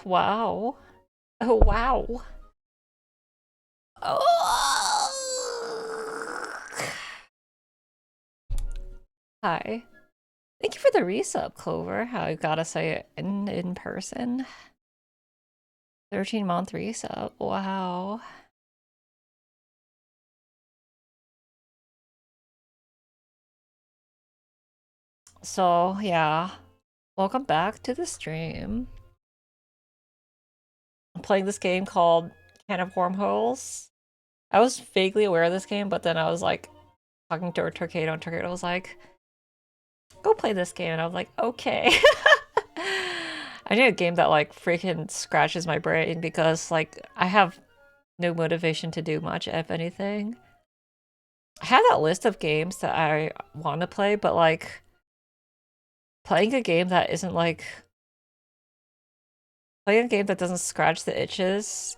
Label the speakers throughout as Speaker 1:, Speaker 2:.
Speaker 1: Wow. Oh, wow. Oh. Hi. Thank you for the resub, Clover. I gotta say it in person. 13-month resub. Wow. So, yeah. Welcome back to the stream. I'm playing this game called Can of Wormholes. I was vaguely aware of this game, but then I was like talking to Torquedo, and Torquedo was like, go play this game. And I was like, okay. I need a game that like freaking scratches my brain because like I have no motivation to do much, if anything. I have that list of games that I want to play, but like playing a game that isn't like playing a game that doesn't scratch the itches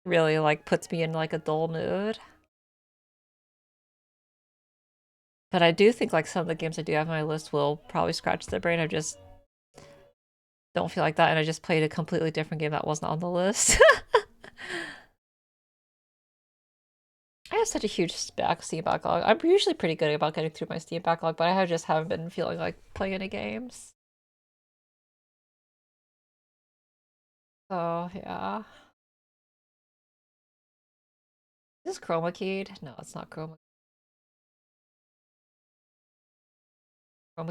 Speaker 1: really like puts me in like a dull mood. But I do think like some of the games I do have on my list will probably scratch the brain. I just don't feel like that, and I just played a completely different game that wasn't on the list. I have such a huge Steam backlog. I'm usually pretty good about getting through my Steam backlog, but I just haven't been feeling like playing any games. So, yeah. Is this chroma keyed? No, it's not chroma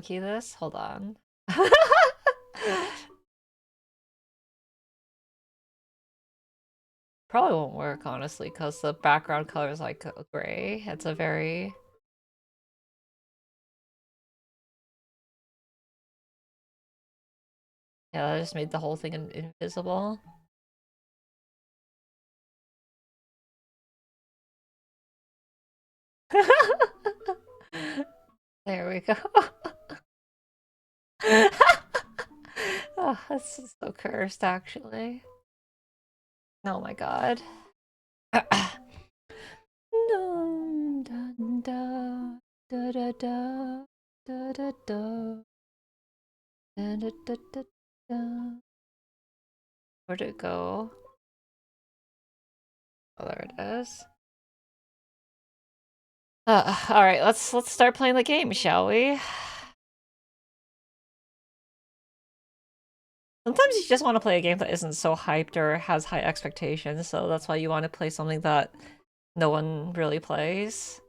Speaker 1: key this? Hold on. Probably won't work, honestly, because the background color is like gray. It's a very... Yeah, that just made the whole thing invisible. There we go. Oh, this is so cursed, actually. Oh my god. Dun, dun, da, da, da, da, da, da, da, da, da, da, da, da. Where'd it go? Oh, there it is. All right, let's start playing the game, shall we? Sometimes you just want to play a game that isn't so hyped or has high expectations, so that's why you want to play something that no one really plays.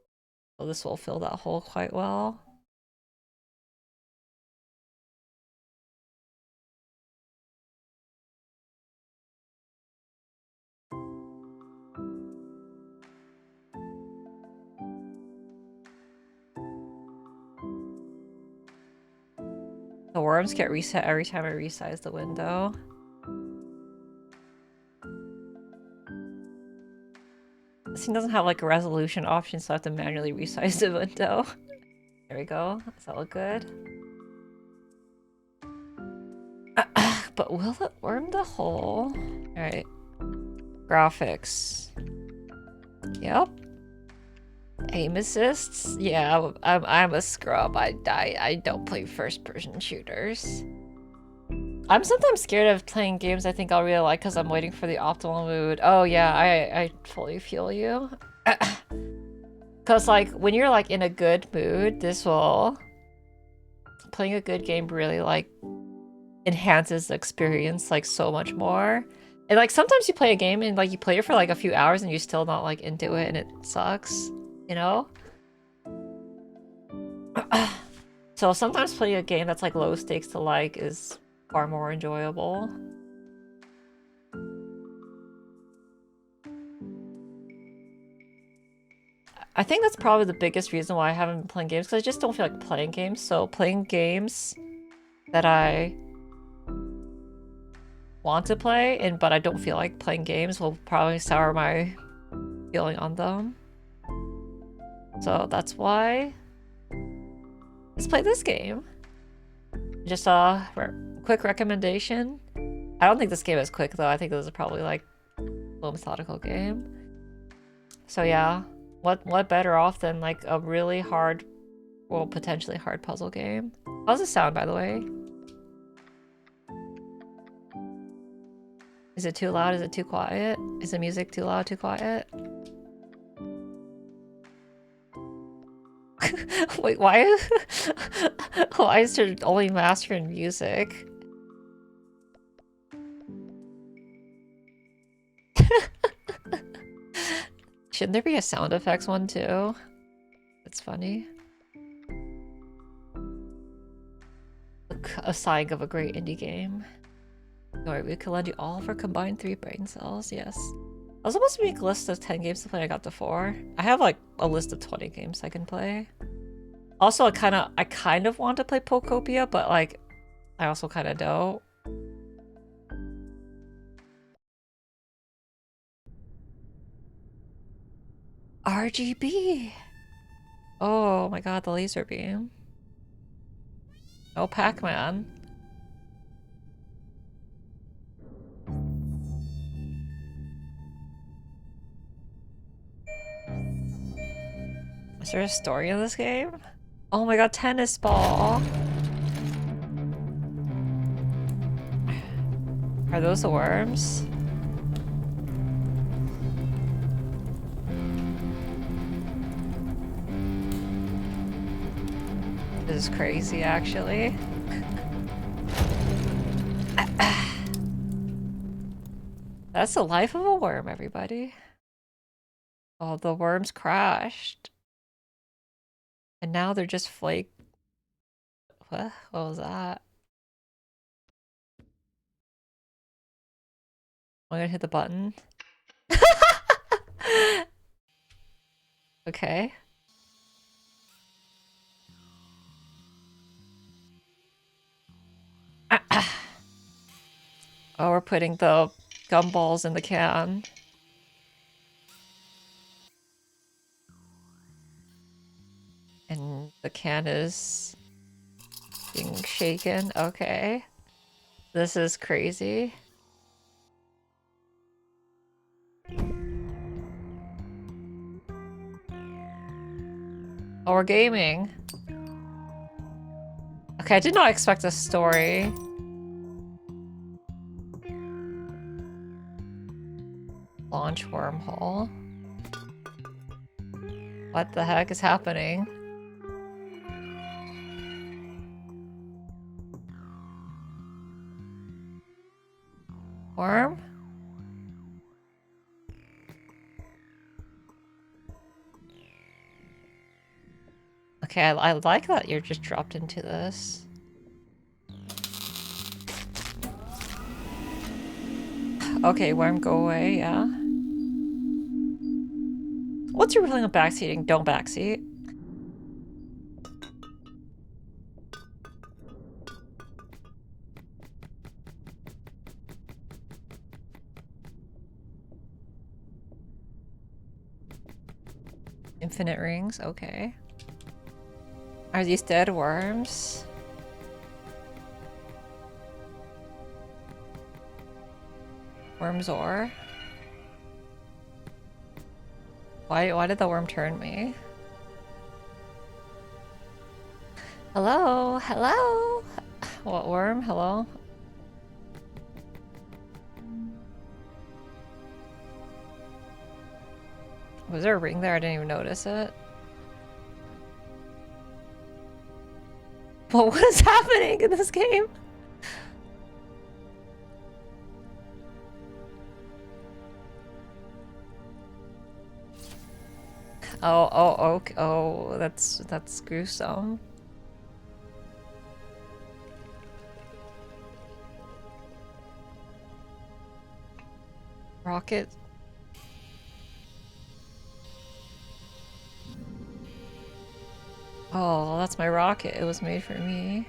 Speaker 1: So this will fill that hole quite well. The worms get reset every time I resize the window. This thing doesn't have like a resolution option, so I have to manually resize the window. There we go. Does that look good? But will it worm the hole? Alright. Graphics. Yep. Aim assists? Yeah, I'm a scrub. I don't play first-person shooters. I'm sometimes scared of playing games I think I'll really like because I'm waiting for the optimal mood. Oh yeah, I fully feel you. Because like when you're like in a good mood, this will... Playing a good game really like enhances the experience like so much more. And like sometimes you play a game and like you play it for like a few hours and you're still not like into it and it sucks, you know? So sometimes playing a game that's like low stakes to like is far more enjoyable. I think that's probably the biggest reason why I haven't been playing games, because I just don't feel like playing games. So playing games that I want to play but I don't feel like playing games will probably sour my feeling on them. So that's why let's play this game. Just a quick recommendation. I don't think this game is quick though. I think this is probably like a little methodical game. So yeah, what better off than like a really hard, well, potentially hard puzzle game. How's it sound, by the way? Is it too loud? Is it too quiet? Is the music too loud, too quiet? Wait, why? Why is there only mastering music? Shouldn't there be a sound effects one too? That's funny. A sign of a great indie game. Alright, we could lend you all of our combined 3 brain cells, yes. I was supposed to make a list of 10 games to play, I got to 4. I have like a list of 20 games I can play. Also, I kind of want to play Pokopia, but like, I also kind of don't. RGB! Oh my god, the laser beam. Oh, Pac-Man. Is there a story in this game? Oh my god, tennis ball! Are those the worms? This is crazy, actually. That's the life of a worm, everybody. Oh, the worms crashed. And now they're just flake. What was that? I'm gonna hit the button. Okay. Oh, we're putting the gumballs in the can. And the can is being shaken. Okay. This is crazy. Oh, we're gaming. Okay, I did not expect a story. Launch wormhole. What the heck is happening? Worm? Okay, I like that you're just dropped into this. Okay, worm, go away, yeah. What's your feeling of backseating? Don't backseat. Infinite rings, okay. Are these dead worms? Wormzor? Why did the worm turn me? Hello? Hello? What worm? Hello? Was there a ring there? I didn't even notice it. But what is happening in this game? Oh, that's gruesome. Rocket. Oh, that's my rocket. It was made for me.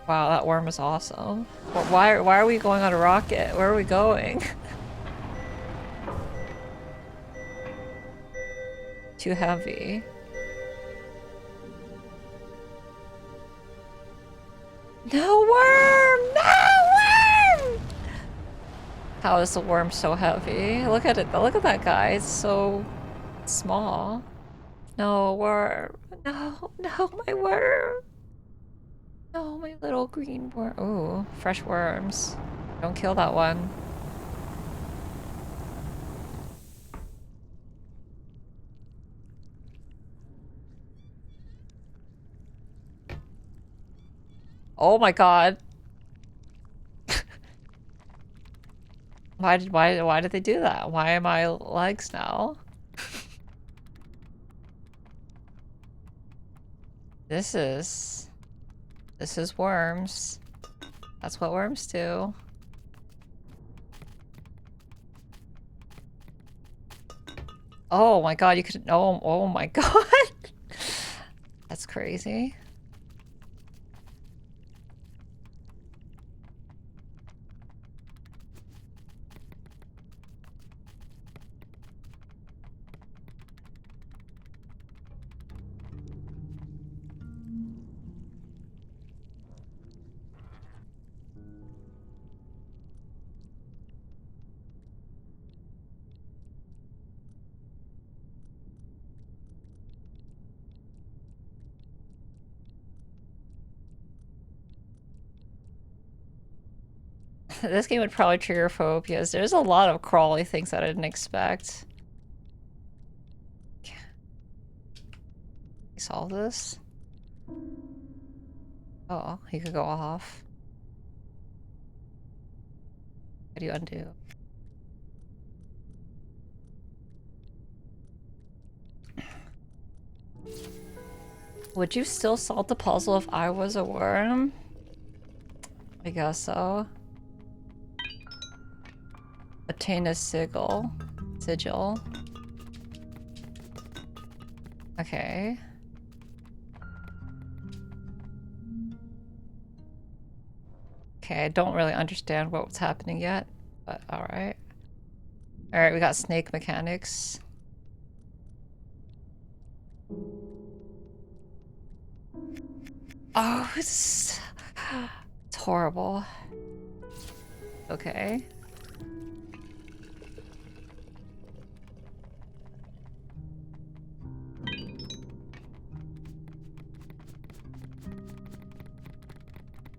Speaker 1: Wow, that worm is awesome. Why are we going on a rocket? Where are we going? Too heavy. No worm! No worm! How is the worm so heavy? Look at it. Look at that guy. It's so small. No worm. No, my worm. Oh, my little green worm. Oh, fresh worms. Don't kill that one. Oh my god. Why did they do that? Why am I legs now? This is worms. That's what worms do. Oh my god, you could oh my god. That's crazy. This game would probably trigger phobias. There's a lot of crawly things that I didn't expect. Solve this? Oh, he could go off. How do you undo? Would you still solve the puzzle if I was a worm? I guess so. Attain a sigil. Sigil. Okay. Okay, I don't really understand what's happening yet, but alright. Alright, we got snake mechanics. Oh, it's horrible. Okay.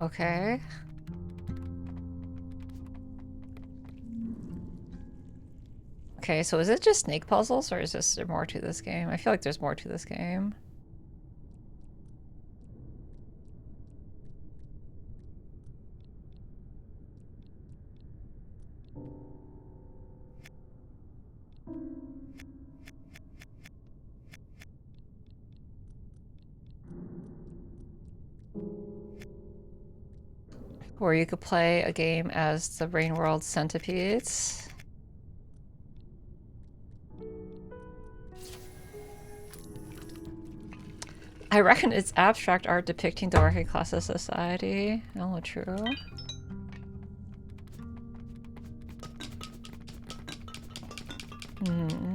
Speaker 1: Okay. Okay, so is it just snake puzzles, or is there more to this game? I feel like there's more to this game. Where you could play a game as the Rain World centipedes. I reckon it's abstract art depicting the working class of society. Oh, true. Hmm.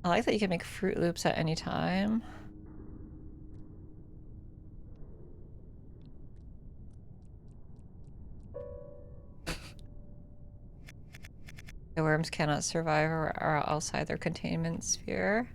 Speaker 1: I like that you can make Fruit Loops at any time. The worms cannot survive or are outside their containment sphere.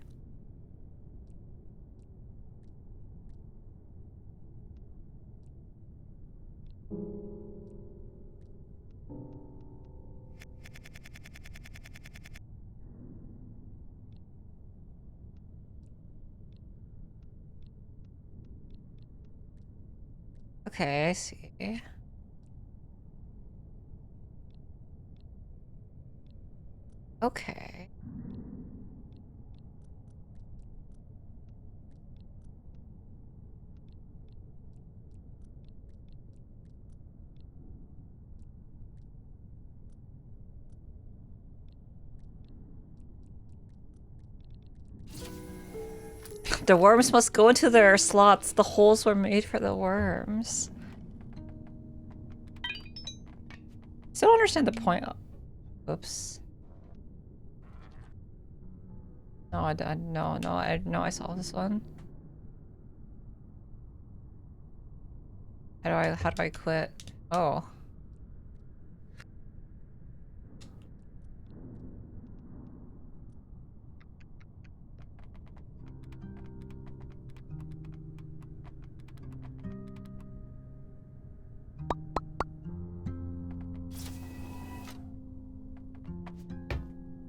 Speaker 1: Okay, I see. Okay. The worms must go into their slots. The holes were made for the worms. Still don't understand the point. Oops. No, I saw this one. How do I quit? Oh.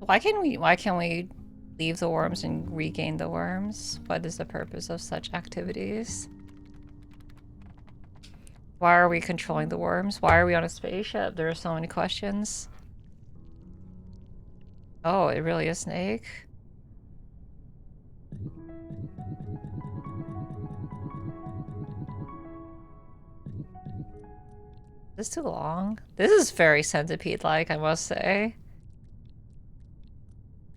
Speaker 1: Why can't we leave the worms and regain the worms? What is the purpose of such activities? Why are we controlling the worms? Why are we on a spaceship? There are so many questions. Oh, it really is Snake? This is too long. This is very centipede-like, I must say.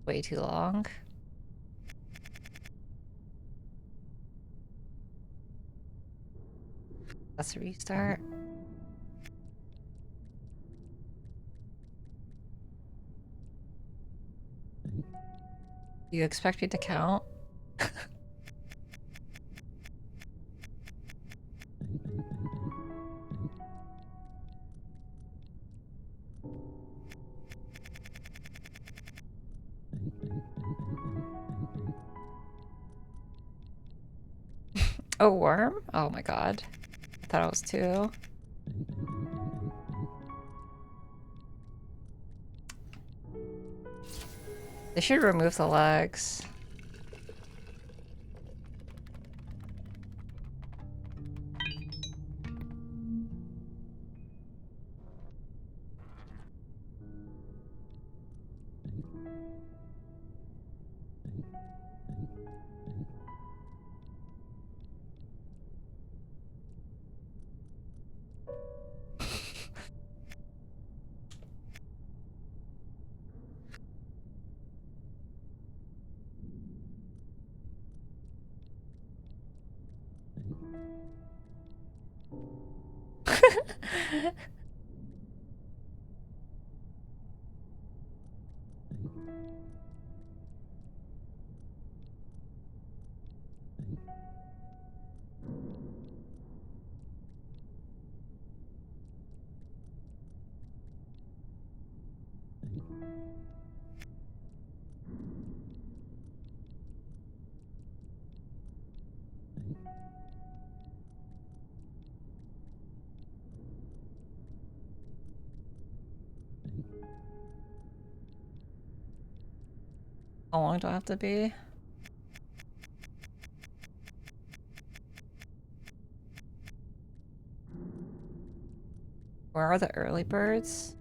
Speaker 1: Way too long. Let's restart. Do you expect me to count? A worm? Oh my god. I thought it was two. They should remove the legs. How long do I have to be? Where are the early birds?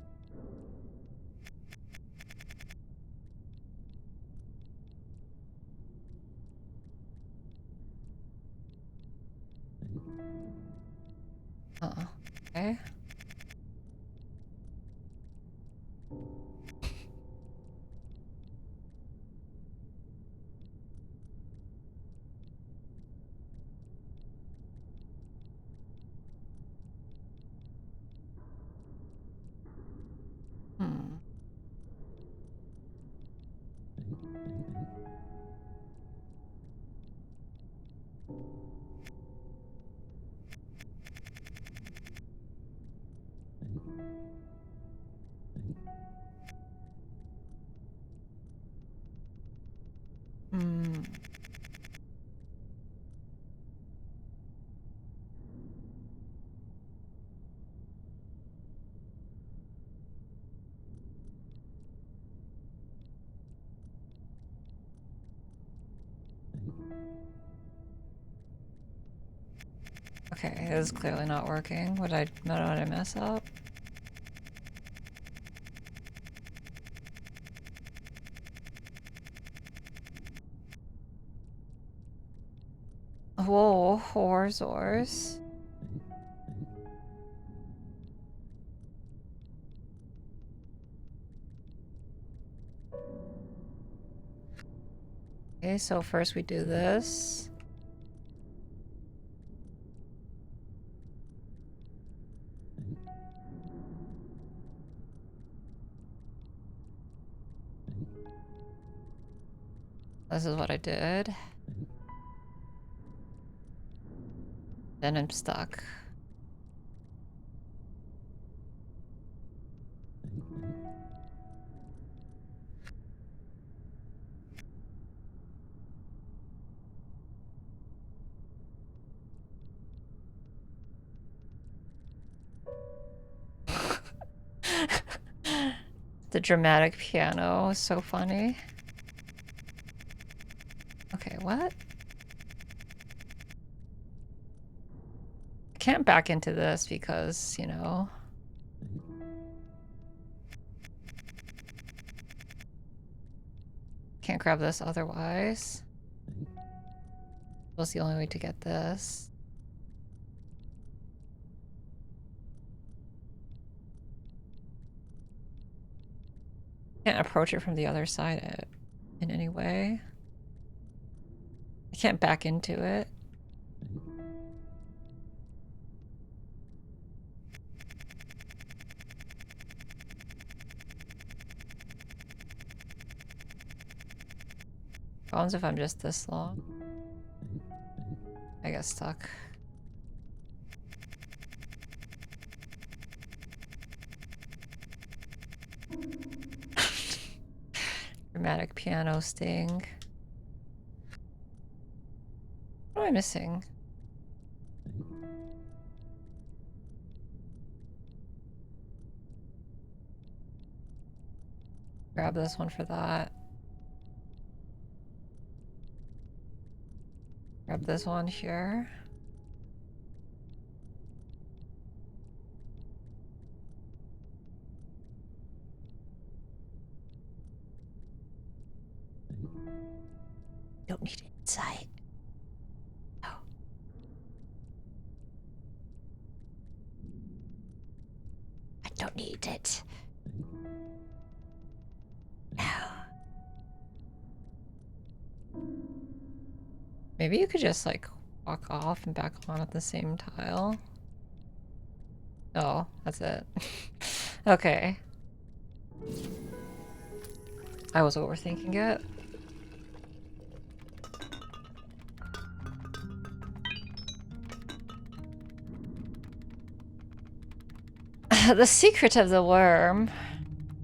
Speaker 1: Oh, okay. Hmm. Hmm. Okay, this is clearly not working. What did I mess up? Whoa, holezors. Okay, so first we do this. This is what I did. Then I'm stuck. The dramatic piano is so funny. Okay, what? I can't back into this because, you know. Can't grab this otherwise. That's the only way to get this. Can't approach it from the other side in any way. I can't back into it. Problems if I'm just this long. I get stuck. Dramatic piano sting. What am I missing? Grab this one for that. Grab this one here. Don't need insight. No. I don't need it. No. Maybe you could just like walk off and back on at the same tile. Oh, that's it. Okay. I was overthinking it. The secret of the worm.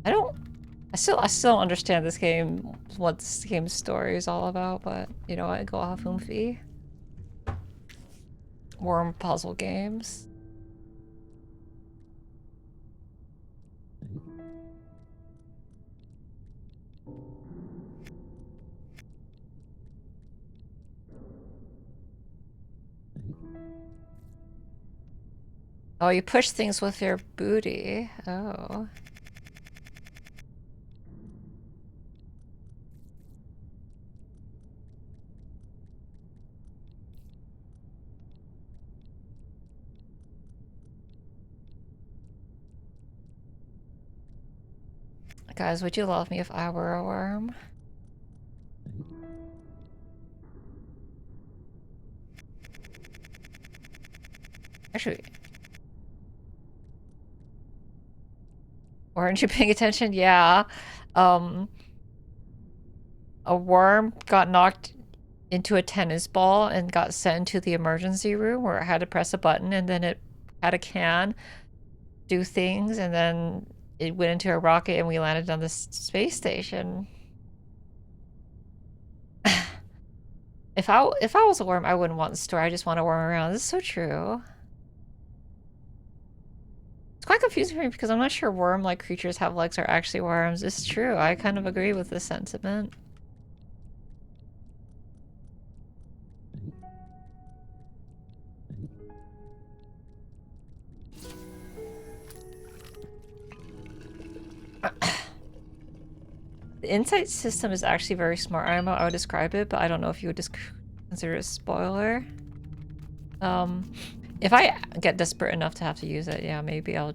Speaker 1: I still don't understand this game, what this game's story is all about, but you know what, go off Oomphy. Worm puzzle games. Oh, you push things with your booty. Oh. Guys, would you love me if I were a worm? Actually, weren't you paying attention? Yeah. A worm got knocked into a tennis ball and got sent to the emergency room where it had to press a button, and then it had a can do things, and then it went into a rocket and we landed on the space station. If I was a worm, I wouldn't want the story. I just want to worm around. This is so true. It's quite confusing for me because I'm not sure worm-like creatures have legs are actually worms. It's true. I kind of agree with this sentiment. The insight system is actually very smart. I don't know how I would describe it, but I don't know if you would consider it a spoiler. If I get desperate enough to have to use it, yeah, maybe I'll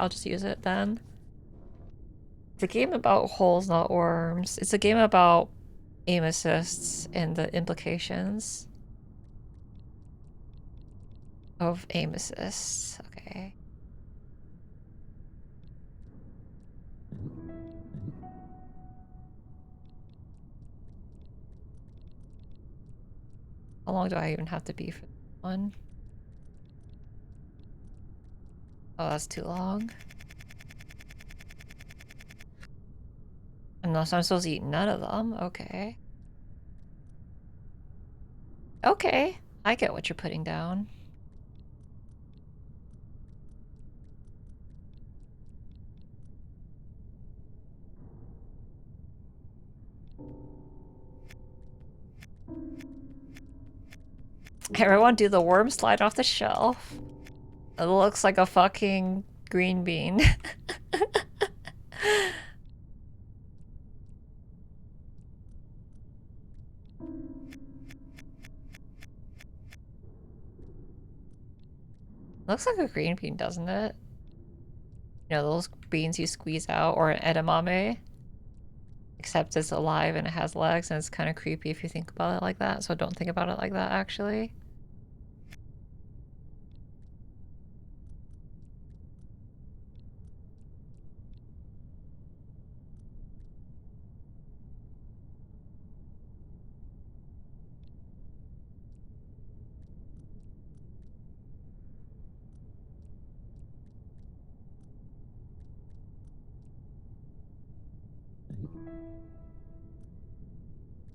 Speaker 1: just use it then. It's a game about holes, not worms. It's a game about aim assists and the implications of aim assists. Okay. How long do I even have to be for this one? Oh, that's too long. Unless I'm supposed to eat none of them. Okay. Okay. I get what you're putting down. Everyone do the worm slide off the shelf. It looks like a fucking green bean. Looks like a green bean, doesn't it? You know, those beans you squeeze out, or an edamame. Except it's alive and it has legs, and it's kind of creepy if you think about it like that, so don't think about it like that, actually.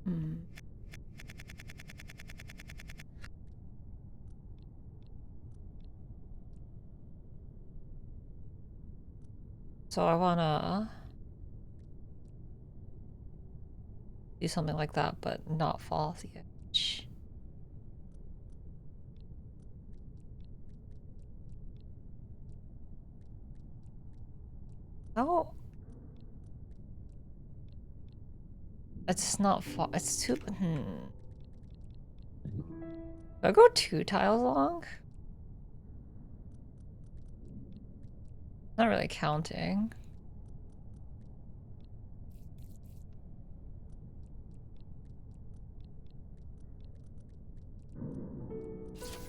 Speaker 1: Hmm. So I wanna do something like that, but not fall off the edge. Oh, it's not fall. It's too. Do I go 2 tiles long? Not really counting.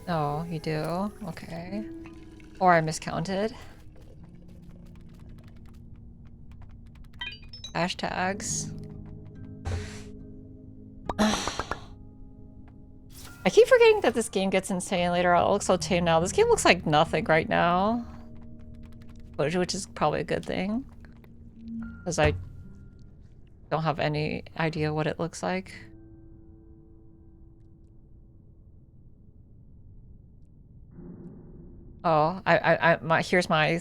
Speaker 1: Oh, you do? Okay. Or I miscounted. Hashtags. I keep forgetting that this game gets insane later on. It looks so tame now. This game looks like nothing right now. Which is probably a good thing. Because I don't have any idea what it looks like. Oh, here's my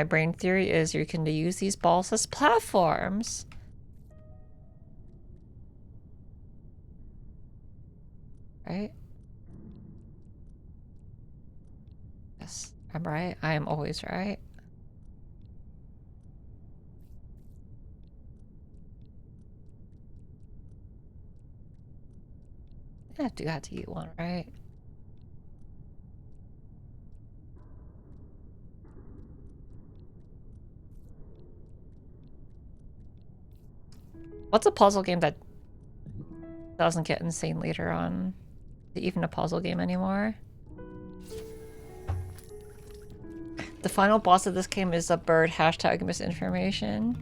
Speaker 1: brain theory is you can use these balls as platforms. Right? Yes, I'm right. I am always right. I do have to eat one, right? What's a puzzle game that doesn't get insane later on? Is it even a puzzle game anymore? The final boss of this game is a bird hashtag misinformation.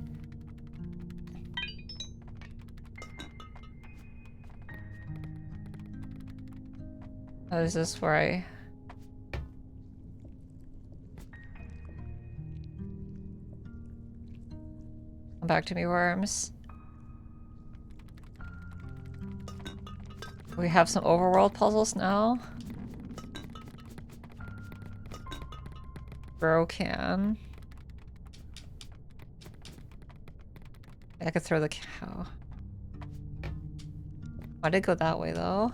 Speaker 1: Oh, is this where I... Come back to me, worms. We have some overworld puzzles now. Bro can. I could throw the cow. Why did it go that way though?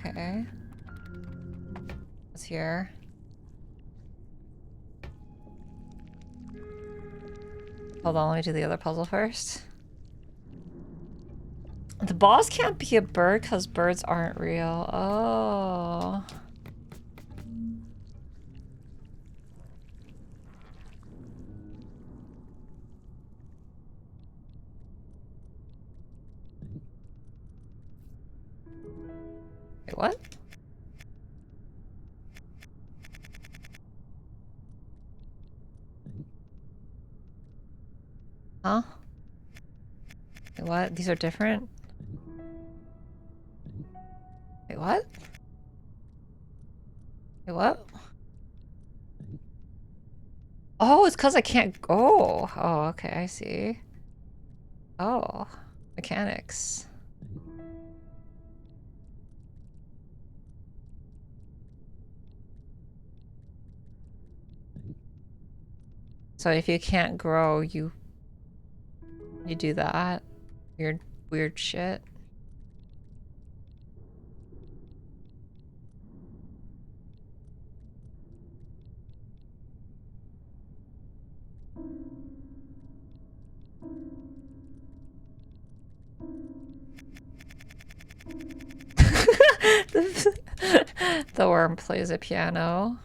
Speaker 1: Okay. What's here? Hold on, let me do the other puzzle first. The boss can't be a bird because birds aren't real. Oh. Wait, what? Huh? Wait, what? These are different? Wait, what? Wait, what? Oh, it's because I can't go. Oh, okay, I see. Oh, mechanics. So if you can't grow, you do that. Weird shit. The worm plays a piano.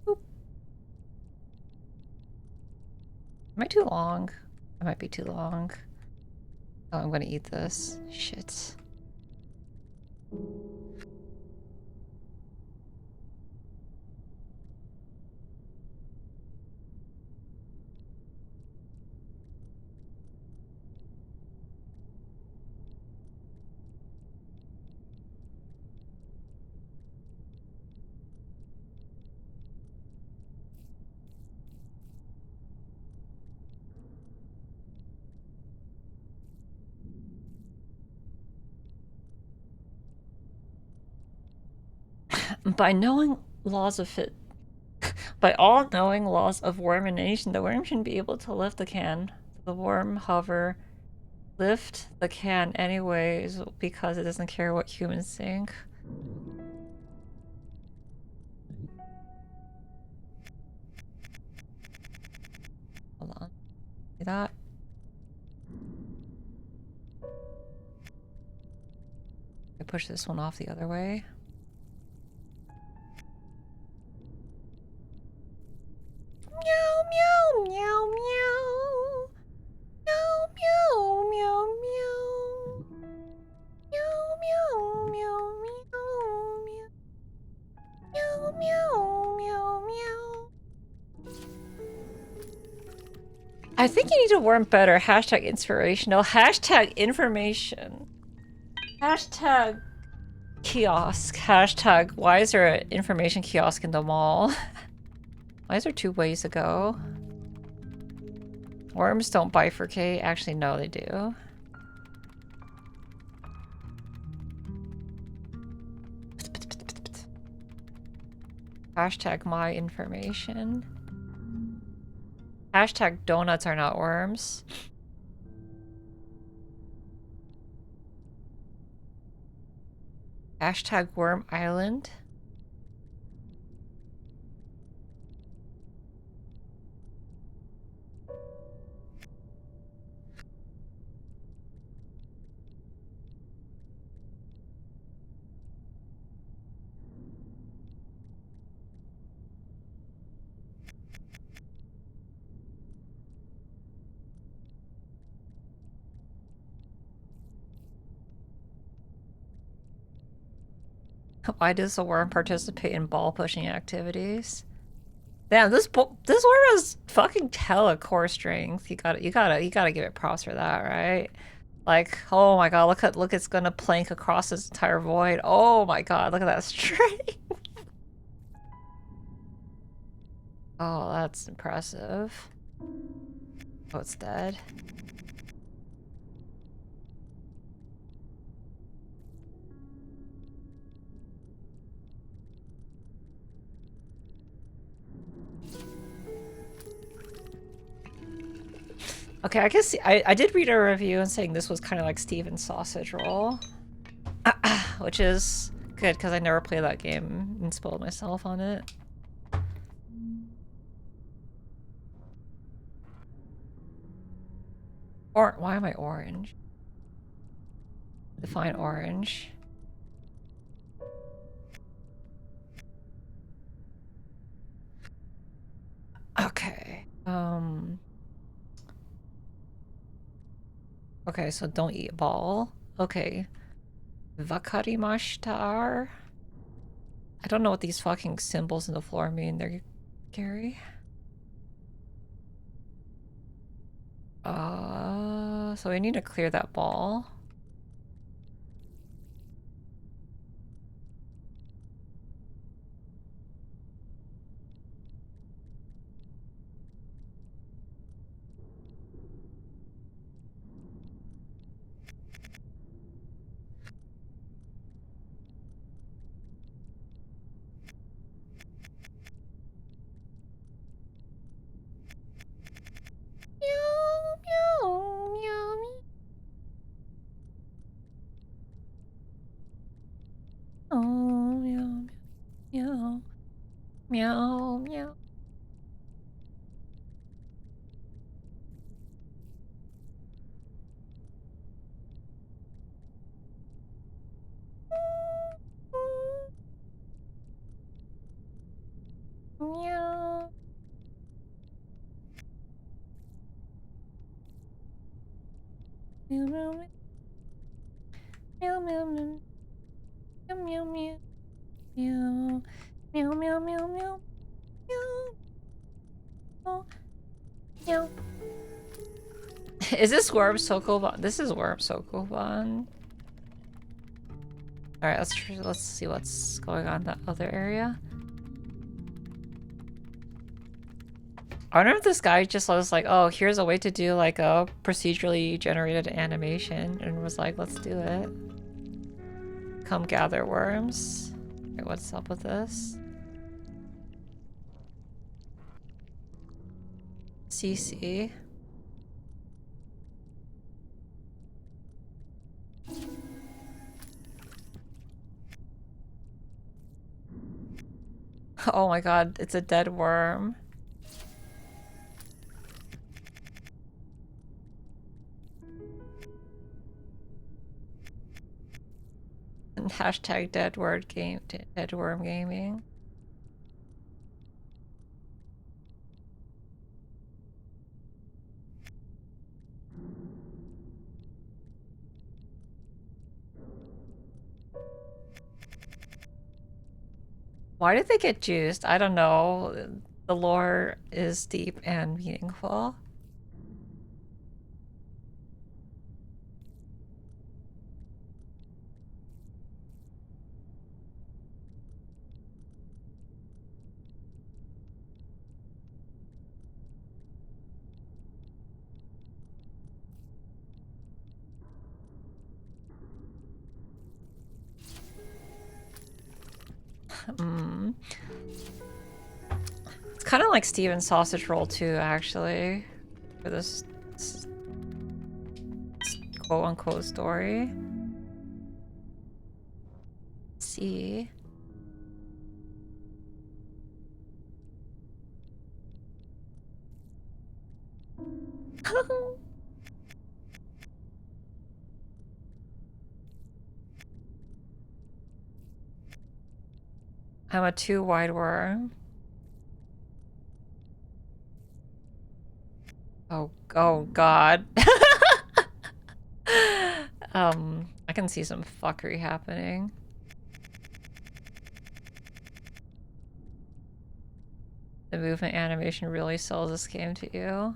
Speaker 1: Boop. Am I too long? I might be too long. Oh, I'm gonna eat this. Shit. By knowing laws of fit, by all knowing laws of wormination, the worm shouldn't be able to lift the can. The worm hover, lift the can anyways because it doesn't care what humans think. Hold on. See that? I push this one off the other way. Meow, meow, meow, meow. Meow, meow, meow, meow. Meow, meow, meow, meow, meow. Meow, meow, meow, meow. I think you need to worm better. Hashtag inspirational. Hashtag information. Hashtag kiosk. Hashtag why is there an information kiosk in the mall? Why is there 2 ways to go? Worms don't bifurcate. Actually, no, they do. Hashtag my information. Hashtag donuts are not worms. Hashtag worm island. Why does the worm participate in ball pushing activities? Damn, this worm has fucking hella core strength. You gotta give it props for that, right? Like, oh my god, look, it's gonna plank across this entire void. Oh my god, look at that strength. Oh, that's impressive. Oh, it's dead. Okay, I guess I did read a review and saying this was kind of like Steven's sausage roll, which is good because I never played that game and spoiled myself on it. Or why am I orange? Define orange. Okay. Okay, so don't eat ball. Okay. Vakarimashtar. I don't know what these fucking symbols in the floor mean. They're scary. So we need to clear that ball. Meow, meow. Meow. Meow, meow, meow, meow, meow, meow, meow, meow, meow, meow, meow, meow, meow, meow, meow. Is this worm Sokoban? This is worm Sokoban. All right, let's see what's going on in that other area. I wonder if this guy just was like, oh, here's a way to do like a procedurally generated animation, and was like, let's do it. Come gather worms. Wait, what's up with this? CC. Oh my god, it's a dead worm. And hashtag dead worm gaming. Why did they get juiced? I don't know. The lore is deep and meaningful. It's kind of like Steven's sausage roll too, actually, for this quote-unquote story. Let's see. I'm a 2-wide worm. Oh god. I can see some fuckery happening. The movement animation really sells this game to you.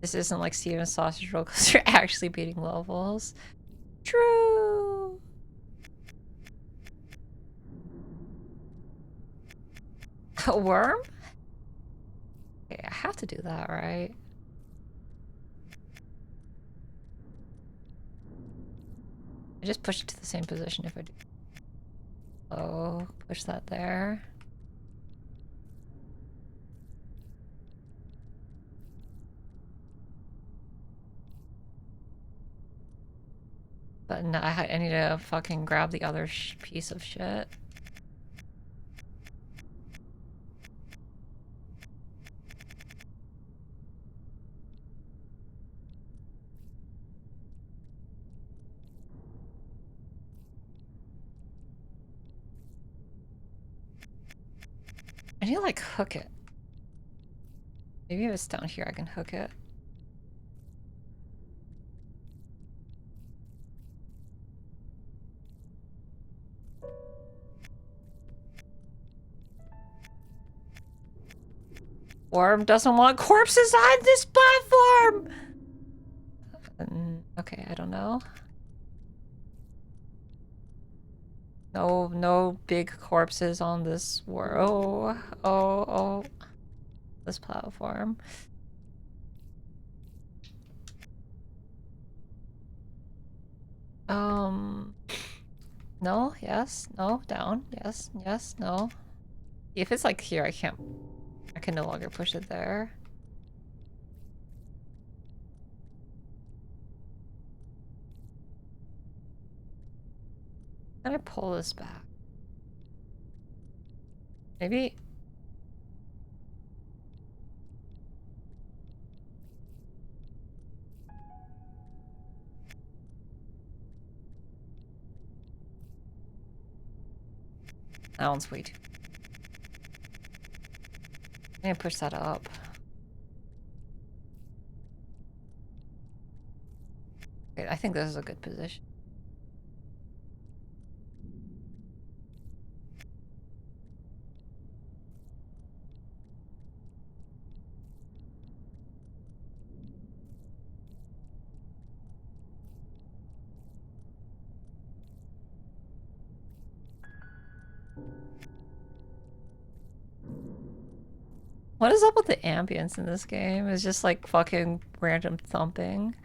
Speaker 1: This isn't like Steven's sausage roll because you're actually beating levels. True. A worm? Okay, I have to do that, right? I just push it to the same position if I do. Oh, push that there. But no, I need to fucking grab the other piece of shit. I need to like hook it. Maybe if it's down here I can hook it. Worm doesn't want corpses on this platform! Okay, I don't know. No big corpses on this world. Oh. This platform. No, yes, no, down, yes, no. If it's like here, I can no longer push it there. Can I pull this back? Maybe. That one's way too. I'm gonna push that up. Okay, I think this is a good position. What is up with the ambience in this game? It's just like fucking random thumping.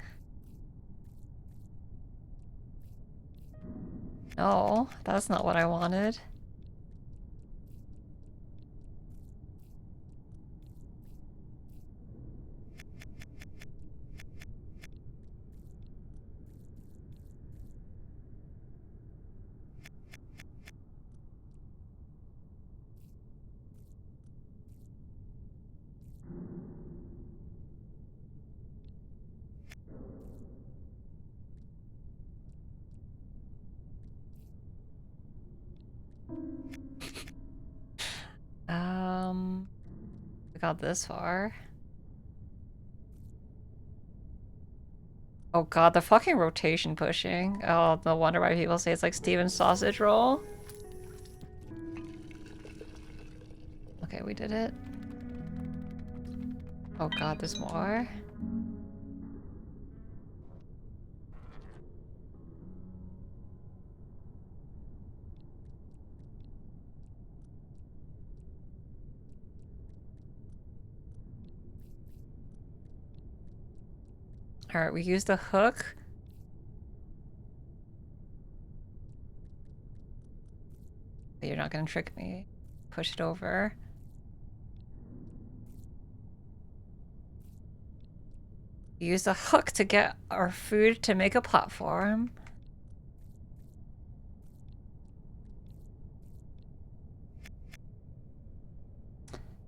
Speaker 1: No, that's not what I wanted. We got this far. Oh god, the fucking rotation pushing. Oh, no wonder why people say it's like Steven's sausage roll. Okay, we did it. Oh god, there's more. Alright, we used the hook. You're not gonna trick me. Push it over. Use the hook to get our food to make a platform.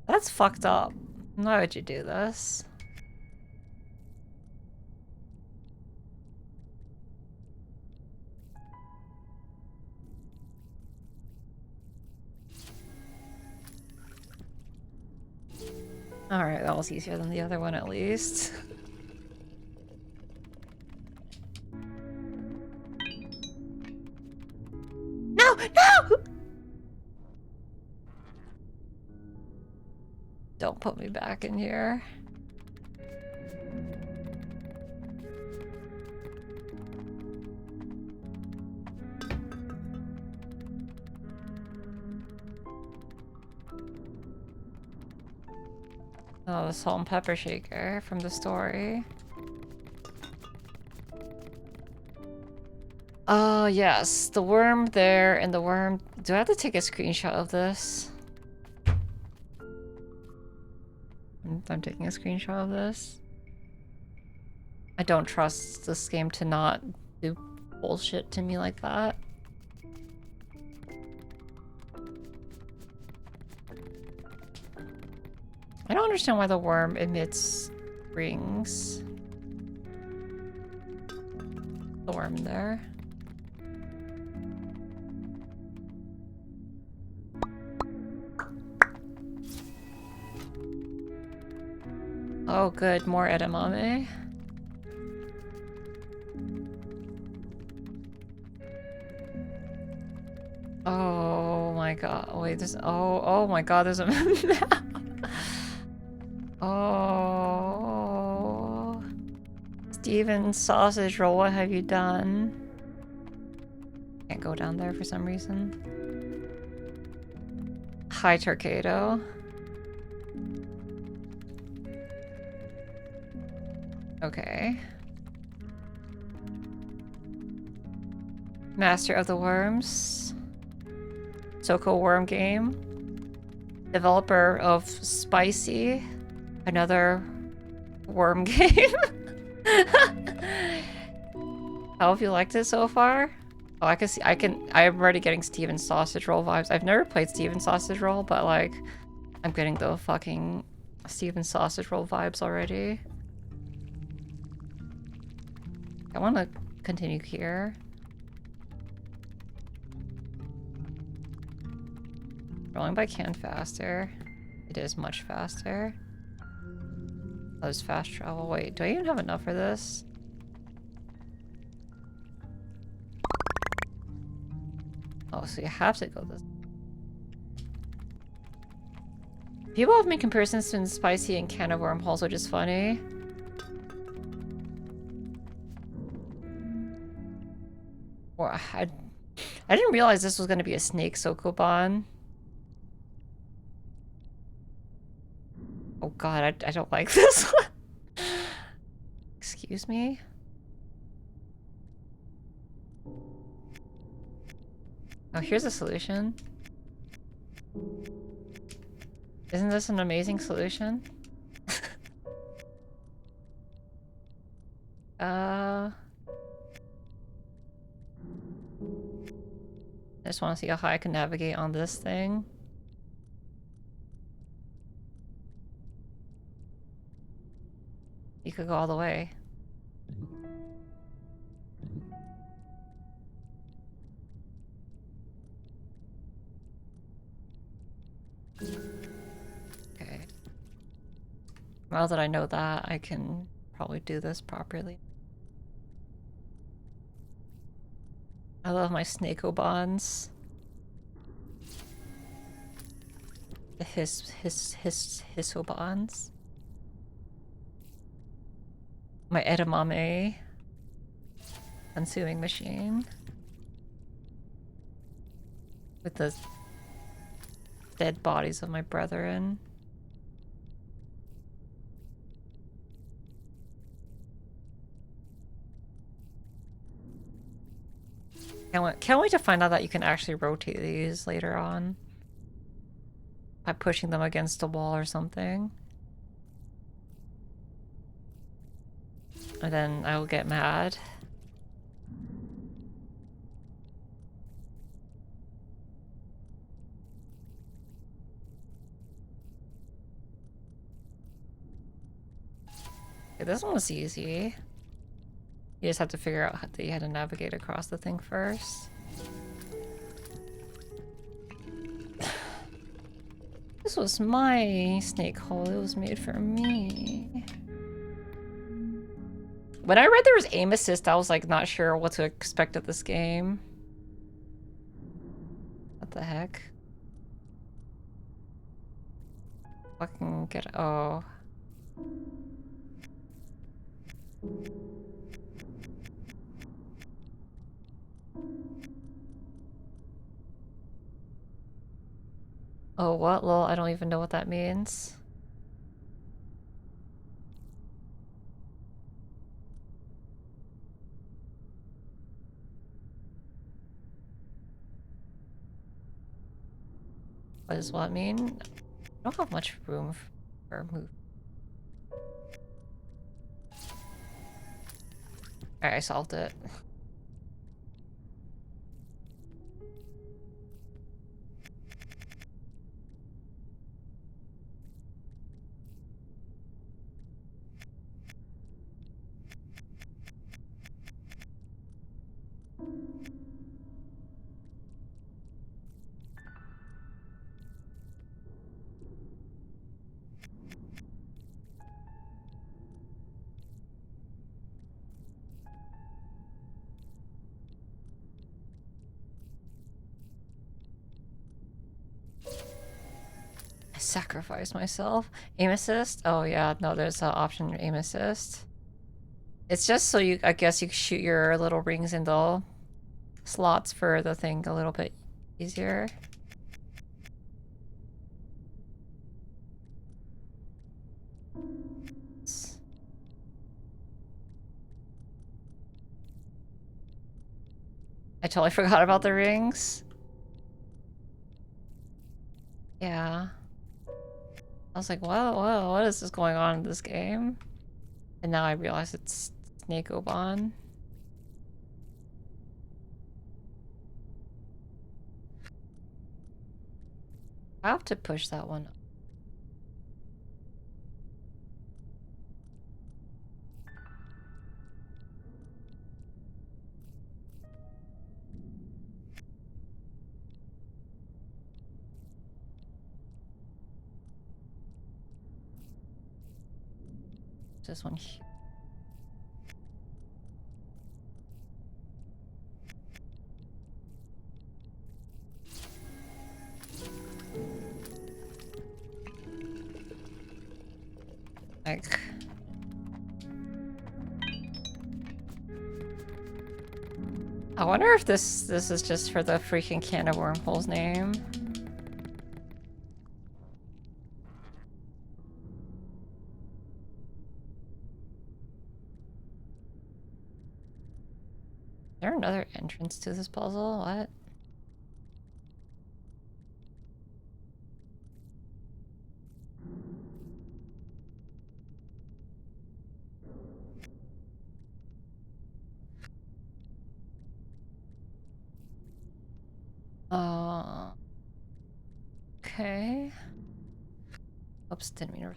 Speaker 1: That's fucked up. Why would you do this? Alright, that was easier than the other one at least. No! No! Don't put me back in here. Oh, the salt and pepper shaker from the story. Oh, yes. The worm there and the worm... Do I have to take a screenshot of this? I'm taking a screenshot of this. I don't trust this game to not do bullshit to me like that. I don't understand why the worm emits rings. The worm there. Oh good, more edamame. Oh my god, wait, there's... Oh my god, there's a map! Oh... Steven sausage roll, what have you done? Can't go down there for some reason. Hi, Torquedo. Okay. Master of the Worms. Soko Worm Game. Developer of Spicy. Another worm game. How have you liked it so far? Oh, I can see. I'm already getting Steven Sausage Roll vibes. I've never played Steven Sausage Roll, but like, I'm getting the fucking Steven Sausage Roll vibes already. I want to continue here. Rolling by can faster. It is much faster. Oh, there's fast travel. Wait, do I even have enough for this? Oh, so you have to go this. People have made comparisons between spicy and can of wormholes, which is funny. Or I didn't realize this was going to be a snake Sokoban. Oh god, I don't like this one. Excuse me? Oh, here's a solution. Isn't this an amazing solution? I just want to see how high I can navigate on this thing. You could go all the way. Okay. Now that I know that, I can probably do this properly. I love my Snake-O-Bonds. The Hiss-O-Bonds. My edamame consuming machine. With the dead bodies of my brethren. Can't wait to find out that you can actually rotate these later on. By pushing them against a wall or something. And then I will get mad. Okay, this one was easy. You just have to figure out that you had to navigate across the thing first. This was my snake hole. It was made for me. When I read there was aim assist, I was like not sure what to expect of this game. What the heck? Fucking get oh. Oh, what? Lol, I don't even know what that means. What does what mean? I don't have much room for move. Alright, I solved it. Sacrifice myself. Aim assist? Oh yeah, no, there's an option aim assist. It's just so you, I guess you can shoot your little rings in the slots for the thing a little bit easier. I totally forgot about the rings. Yeah. I was like, wow, what is this going on in this game? And now I realize it's Snake-O-Bon. I have to push that one. This one here. Like, I wonder if this is just for the freaking can of wormholes name. Is there another entrance to this puzzle? What? Okay. Oops, didn't mean to.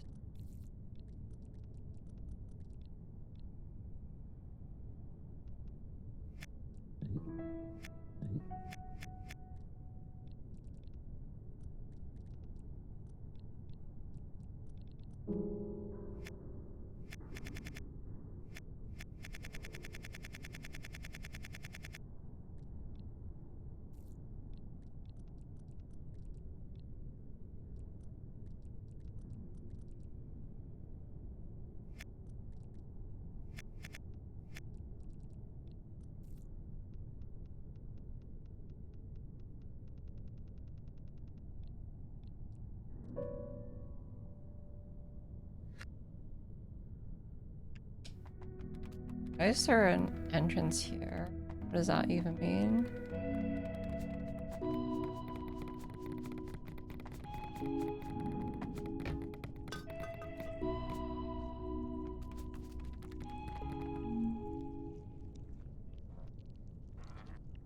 Speaker 1: Why is there an entrance here? What does that even mean?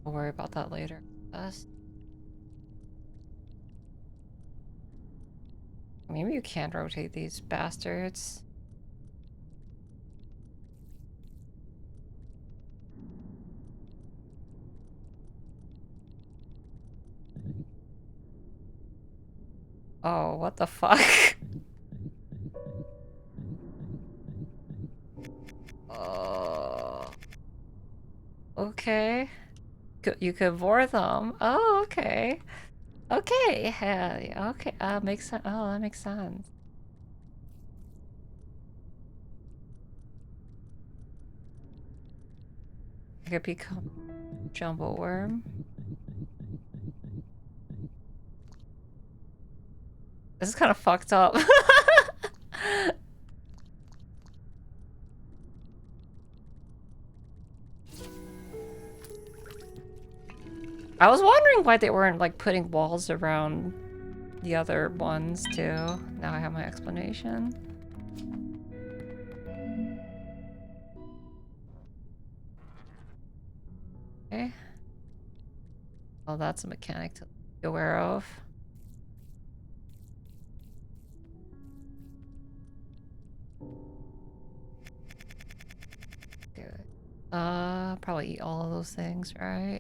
Speaker 1: We'll worry about that later. Maybe you can't rotate these bastards. Oh, what the fuck? Okay. You could vor them. Oh, okay. Okay, yeah, okay. Makes sense. Oh, that makes sense. I could become jumbo worm. This is kind of fucked up. I was wondering why they weren't like putting walls around the other ones too. Now I have my explanation. Okay. Well, that's a mechanic to be aware of. Do it. Probably eat all of those things, right?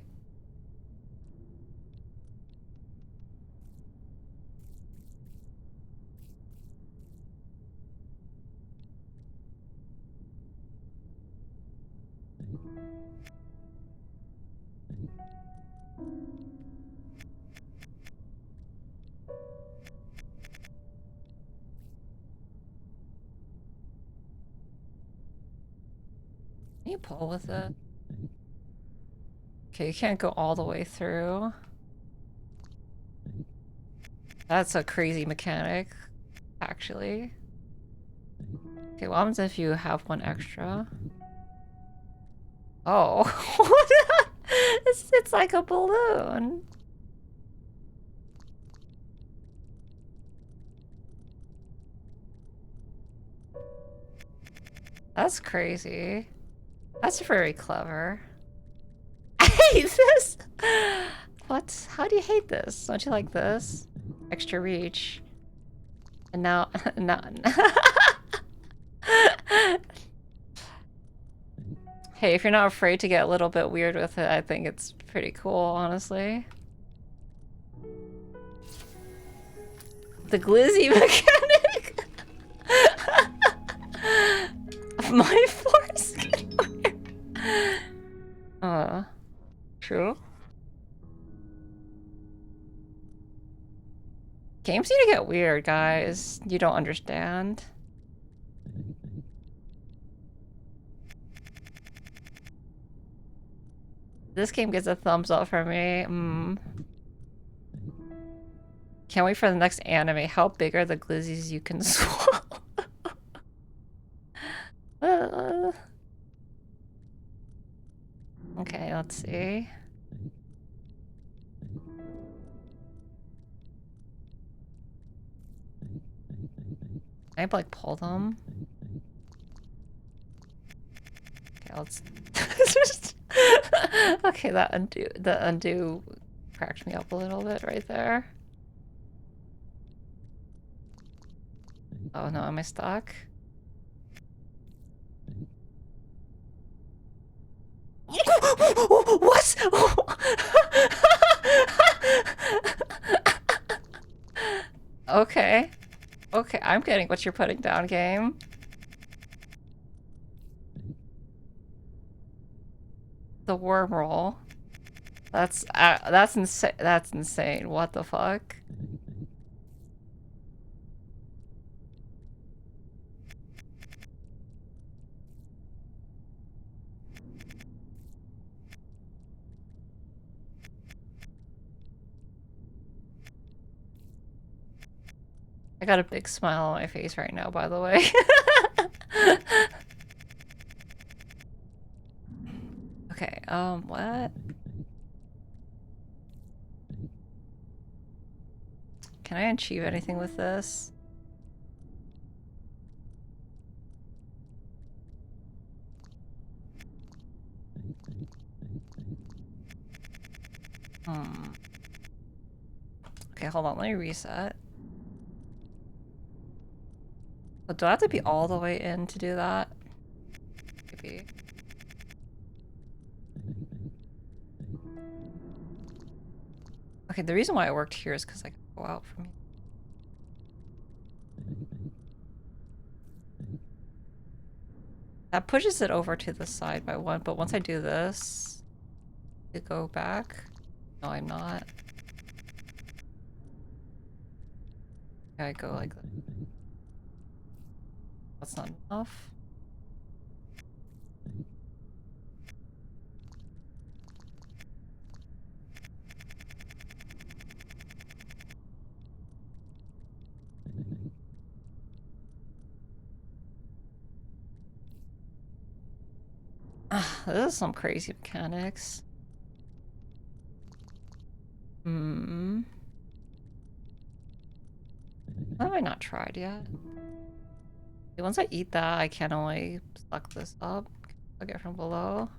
Speaker 1: Can you pull with it? Okay, you can't go all the way through. That's a crazy mechanic, actually. Okay, what happens if you have one extra? Oh, it's like a balloon. That's crazy. That's very clever. I hate this! What? How do you hate this? Don't you like this? extra reach. And now, Hey, if you're not afraid to get a little bit weird with it, I think it's pretty cool, honestly. The glizzy mechanic! My foreskin. True. Games need to get weird, guys. You don't understand. This game gets a thumbs up from me. Can't wait for the next anime. How big are the glizzies you can swallow? Okay, let's see. Can I like pull them? Okay, let's okay, the undo cracked me up a little bit right there. Oh no, am I stuck? What? Okay. Okay, I'm getting what you're putting down, game. The worm roll. That's insane. That's insane. What the fuck? I got a big smile on my face right now, by the way. Okay, what? Can I achieve anything with this? Okay, hold on, let me reset. But do I have to be all the way in to do that? Maybe. Okay, the reason why I worked here is because I can go out from here. That pushes it over to the side by one, but once I do this, to go back. No, I'm not. I go like that. That's not enough. This is some crazy mechanics. What have I not tried yet? Okay, once I eat that, I can only suck this up. I'll get from below.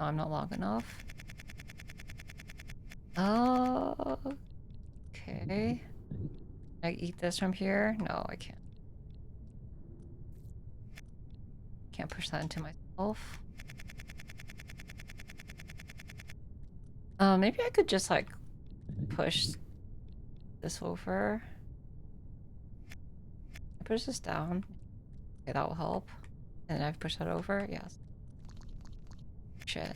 Speaker 1: No, I'm not long enough. Oh, okay. Can I eat this from here? No, I can't. Can't push that into myself. Maybe I could just like push this over. Push this down. Okay, that will help. And then I've pushed that over. Yes. Shit.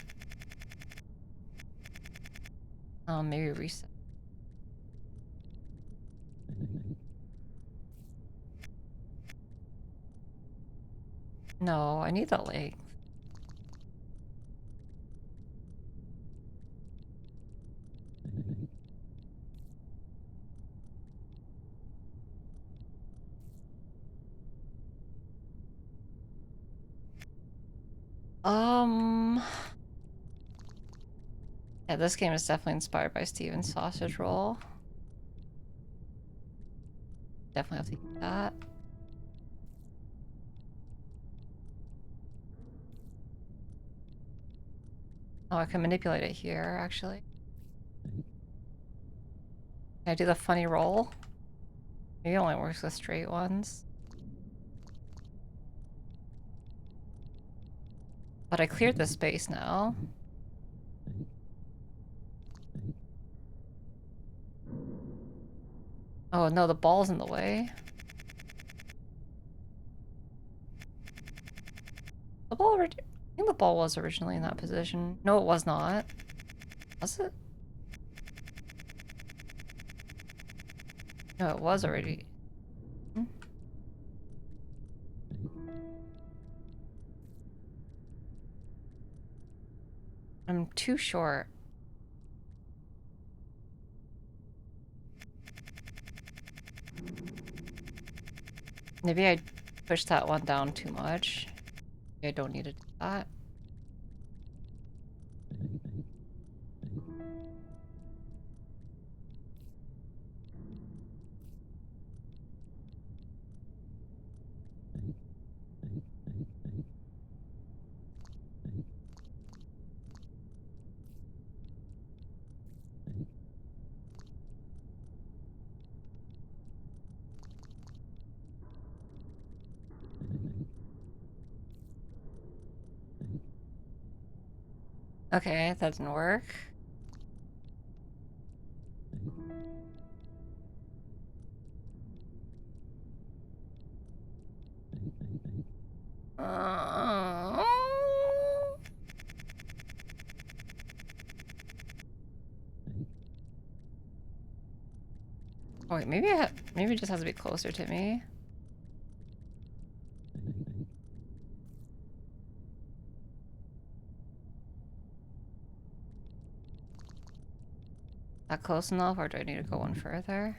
Speaker 1: Maybe reset. No, I need that length. Yeah, this game is definitely inspired by Steven's sausage roll. Definitely have to eat that. Oh, I can manipulate it here, actually. Can I do the funny roll? Maybe it only works with straight ones. But I cleared the space now. Oh no, the ball's in the way. The ball I think the ball was originally in that position. No, it was not. Was it? No, it was already. Hmm? I'm too short. Maybe I pushed that one down too much. Maybe I don't need to do that. Okay, that didn't work. Oh wait, maybe maybe it just has to be closer to me. That close enough, or do I need to go one further?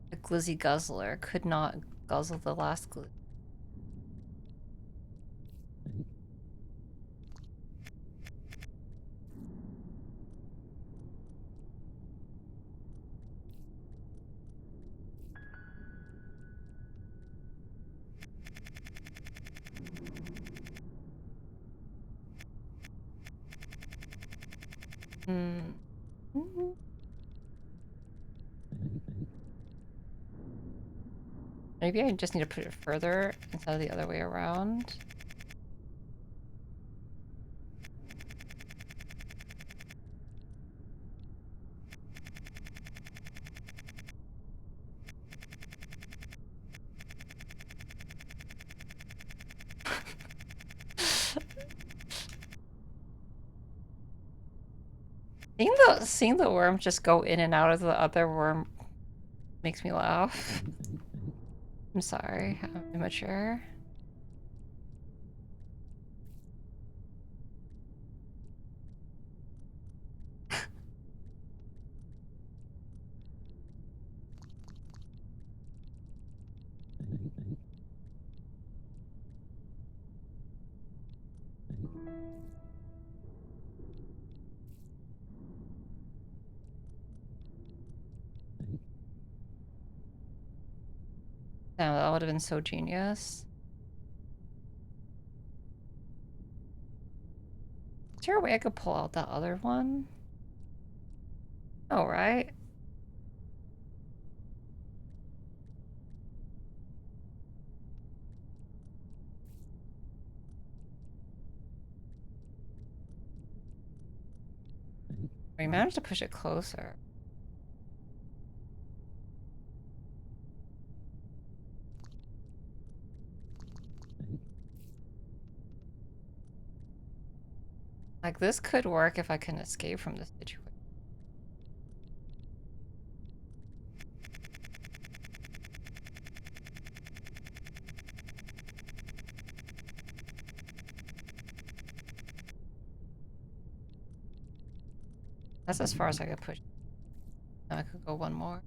Speaker 1: The glizzy guzzler could not guzzle the last glizzy. Hmm. Maybe I just need to put it further instead of the other way around. Seeing the worm just go in and out of the other worm makes me laugh. I'm sorry, I'm immature. No, that would have been so genius. Is there a way I could pull out that other one? Oh, right. We managed to push it closer. Like, this could work if I can escape from this situation. That's as far as I could push. Now I could go one more.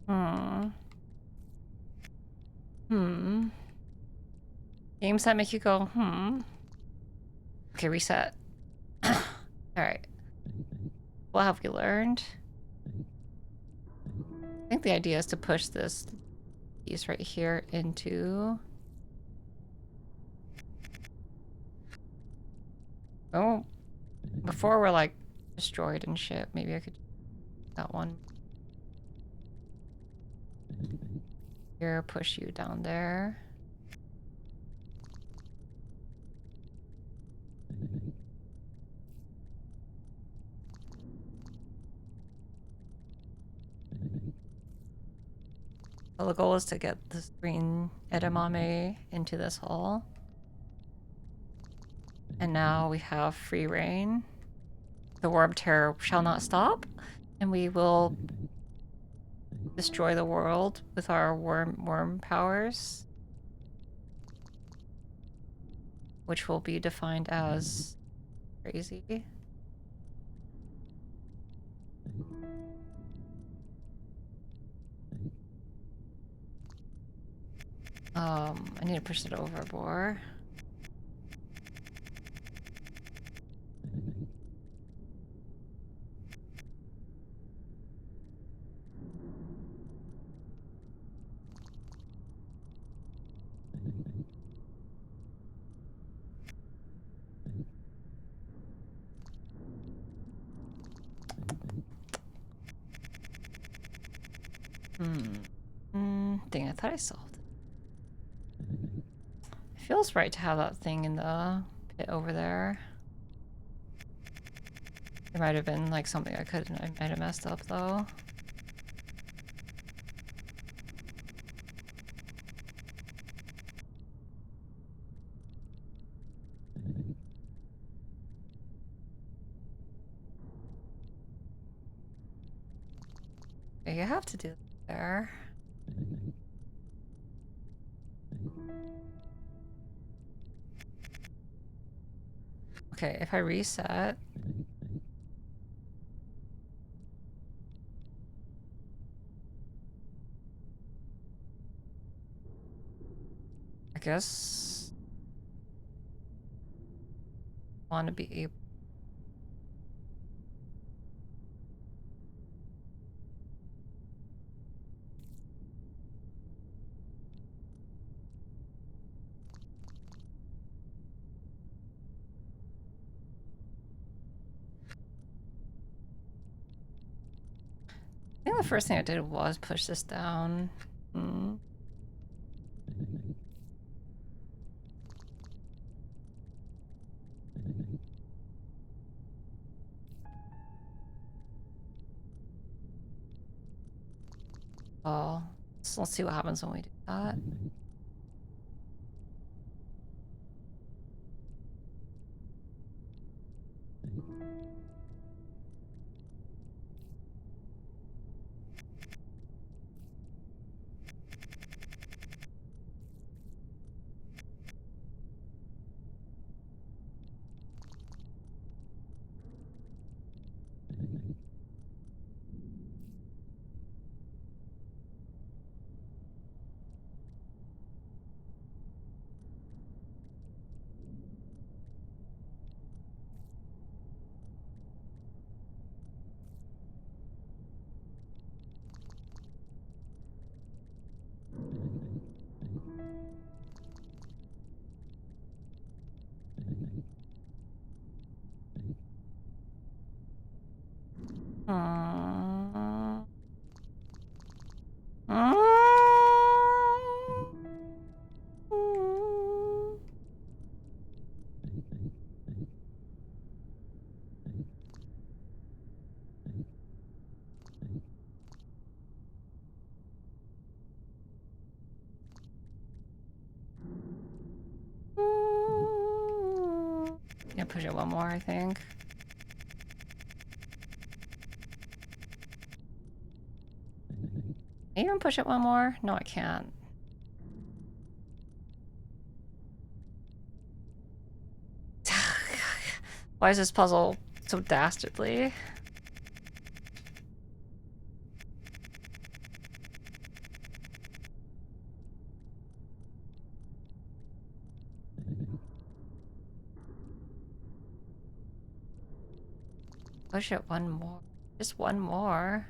Speaker 1: Hmm. Hmm. Games that make you go, hmm. Okay, reset. Alright. What have we learned? I think the idea is to push this piece right here into... Oh, before we're like destroyed and shit, maybe I could do that one. Here, push you down there. Well, the goal is to get this green edamame into this hole. And now we have free reign. The worm terror shall not stop, and we will destroy the world with our worm powers, which will be defined as crazy. I need to push it overboard. Dang, I thought I solved it. It feels right to have that thing in the pit over there. There might have been like something I might have messed up though. You have to do it there. Okay, if I reset... I guess... want to be able... I think the first thing I did was push this down. Oh, so let's see what happens when we do that. Yeah, push it one more, I think. Can I even push it one more? No, I can't. Why is this puzzle so dastardly? push it one more. Just one more.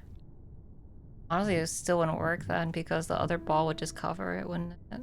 Speaker 1: Honestly, it still wouldn't work then because the other ball would just cover it, wouldn't it?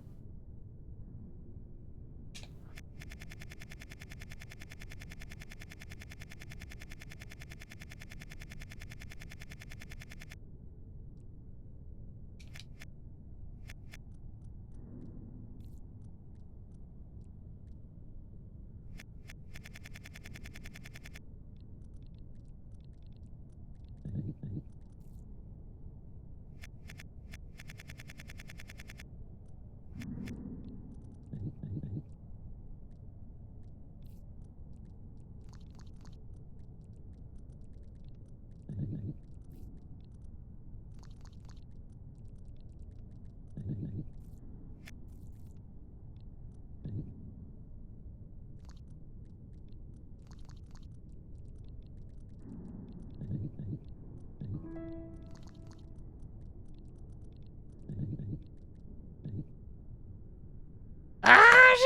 Speaker 1: Ah,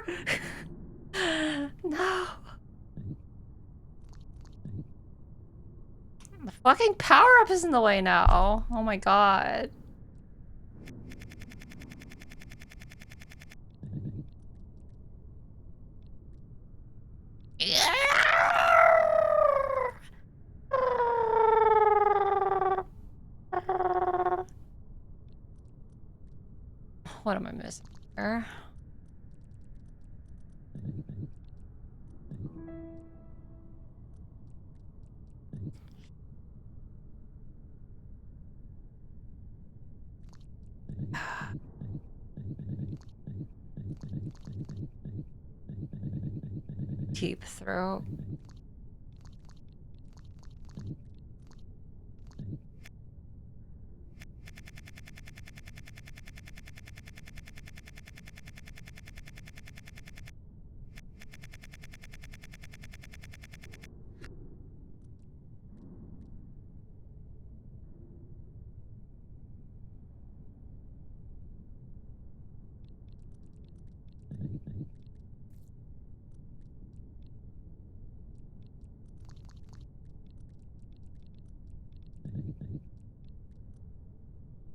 Speaker 1: yeah! No. The fucking power-up is in the way now. Oh my god. What am I missing here? Deep throat.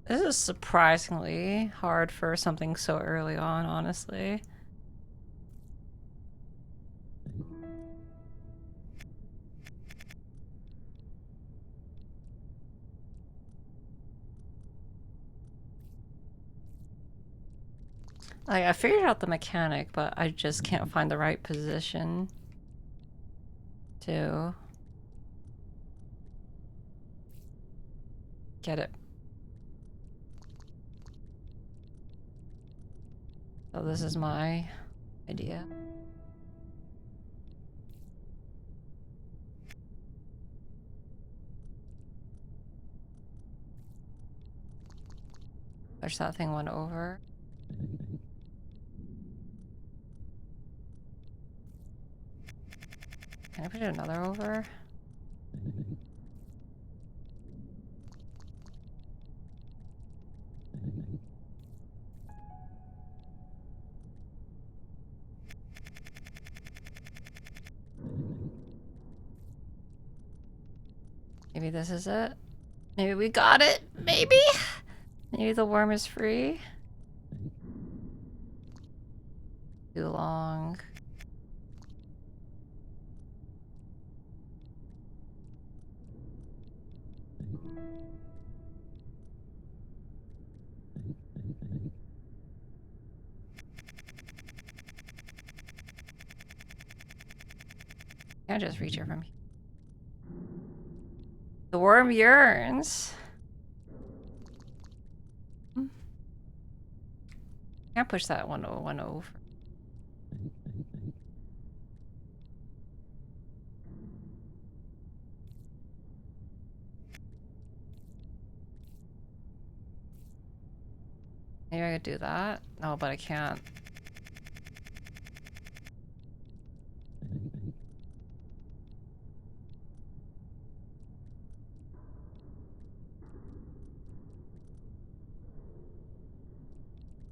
Speaker 1: This is surprisingly hard for something so early on, honestly. Like, I figured out the mechanic, but I just can't find the right position to get it. So this is my idea. Push that thing one over. Can I push another over? Maybe this is it. Maybe we got it. Maybe. Maybe the worm is free. Too long. Can't just reach it from here. The worm yearns. Can't push that one over. Maybe I could do that. No, but I can't.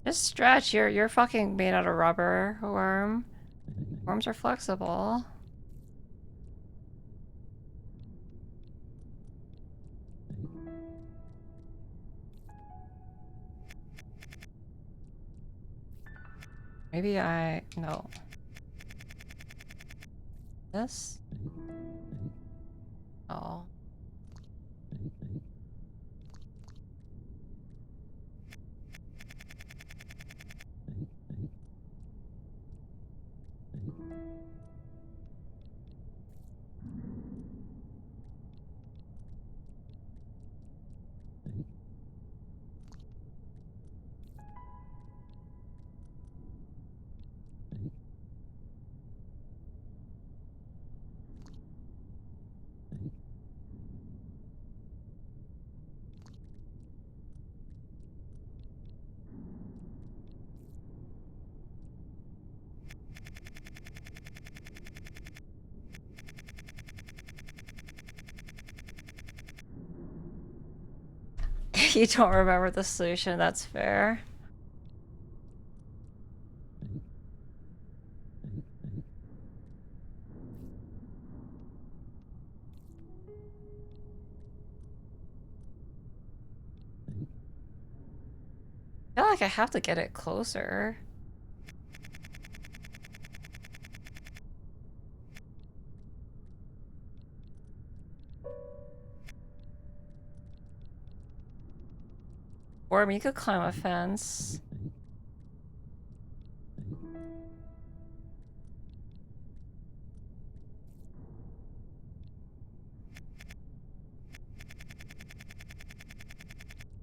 Speaker 1: Just stretch. You're fucking made out of rubber, worm. Worms are flexible. Maybe no. This? Oh. You don't remember the solution, that's fair. I feel like I have to get it closer. Or you could climb a fence.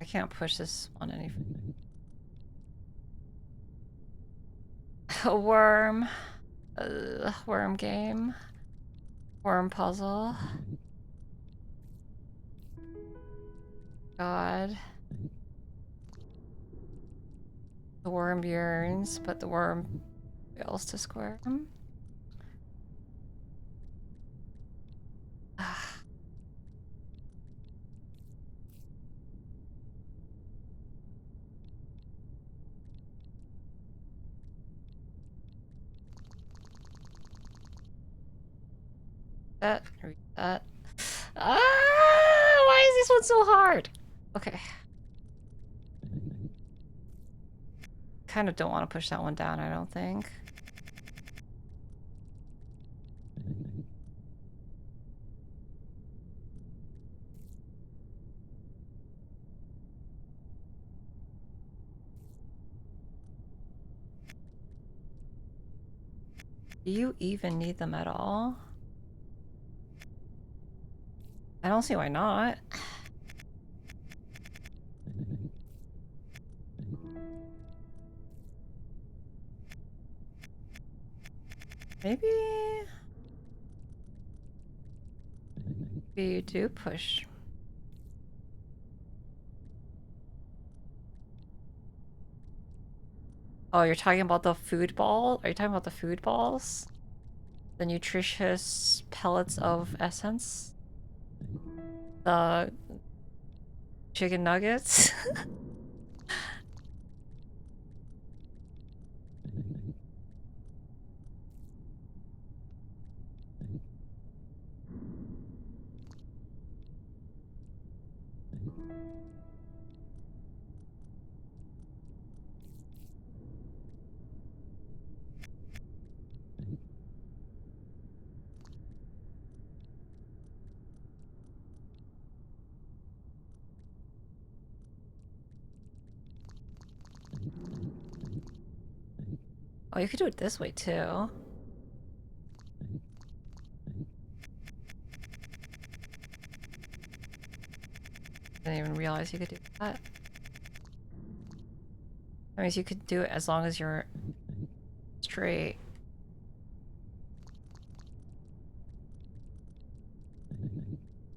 Speaker 1: I can't push this one any further. A worm. Worm game. Worm puzzle. God. The worm yearns, but the worm fails to square him. Read that. Why is this one so hard? Okay. Kind of don't want to push that one down, I don't think. Do you even need them at all? I don't see why not. Maybe you do push. Oh, you're talking about the food ball? Are you talking about the food balls? The nutritious pellets of essence? The chicken nuggets? Oh, you could do it this way too. Didn't even realize you could do that. That means you could do it as long as you're straight.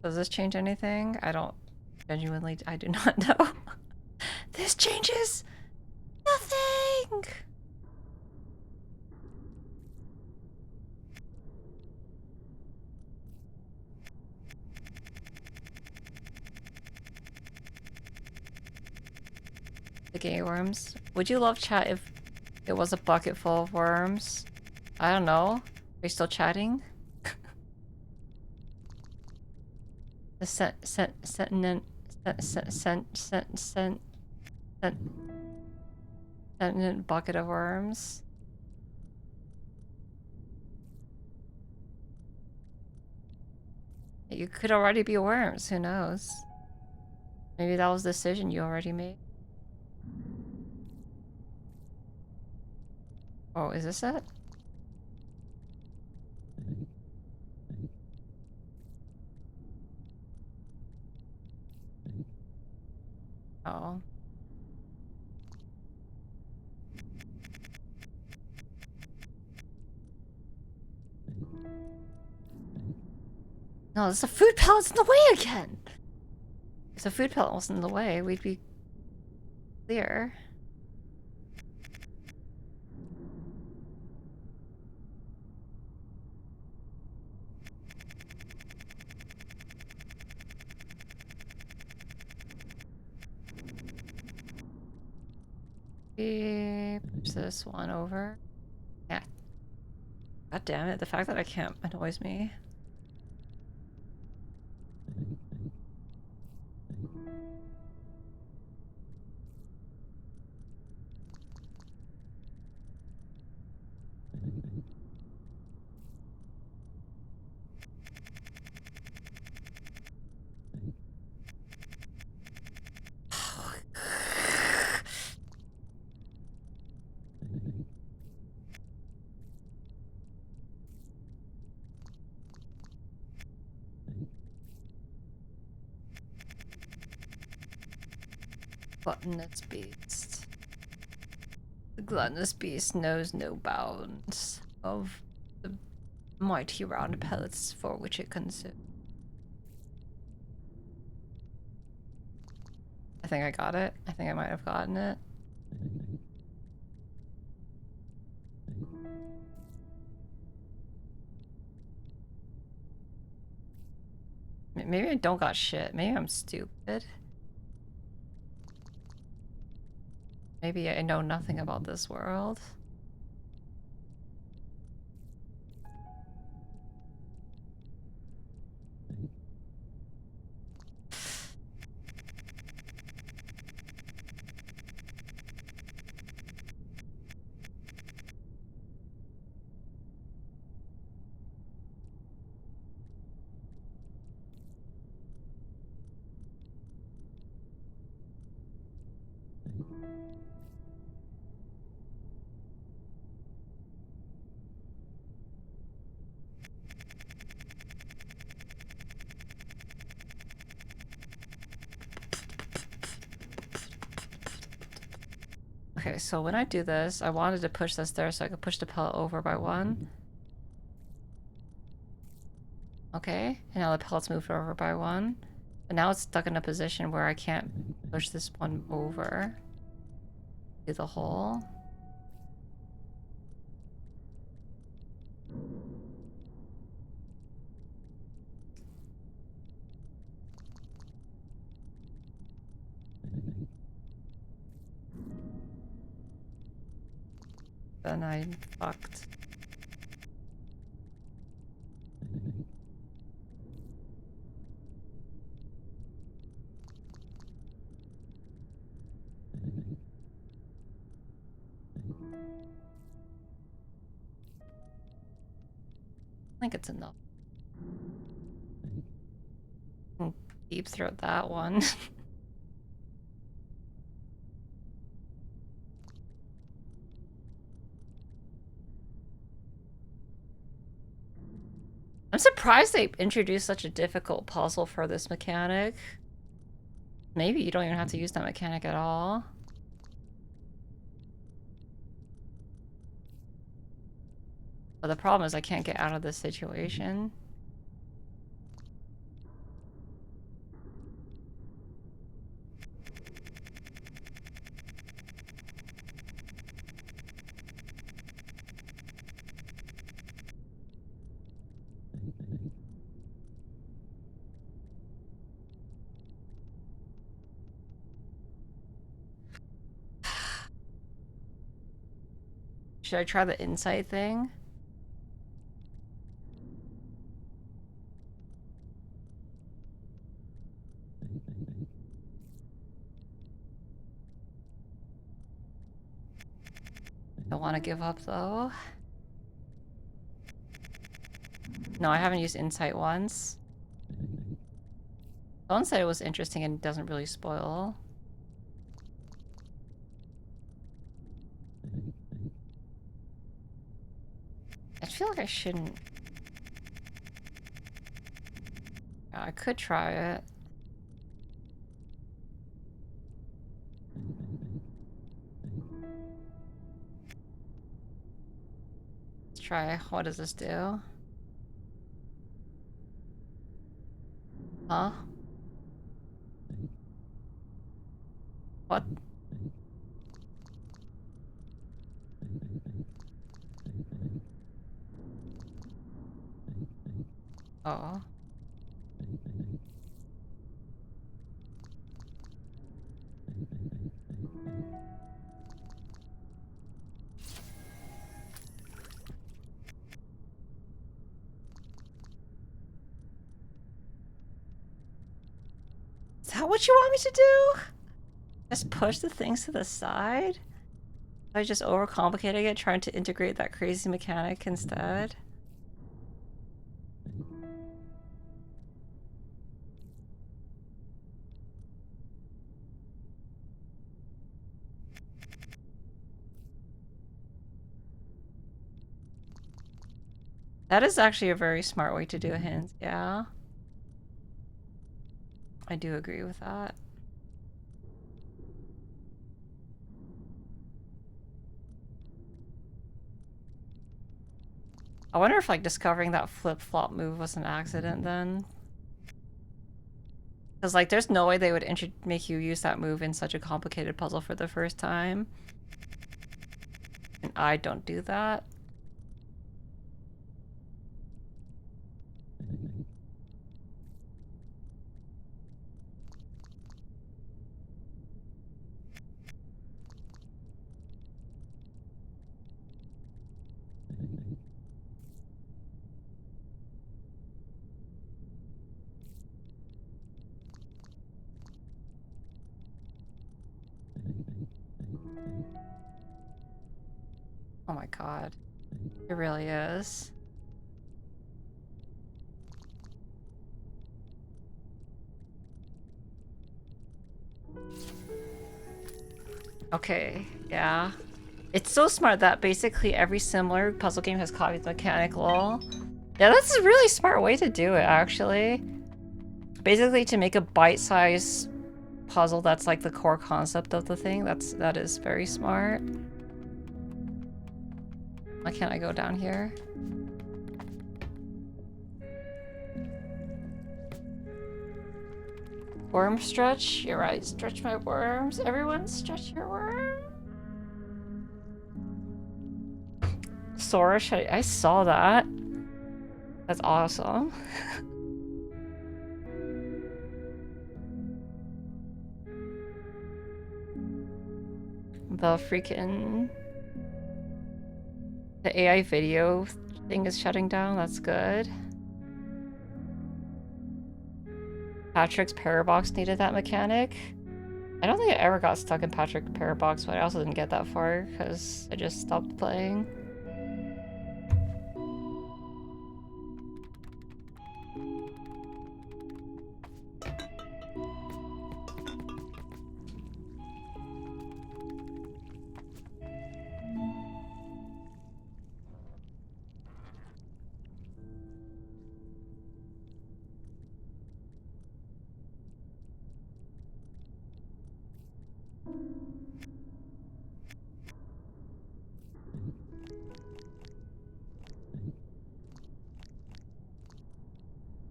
Speaker 1: Does this change anything? I don't genuinely, I do not know. This changes nothing! The gay worms. Would you love chat if it was a bucket full of worms? I don't know. Are you still chatting? The sentient bucket of worms. You could already be worms, who knows? Maybe that was the decision you already made. Oh, is this it? Oh. No, there's a food pellet's in the way again! If the food pellet wasn't in the way, we'd be clear. Push this one over. Yeah. God damn it, the fact that I can't annoys me. Gluttonous beast. The gluttonous beast knows no bounds of the mighty round pellets for which it consumes. I think I got it. I think I might have gotten it. Maybe I don't got shit. Maybe I'm stupid. Maybe I know nothing about this world. Okay, so when I do this, I wanted to push this there so I could push the pellet over by one. Okay, and now the pellet's moved over by one. But now it's stuck in a position where I can't push this one over to the hole. Then I'm fucked. I think it's enough. Deep throat that one. I'm surprised they introduced such a difficult puzzle for this mechanic. Maybe you don't even have to use that mechanic at all. But the problem is I can't get out of this situation. Should I try the insight thing? Don't want to give up though. No, I haven't used Insight once. Someone said it was interesting and doesn't really spoil. I feel like I shouldn't. I could try it. Let's try. What does this do? Huh? What? Oh. Is that what you want me to do? Just push the things to the side? I just overcomplicating it, trying to integrate that crazy mechanic instead. That is actually a very smart way to do hints, yeah. I do agree with that. I wonder if like discovering that flip-flop move was an accident then. Because like there's no way they would make you use that move in such a complicated puzzle for the first time. And I don't do that. Oh my god. It really is. Okay, yeah. It's so smart that basically every similar puzzle game has copied the mechanical. Yeah, that's a really smart way to do it, actually. Basically, to make a bite-sized puzzle that's like the core concept of the thing, that is very smart. Why can't I go down here? Worm stretch? You're right, stretch my worms. Everyone stretch your worm. Sorish, I saw that. That's awesome. The freaking... The AI video thing is shutting down, that's good. Patrick's Parabox needed that mechanic. I don't think I ever got stuck in Patrick's Parabox, but I also didn't get that far because I just stopped playing.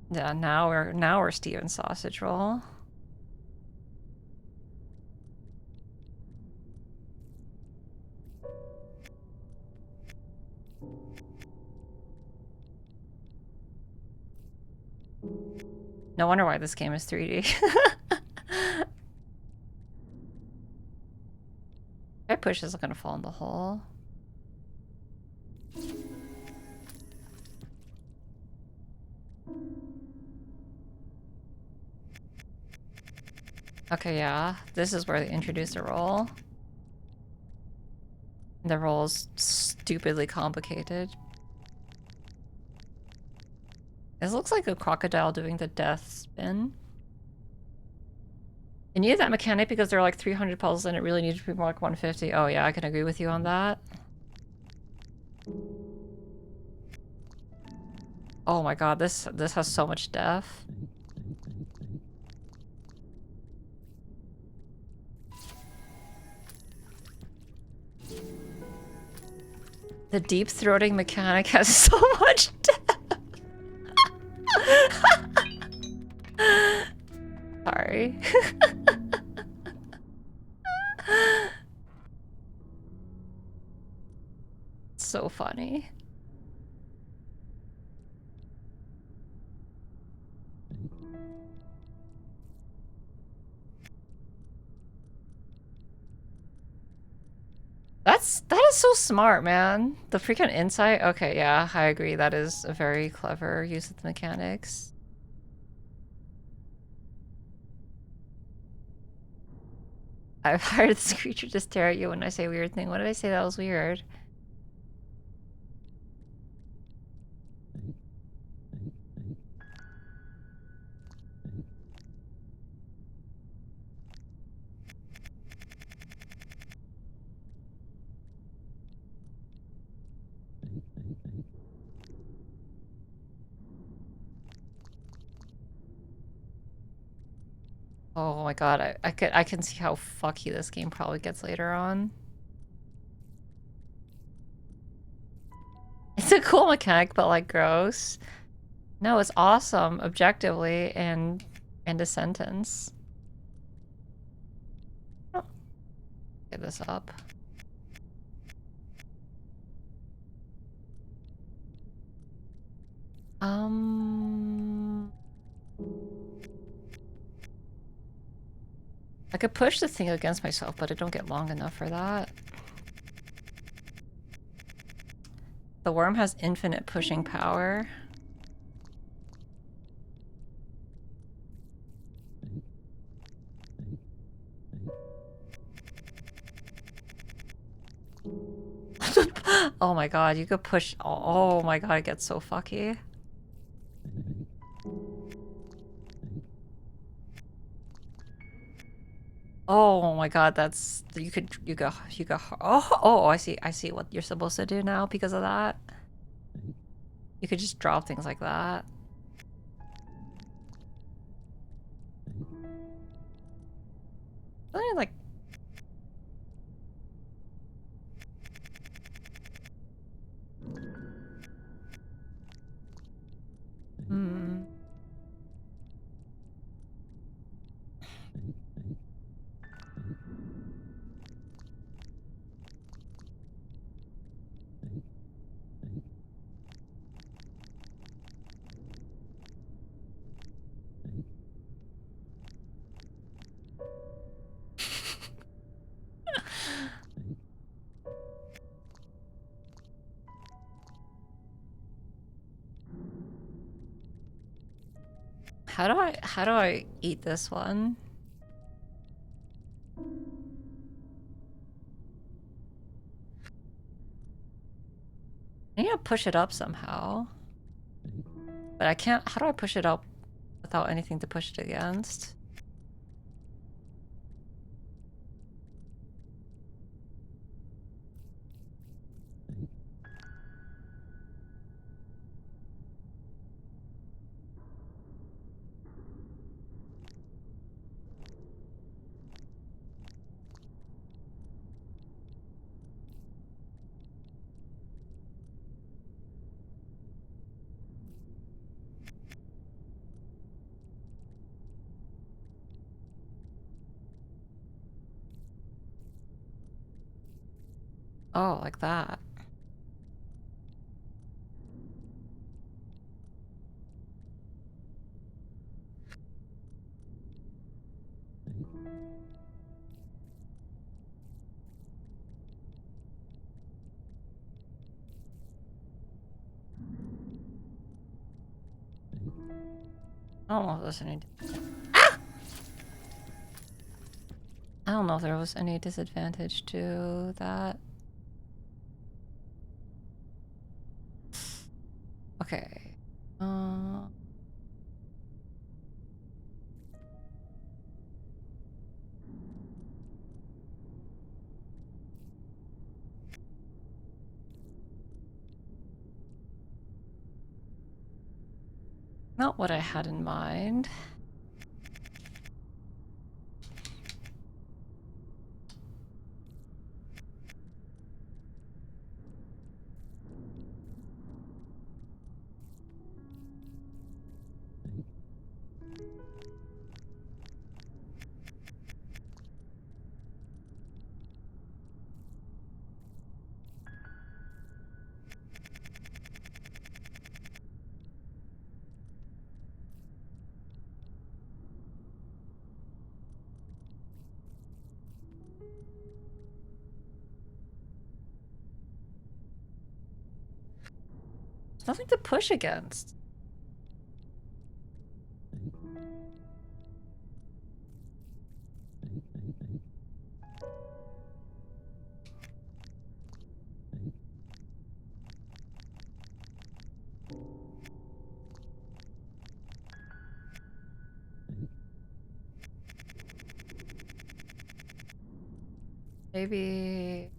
Speaker 1: Yeah, now we're Steven Sausage Roll. No wonder why this game is 3D. If I push this, I'm gonna fall in the hole. Okay, yeah. This is where they introduce a roll. The roll is stupidly complicated. This looks like a crocodile doing the death spin. It needed that mechanic because there are like 300 puzzles and it really needed to be more like 150. Oh yeah, I can agree with you on that. Oh my god, this has so much death. The deep throating mechanic has so much death. Sorry. So funny. That is so smart, man. The freaking insight. Okay, yeah, I agree. That is a very clever use of the mechanics. I've hired this creature to stare at you when I say weird thing. What did I say that was weird? Oh my god, I can see how fucky this game probably gets later on. It's a cool mechanic, but like gross. No, it's awesome objectively and a sentence. Oh. Get this up. I could push the thing against myself, but I don't get long enough for that. The worm has infinite pushing power. Oh my god, you could push. Oh my god, it gets so fucky. Oh my god, that's you go oh I see what you're supposed to do now because of that. You could just drop things like that. Really, like how do I eat this one? I need to push it up somehow. But I can't. How do I push it up without anything to push it against? Oh, like that. I don't know if there's any. Ah! I don't know if there was any disadvantage to that. Okay. Not what I had in mind. There's nothing to push against. Maybe...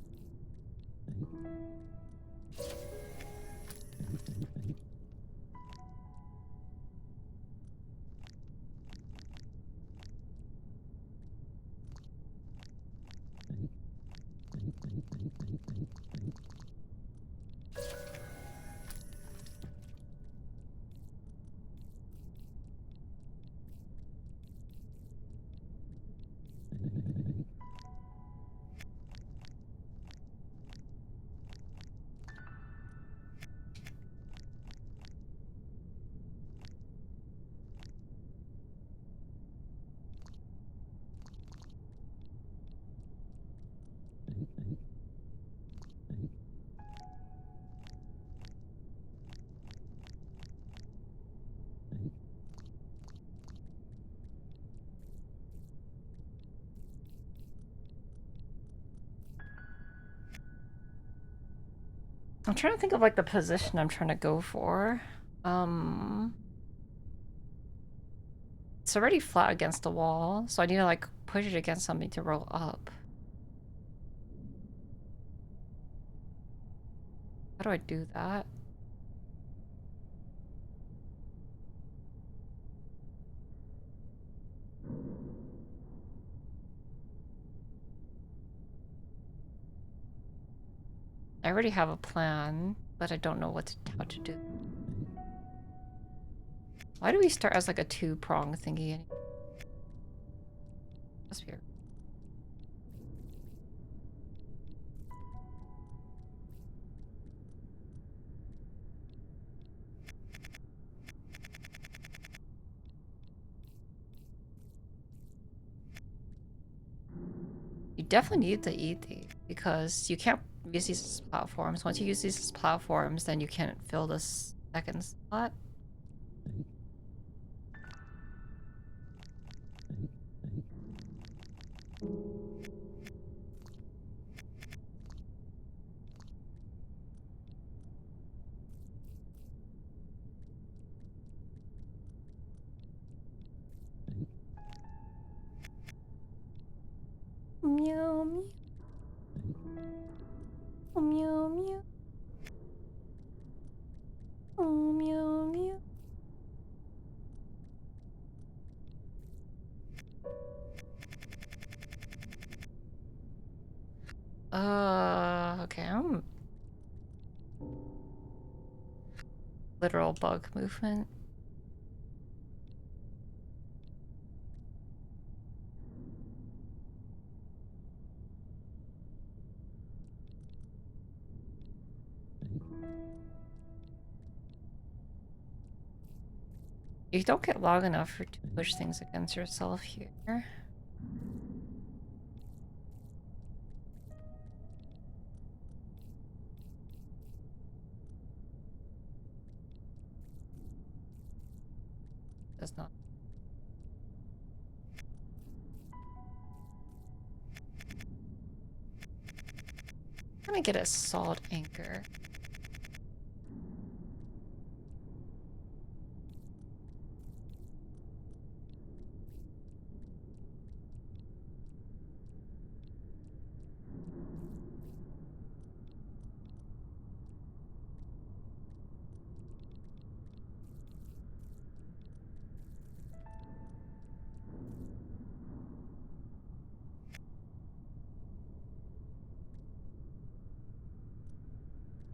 Speaker 1: I'm trying to think of like the position I'm trying to go for. It's already flat against the wall, so I need to like push it against something to roll up. How do I do that? I already have a plan, but I don't know how to do. Why do we start as like a two-prong thingy? That's weird. You definitely need to eat these because you can't use these as platforms. Once you use these as platforms, then you can't fill this second slot. Meow meow. Oh, meow meow. Oh, meow meow. Okay, I'm literal bug movement. You don't get long enough to push things against yourself here. Does not. I'm gonna get a solid anchor.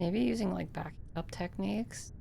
Speaker 1: Maybe using like backing up techniques.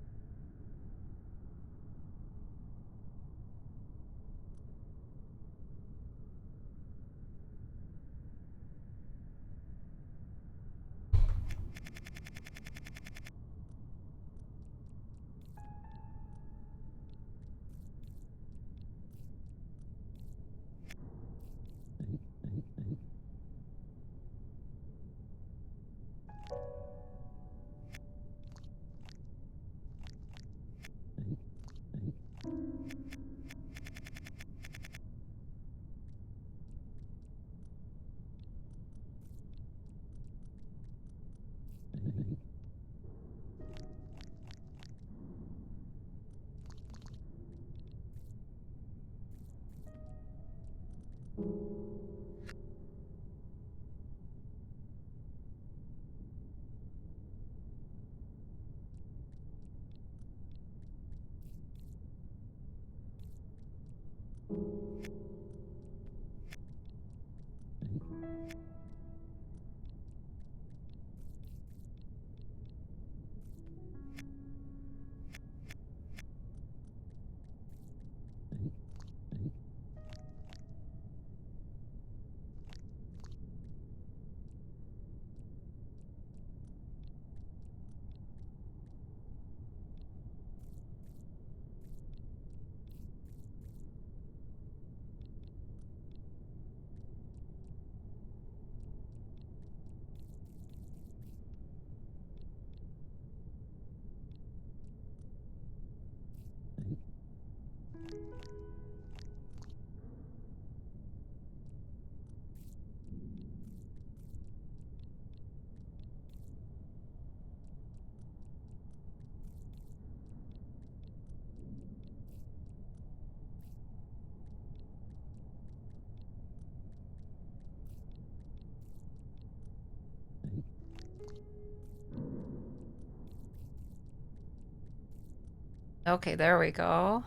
Speaker 1: Okay, there we go.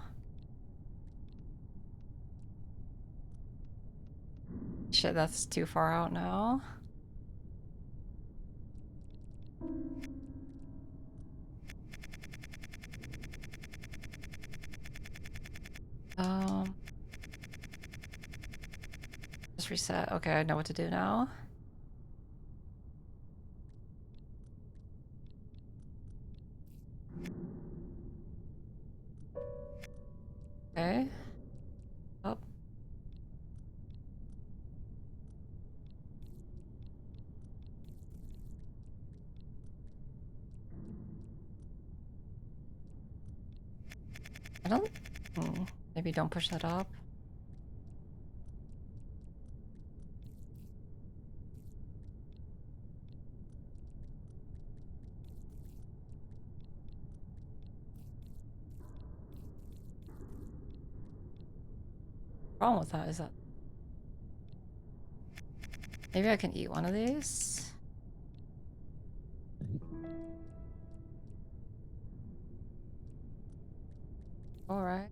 Speaker 1: Shit, that's too far out now. Um, just reset. Okay, I know what to do now. Okay. Oh. I don't... Maybe don't push that up. Problem with that is that... Maybe I can eat one of these? Alright.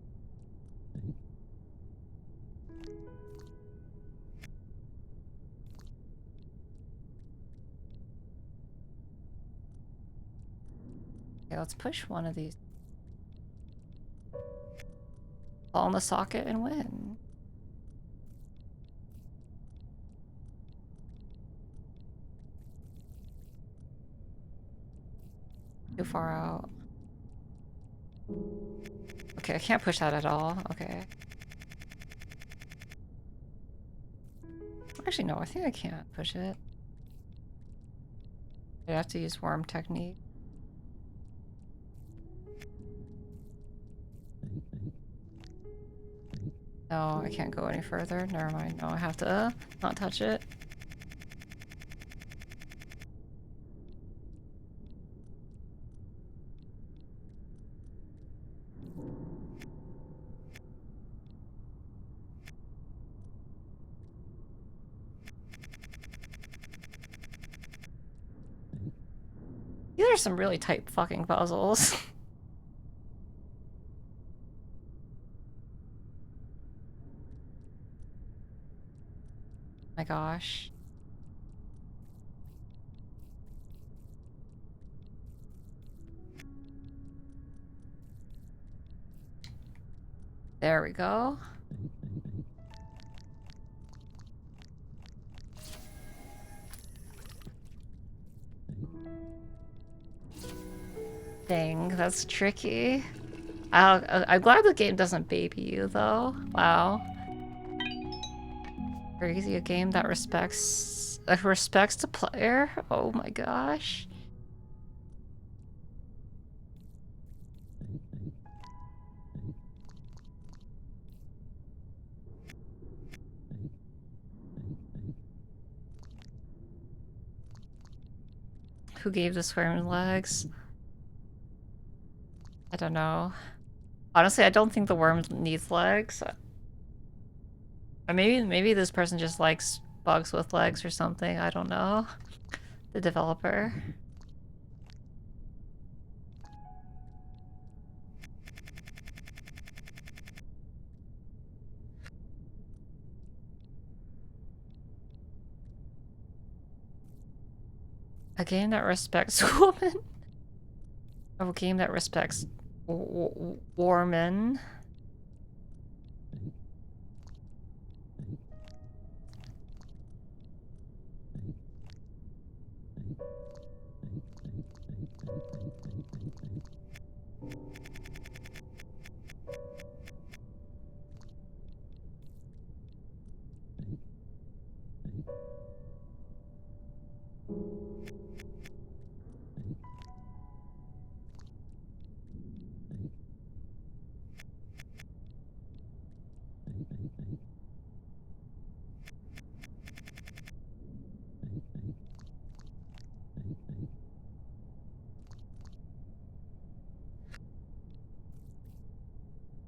Speaker 1: Okay, let's push one of these. Fall in the socket and win. Too far out. Okay, I can't push that at all. Okay. Actually, no, I think I can't push it. I have to use worm technique. No, I can't go any further. Never mind. No, I have to not touch it. These are some really tight fucking puzzles. My gosh. There we go. Dang, that's tricky. I'm glad the game doesn't baby you, though. Wow. Crazy, a game that respects the player? Oh my gosh. Who gave this worm legs? I don't know. Honestly, I don't think the worm needs legs. Or maybe this person just likes bugs with legs or something. I don't know. The developer. A game that respects women. A game that respects women.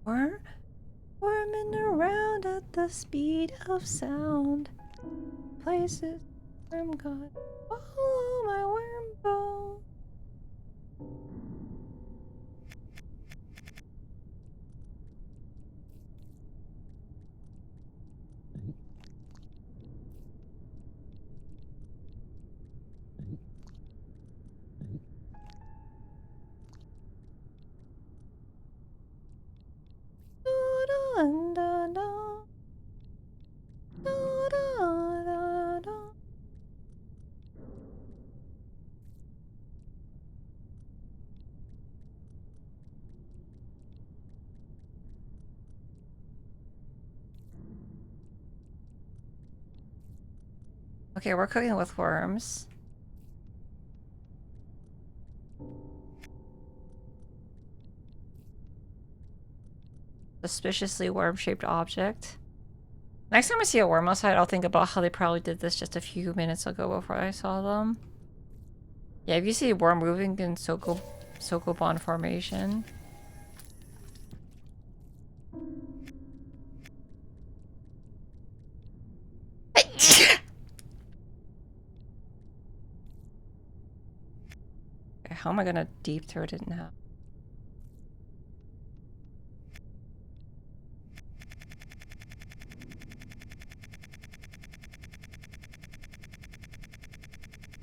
Speaker 1: Or worming around at the speed of sound. Places worm god. Follow my worm bow. Okay, we're cooking with worms. Suspiciously worm-shaped object. Next time I see a worm outside, I'll think about how they probably did this just a few minutes ago before I saw them. Yeah, if you see a worm moving in Sokobon formation. How am I gonna deep throat it now?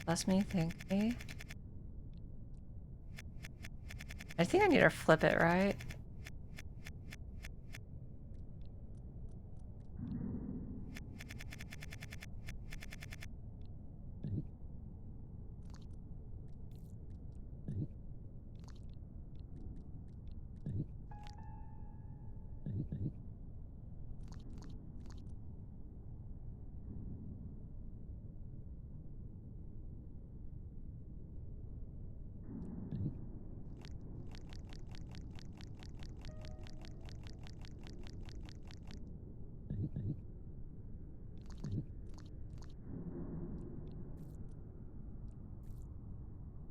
Speaker 1: Bless me, thank me. I think I need to flip it, right?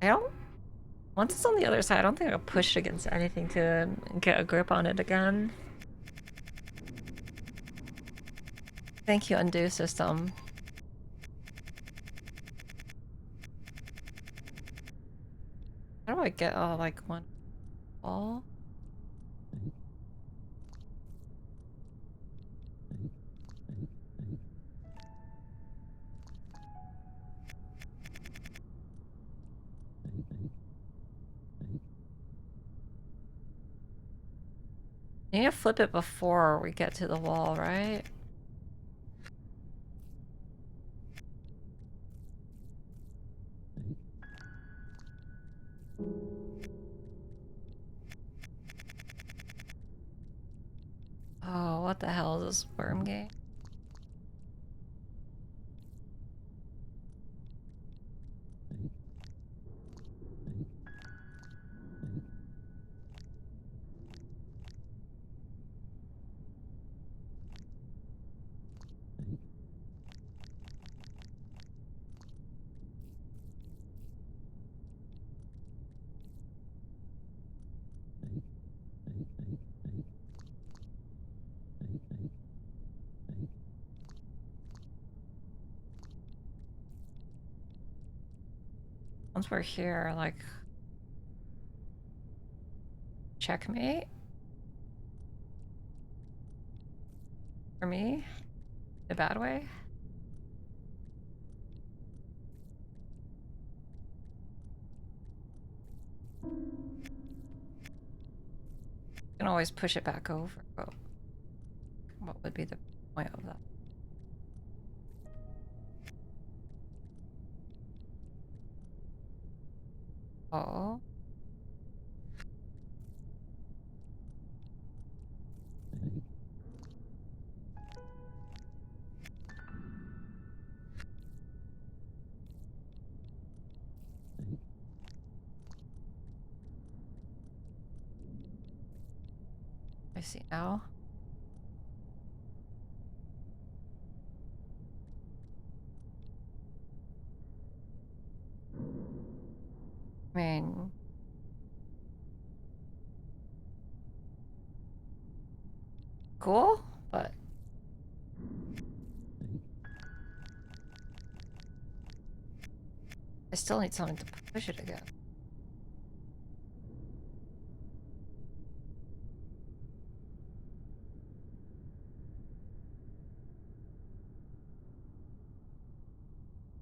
Speaker 1: I don't... Once it's on the other side, I don't think I'll push against anything to get a grip on it again. Thank you, undo system. How do I get like one ball? You need to flip it before we get to the wall, right? Oh, what the hell is this worm game? Once we're here, like... Checkmate? For me? In a bad way? You can always push it back over. Oh. What would be the point of that? Oh. I see now. I mean... Cool, but... I still need something to push it again.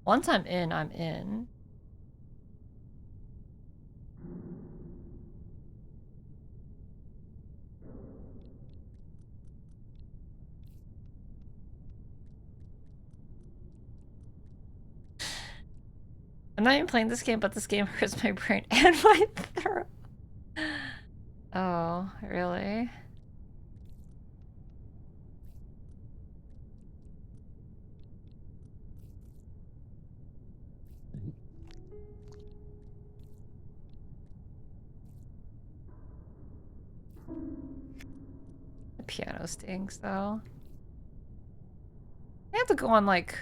Speaker 1: Once I'm in, I'm in. I'm not even playing this game, but this game hurts my brain and my throat. Oh, really? The piano stinks, though. I have to go on, like...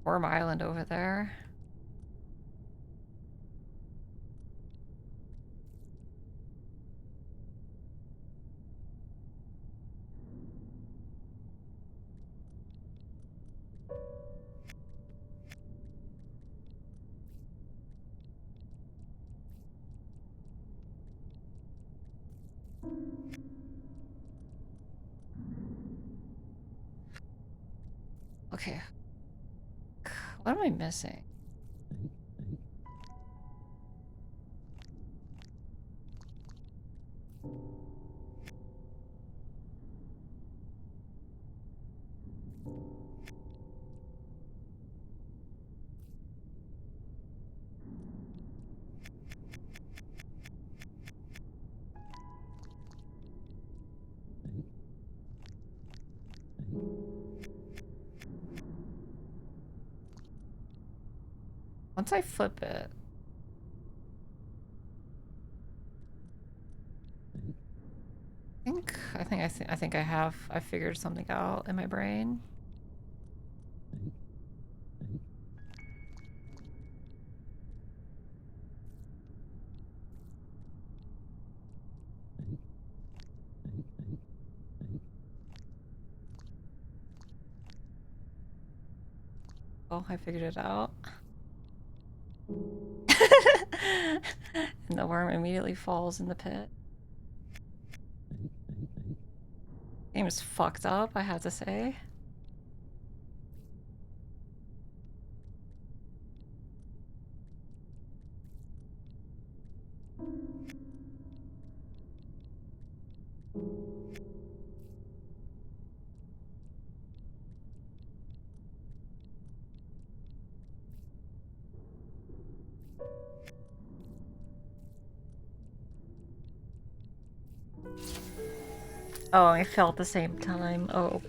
Speaker 1: Worm Island over there. Okay. What am I missing? Once I flip it... I think I figured something out in my brain. Oh, I figured it out. And the worm immediately falls in the pit. Game is fucked up, I have to say. Oh, I fell at the same time. Oh,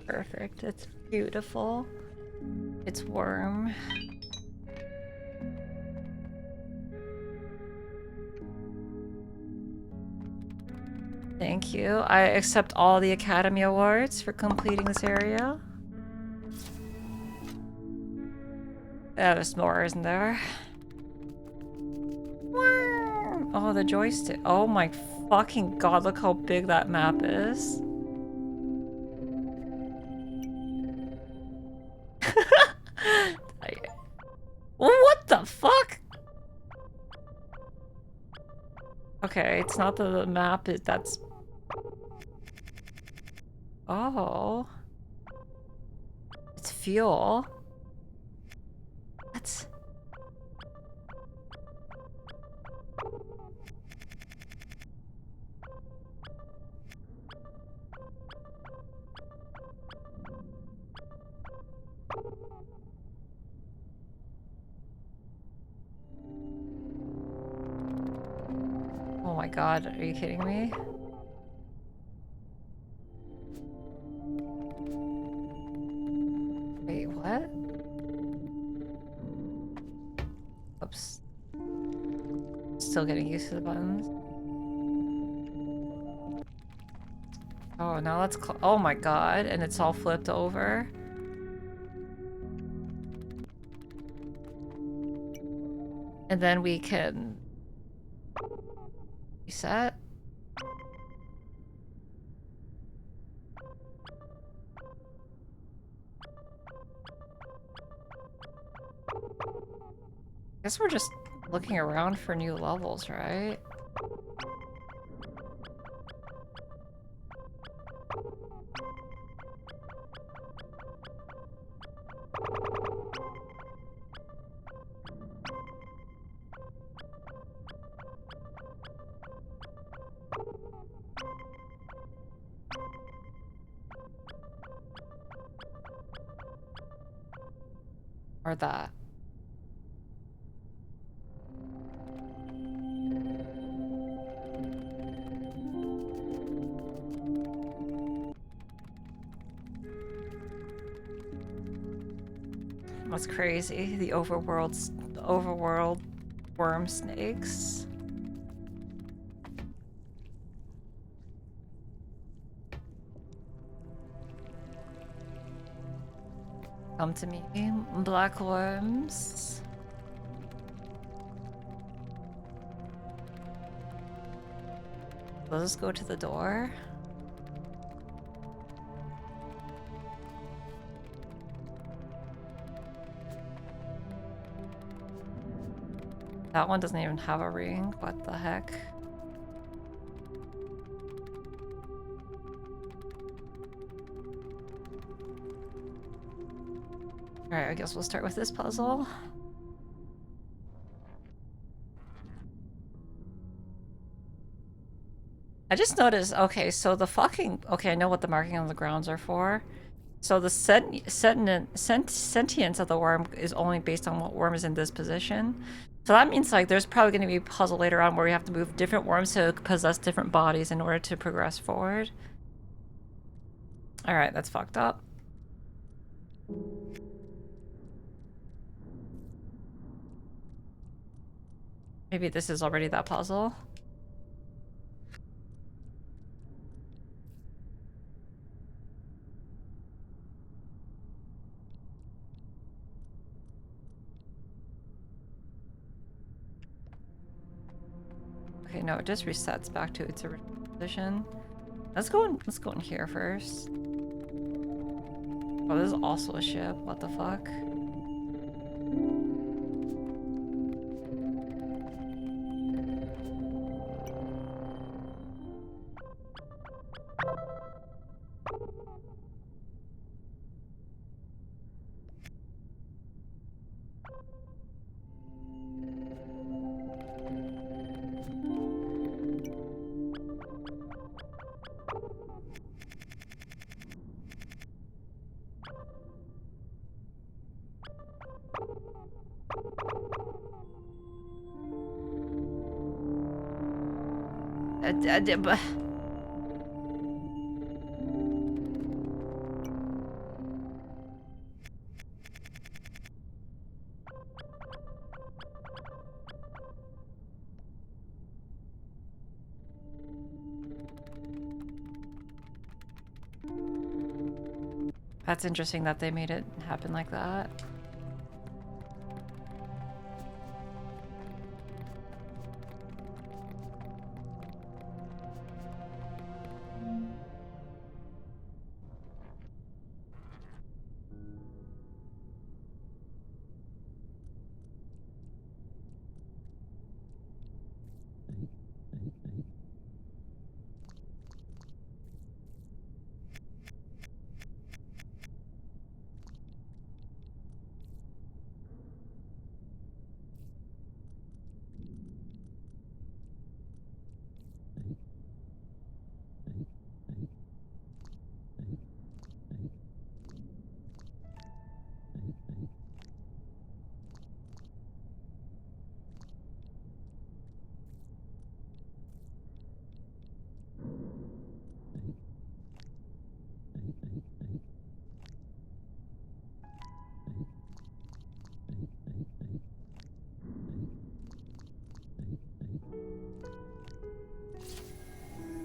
Speaker 1: perfect. It's beautiful. It's warm. Thank you. I accept all the Academy Awards for completing this area. There's more, isn't there? Oh, the joystick. Oh my fucking god, look how big that map is. What the fuck? Okay, it's not the map, that's... Oh. It's fuel. What? Oh my god, are you kidding me? Wait, what? Oops. Still getting used to the buttons. Oh, now let's oh my god, and it's all flipped over. And then we can reset. Guess we're just looking around for new levels, right? Or that. That's crazy. The overworld worm snakes. Come to me, black worms. Let's go to the door. That one doesn't even have a ring. What the heck? Alright, I guess we'll start with this puzzle. I just noticed, okay, so the fucking... Okay, I know what the marking on the grounds are for. So the sentience of the worm is only based on what worm is in this position. So that means, like, there's probably going to be a puzzle later on where we have to move different worms to possess different bodies in order to progress forward. Alright, that's fucked up. Maybe this is already that puzzle. Okay, no, it just resets back to its original position. Let's go in here first. Oh, this is also a ship. What the fuck? That's interesting that they made it happen like that.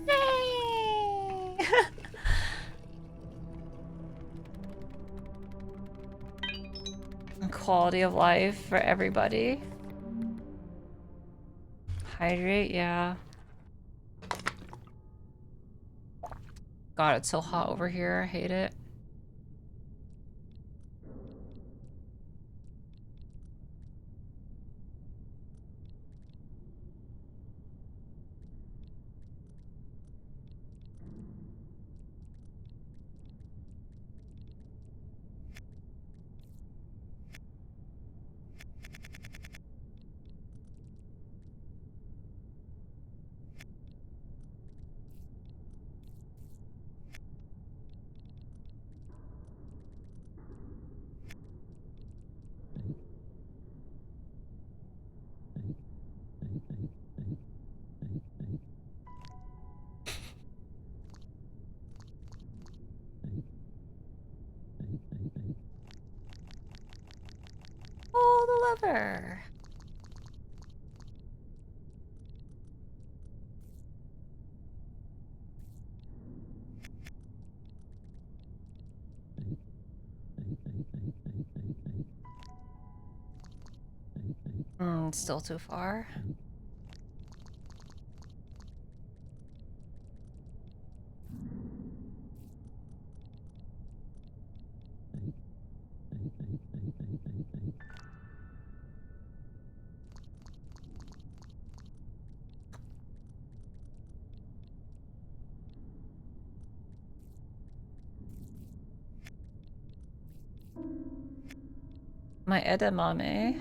Speaker 1: Yay! Quality of life for everybody. Hydrate, yeah. God, it's so hot over here. I hate it. Oh, the liver. Still too far. My edamame.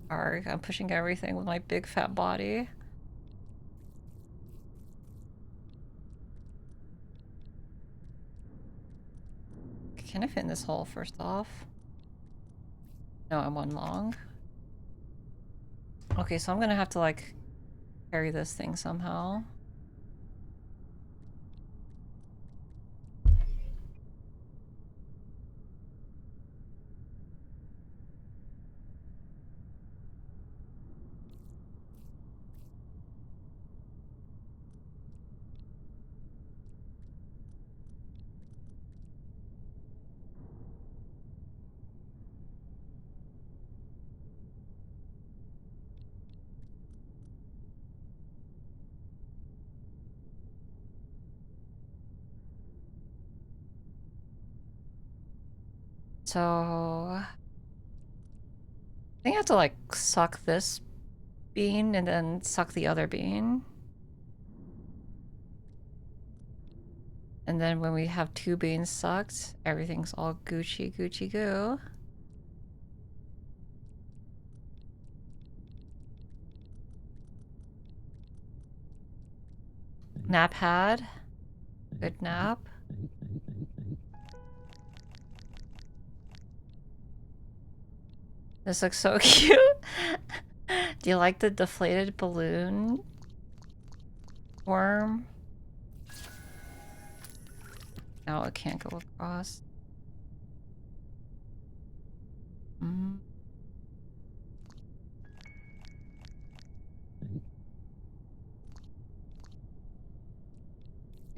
Speaker 1: Arg, I'm pushing everything with my big fat body. Can I fit in this hole first off? No, I'm one long. Okay, so I'm gonna have to like carry this thing somehow. So I think I have to like suck this bean and then suck the other bean. And then when we have two beans sucked, everything's all Gucci Gucci goo. Nap had. Good nap. This looks so cute. Do you like the deflated balloon worm? No, it can't go across.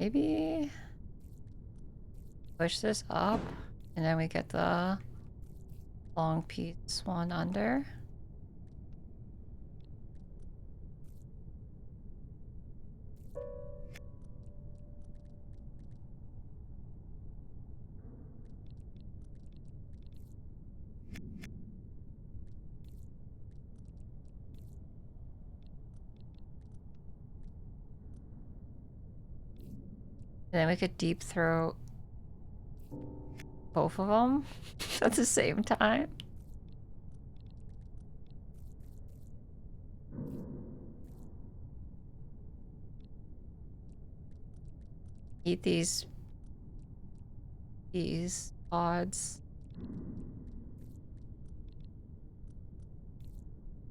Speaker 1: Maybe push this up and then we get the long piece one under. And then we could deep throat both of them at the same time. Eat these pods.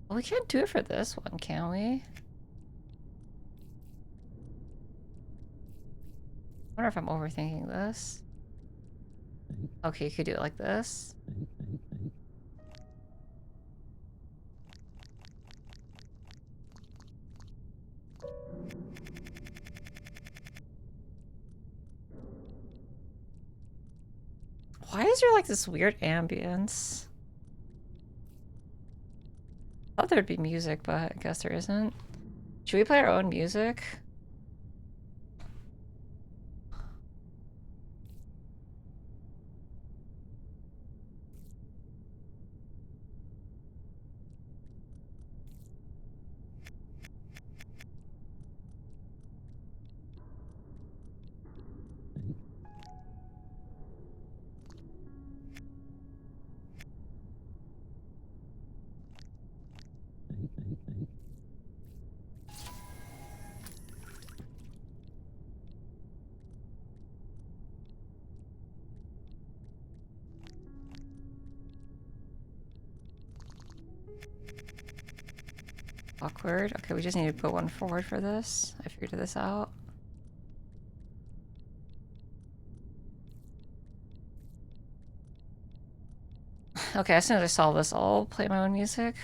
Speaker 1: Well, we can't do it for this one, can we? I wonder if I'm overthinking this. Okay, you could do it like this. Why is there like this weird ambience? I thought there'd be music, but I guess there isn't. Should we play our own music? Awkward. Okay, we just need to put one forward for this. I figured this out. Okay, as soon as I solve this, I'll play my own music.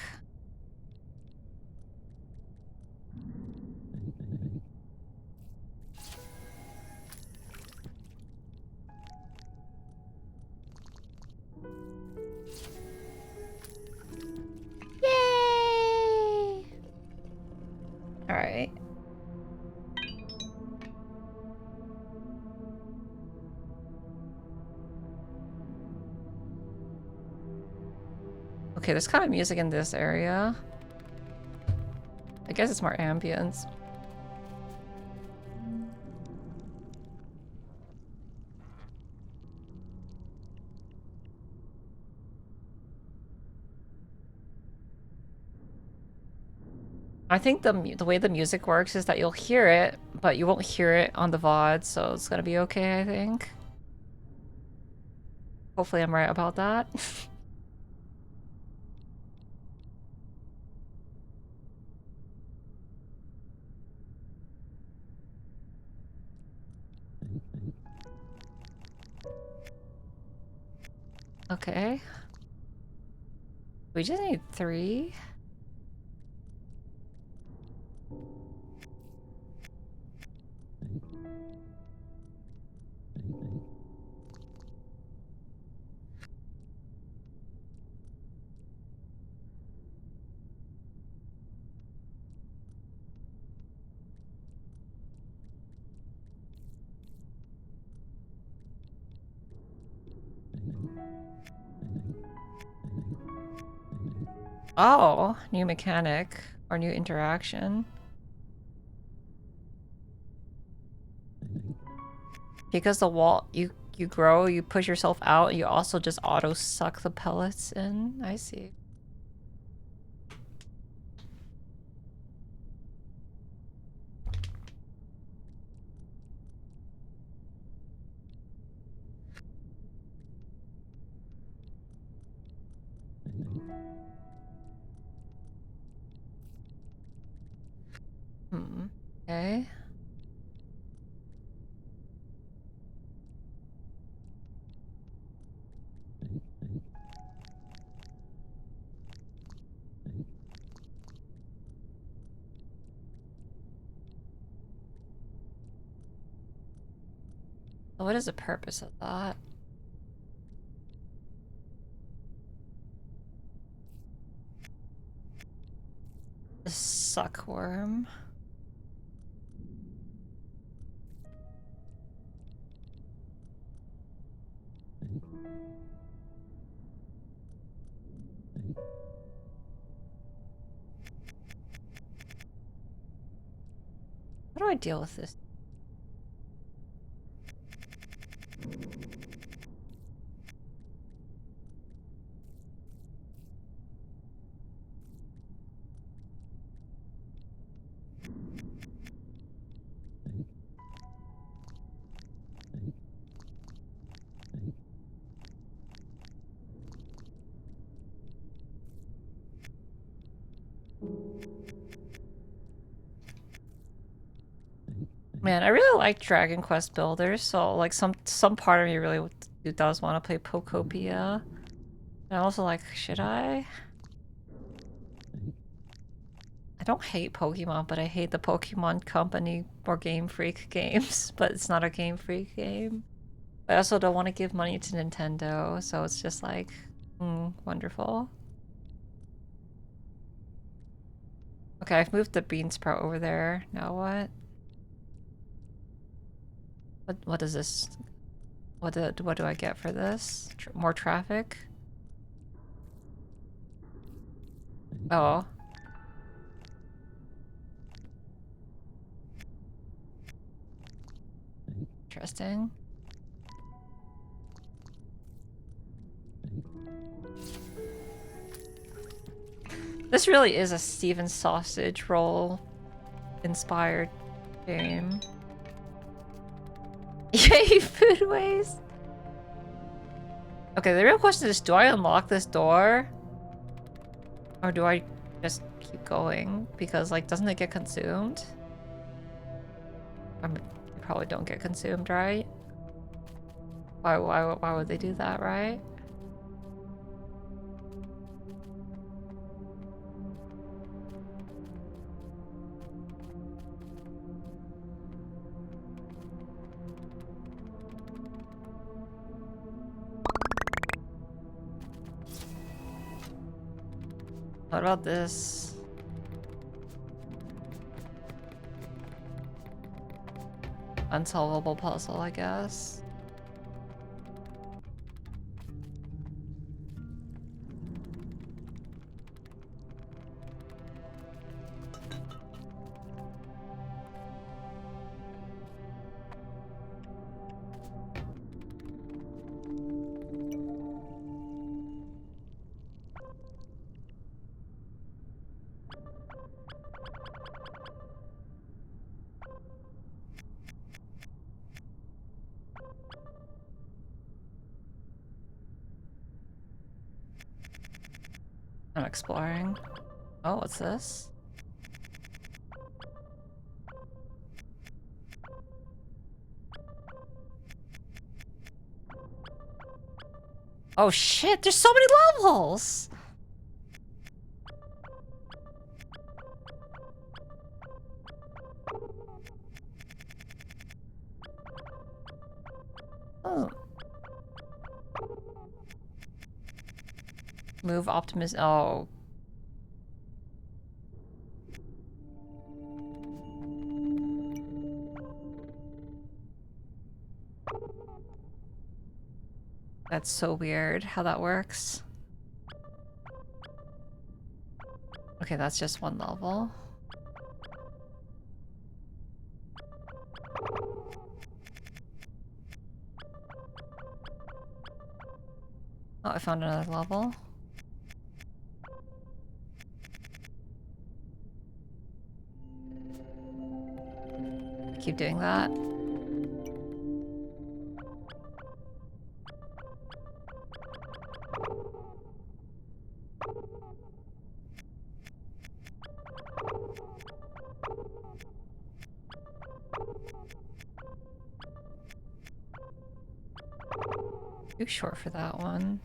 Speaker 1: Yay! Alright. Okay, there's kind of music in this area. I guess it's more ambience. I think the way the music works is that you'll hear it, but you won't hear it on the VOD, so it's gonna be okay, I think. Hopefully I'm right about that. Okay. We just need 3. Oh, new mechanic or new interaction. Because the wall, you grow, you push yourself out, you also just auto suck the pellets in. I see. Hmm. Okay. What is the purpose of that? The suckworm. How do I deal with this? Man, I really like Dragon Quest builders, so like some part of me really does want to play Pokopia. And I also like, should I? I don't hate Pokemon, but I hate the Pokemon Company or Game Freak games, but it's not a Game Freak game. I also don't want to give money to Nintendo, so it's just like, wonderful. Okay, I've moved the bean sprout over there. Now what? What is this? What do I get for this? More traffic? Oh. Interesting. This really is a Steven Sausage Roll inspired game. Yay, food waste! Okay, the real question is, do I unlock this door? Or do I just keep going? Because, like, doesn't it get consumed? You probably don't get consumed, right? Why would they do that, right? What about this? Unsolvable puzzle, I guess. I'm exploring. Oh, what's this? Oh shit, there's so many levels! Oh. Move optimism. Oh. That's so weird how that works. Okay, that's just one level. Oh, I found another level. Keep doing that. Too short for that one.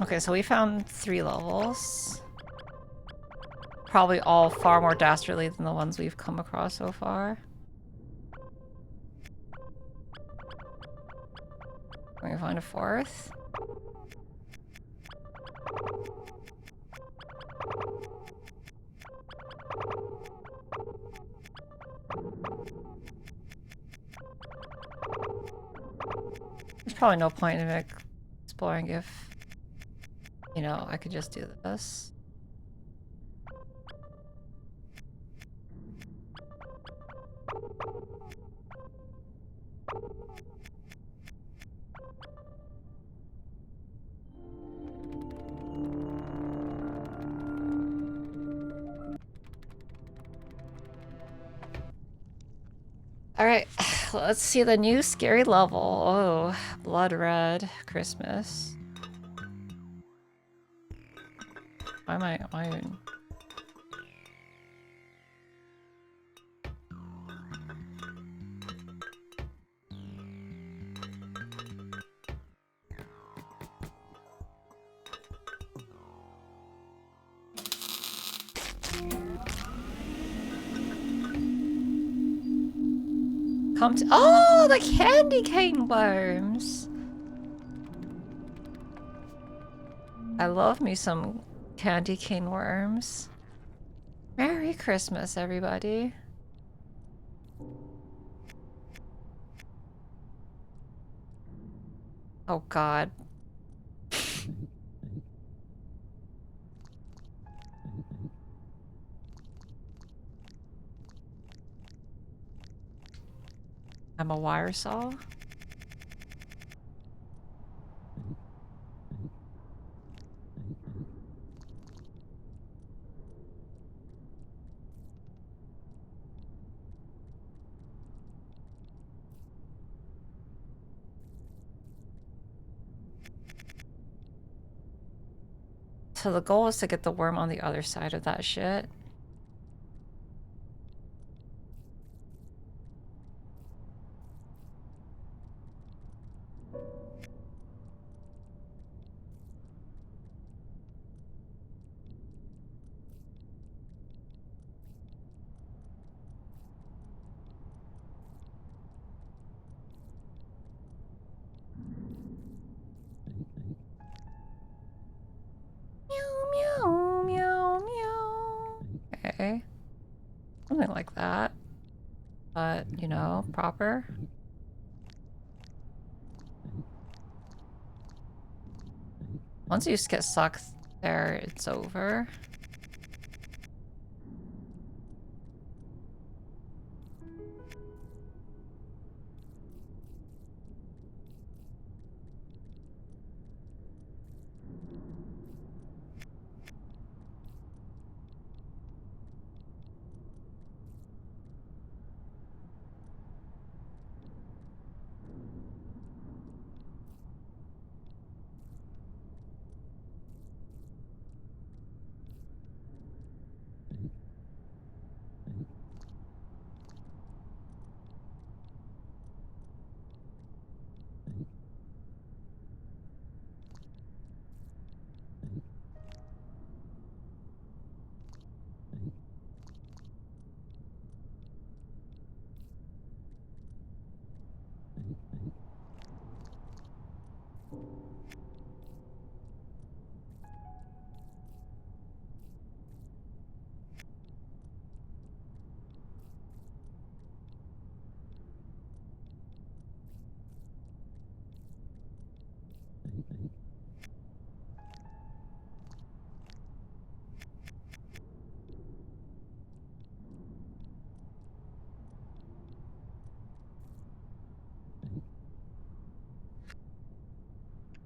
Speaker 1: Okay, so we found 3 levels. Probably all far more dastardly than the ones we've come across so far. Can we find a 4th? There's probably no point in exploring if, you know, I could just do this. Alright, let's see the new scary level. Oh, Blood Red Christmas. Why am I in... Come to— oh, the candy cane worms! I love me some candy cane worms. Merry Christmas, everybody. Oh god. I'm a wire saw. So the goal is to get the worm on the other side of that shit. Meow, meow, meow, meow. Okay. Something like that. But, you know, proper. Once you get sucked there, it's over.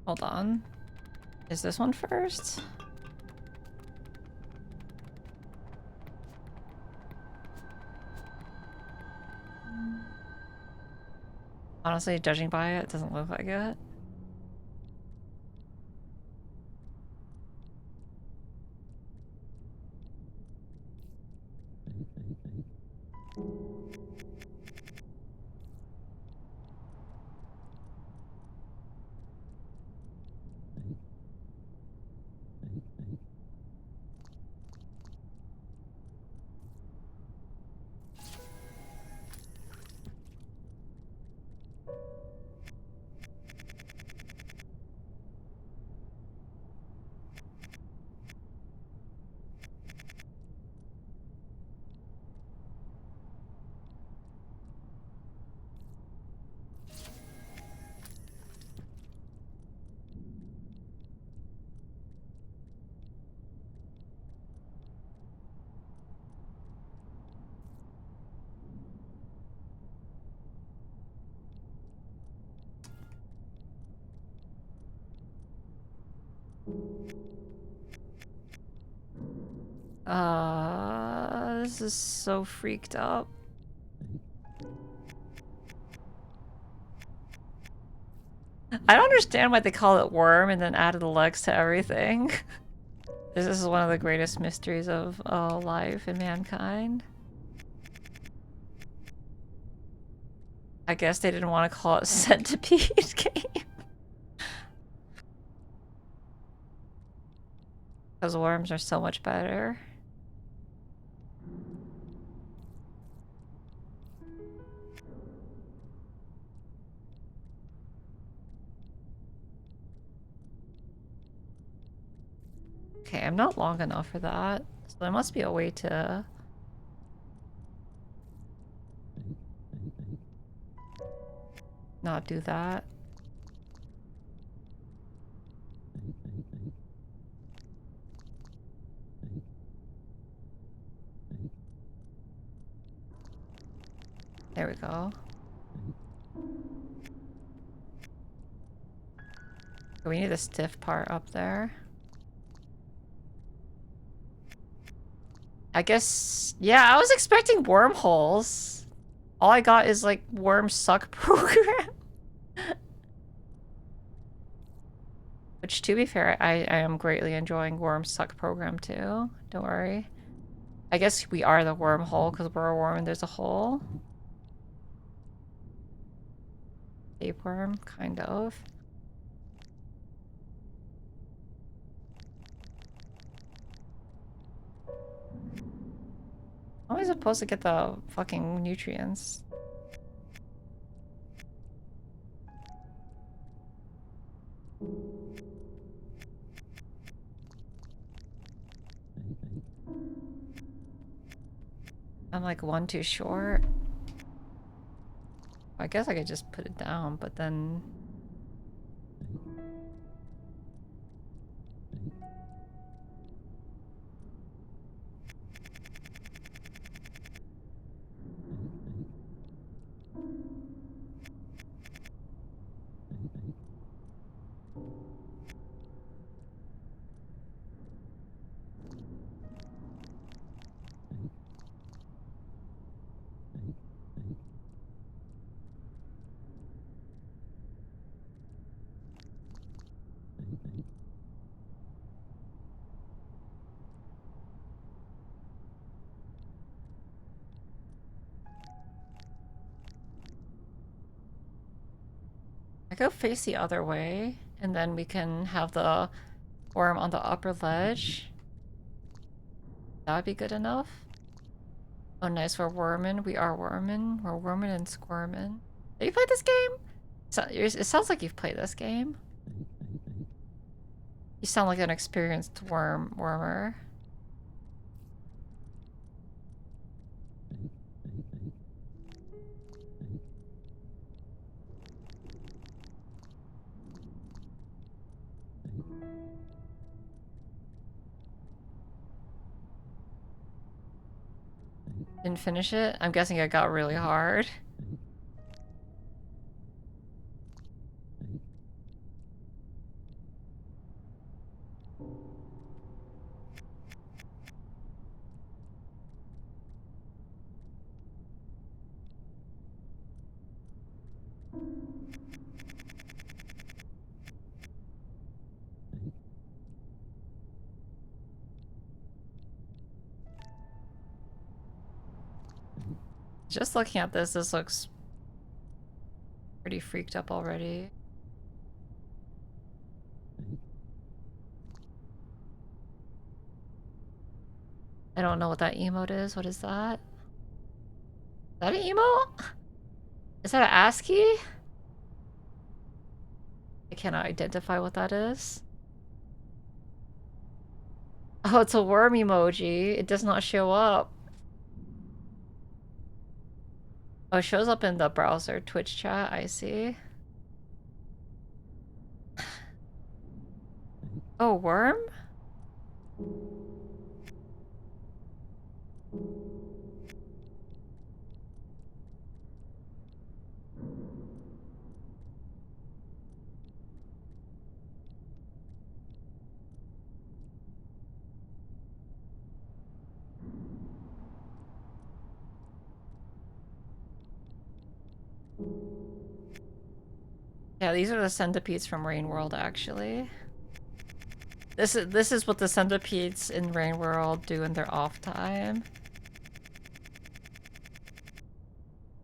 Speaker 1: Hold on. Is this one first? Honestly, judging by it, it doesn't look like it. This is so freaked up. I don't understand why they call it worm and then added legs to everything. This is one of the greatest mysteries of life and mankind. I guess they didn't want to call it Centipede game. Because worms are so much better. Okay, I'm not long enough for that. So there must be a way to... not do that. There we go. We need a stiff part up there. I guess... yeah, I was expecting wormholes. All I got is like worm suck program. Which, to be fair, I am greatly enjoying worm suck program too. Don't worry. I guess we are the wormhole because we're a worm and there's a hole. Tapeworm, kind of. How am I supposed to get the fucking nutrients? I'm like one too short. I guess I could just put it down, but then... I go face the other way, and then we can have the worm on the upper ledge. That'd be good enough. Oh, nice. We're wormin'. We are wormin'. We're wormin' and squirmin'. Have you played this game? So, it sounds like you've played this game. You sound like an experienced wormer. Didn't finish it? I'm guessing it got really hard. Just looking at this looks pretty freaked up already. I don't know what that emote is. What is that? Is that an emote? Is that an ASCII? I cannot identify what that is. Oh, it's a worm emoji. It does not show up. Oh, it shows up in the browser Twitch chat. I see. Oh, worm? Yeah, these are the centipedes from Rain World, actually. This is what the centipedes in Rain World do in their off time.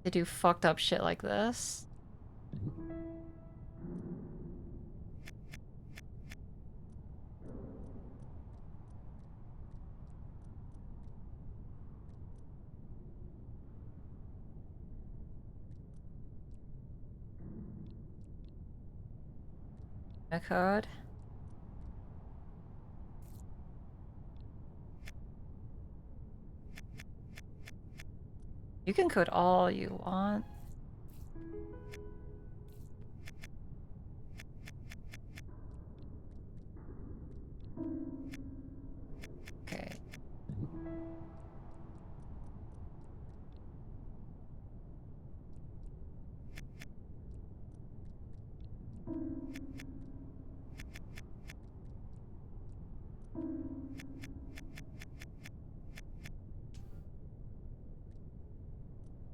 Speaker 1: They do fucked up shit like this. A code. You can code all you want. Okay.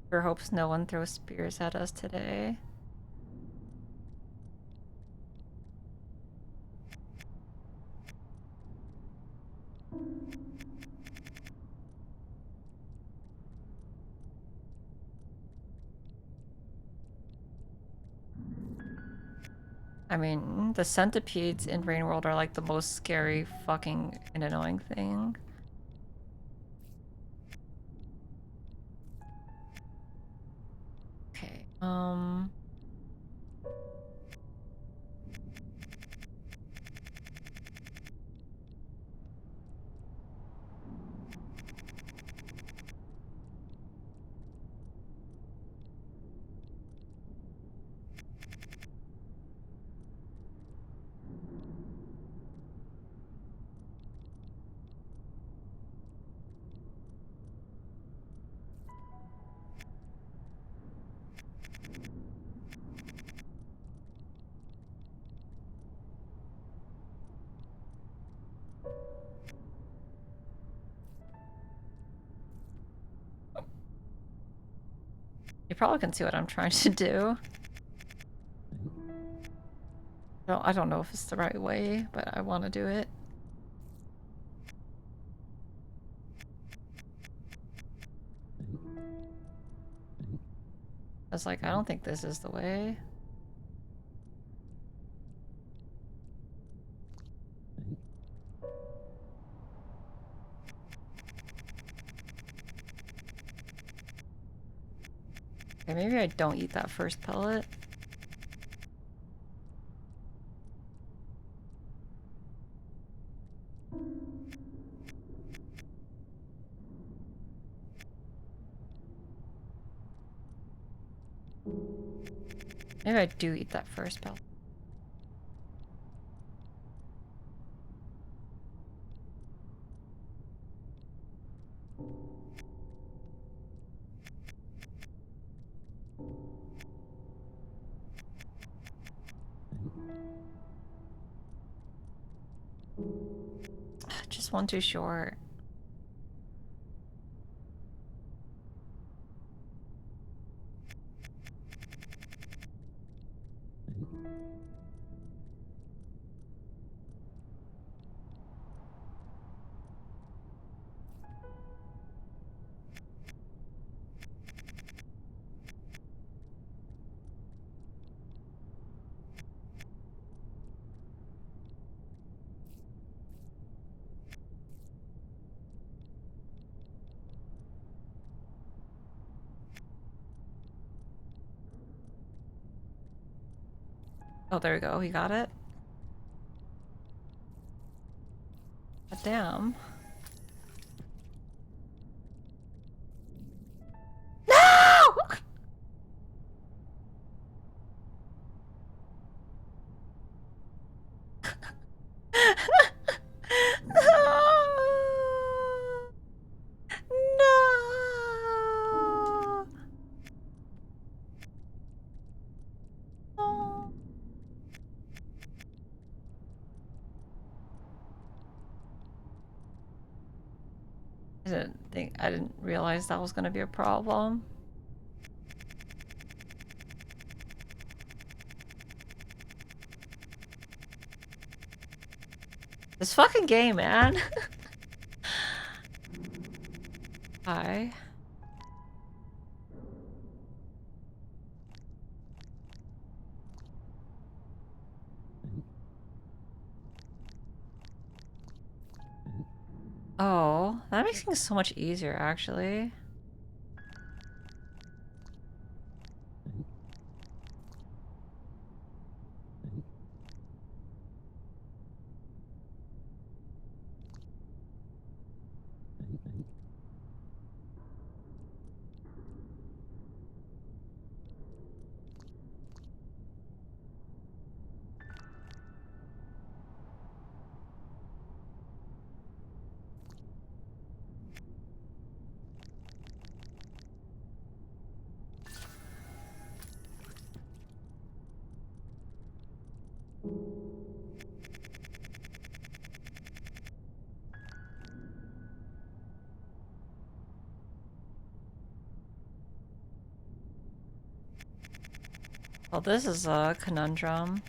Speaker 1: Sure hopes no one throws spears at us today. I mean, the centipedes in Rain World are like the most scary fucking and annoying thing. Okay, you probably can see what I'm trying to do. I don't know if it's the right way, but I want to do it. I was like, I don't think this is the way. Okay, maybe I don't eat that first pellet. Maybe I do eat that first pellet. Just one too short. Oh, there we go. He got it. But damn. No! No! No! I didn't realize that was gonna be a problem. This fucking game, man. Hi. Oh, that makes things so much easier, actually. Well, this is a conundrum.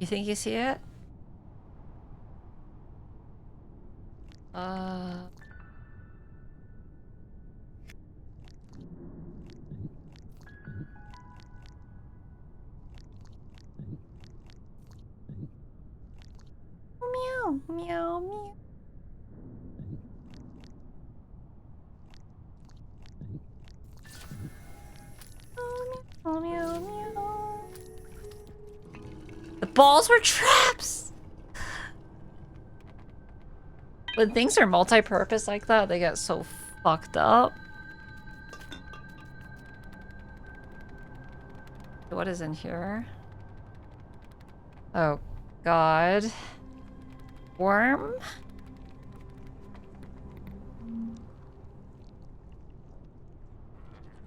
Speaker 1: You think you see it? Meow, meow, meow. Meow, meow, meow. The balls were traps! When things are multi-purpose like that, they get so fucked up. What is in here? Oh, God. Worm?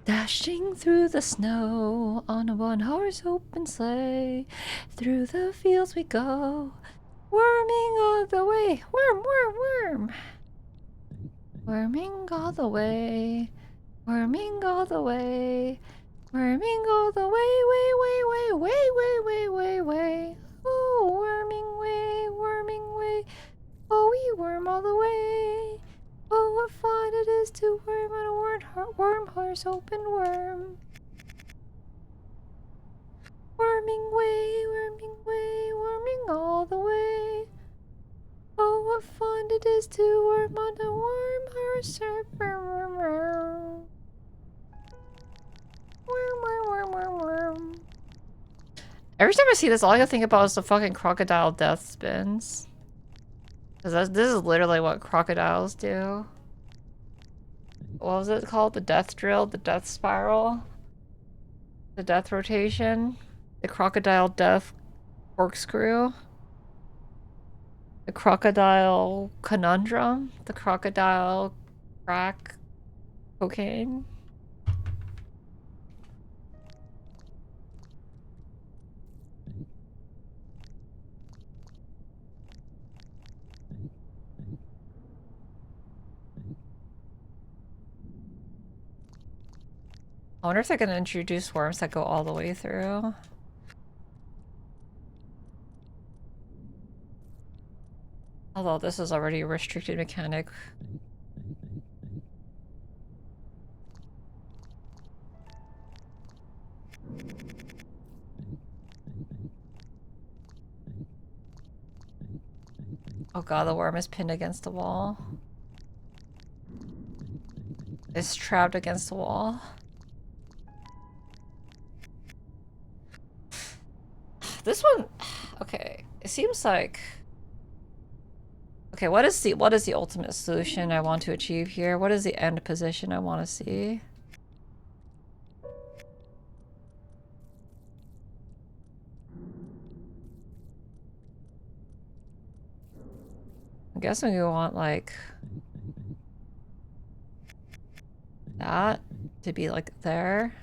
Speaker 1: Dashing through the snow on a one-horse open sleigh. Through the fields we go, worming all the way. Worm, worm, worm. Worming all the way. Worming all the way. Worming all the way, way, way, way, way, way, way, way, way. Oh, worming way, worming way. Oh, we worm all the way. Oh, what fun it is to worm on a worm horse open worm. Worming way, worming all the way. Oh, what fun it is to worm on a worm horse open worm. Worm, worm, worm, worm, worm. Every time I see this, all I can think about is the fucking crocodile death spins. Because this is literally what crocodiles do. What was it called? The death drill? The death spiral? The death rotation? The crocodile death corkscrew? The crocodile conundrum? The crocodile crack cocaine? I wonder if they're gonna introduce worms that go all the way through. Although this is already a restricted mechanic. Oh god, the worm is pinned against the wall. It's trapped against the wall. This one, okay, it seems like... Okay, what is the ultimate solution I want to achieve here? What is the end position I want to see? I'm guessing we want like that to be like there.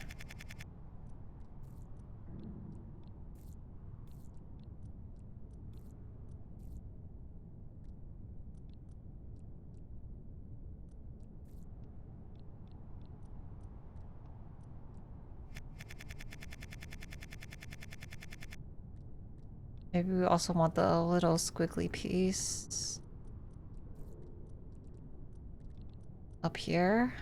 Speaker 1: Maybe we also want the little squiggly piece up here.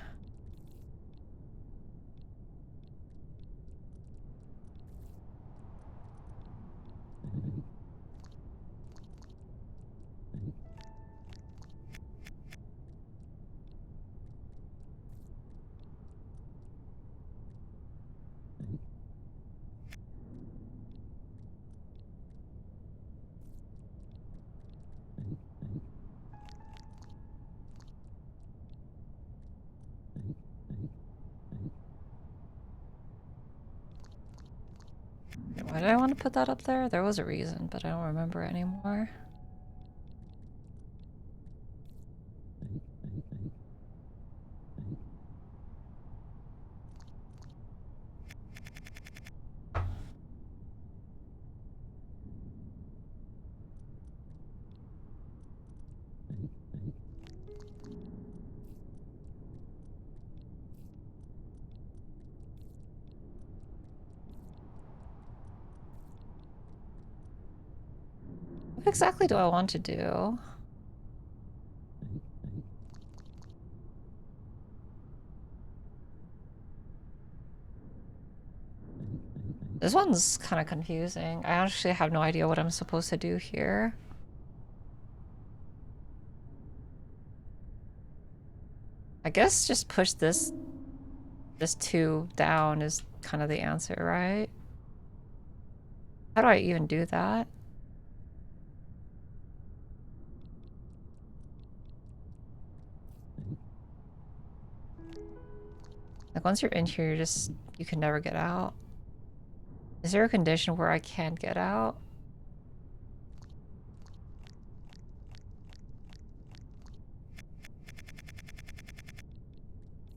Speaker 1: Why did I want to put that up there? There was a reason, but I don't remember it anymore. What exactly do I want to do? This one's kind of confusing. I actually have no idea what I'm supposed to do here. I guess just push this 2 down is kind of the answer, right? How do I even do that? Like once you're in here, you can never get out. Is there a condition where I can't get out?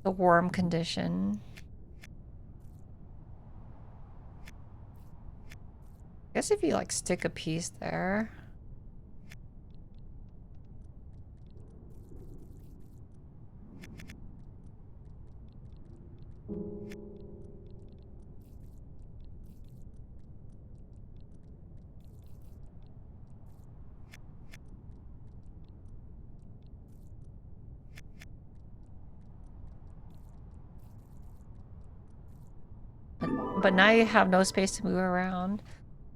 Speaker 1: The worm condition. I guess if you like stick a piece there. But now you have no space to move around.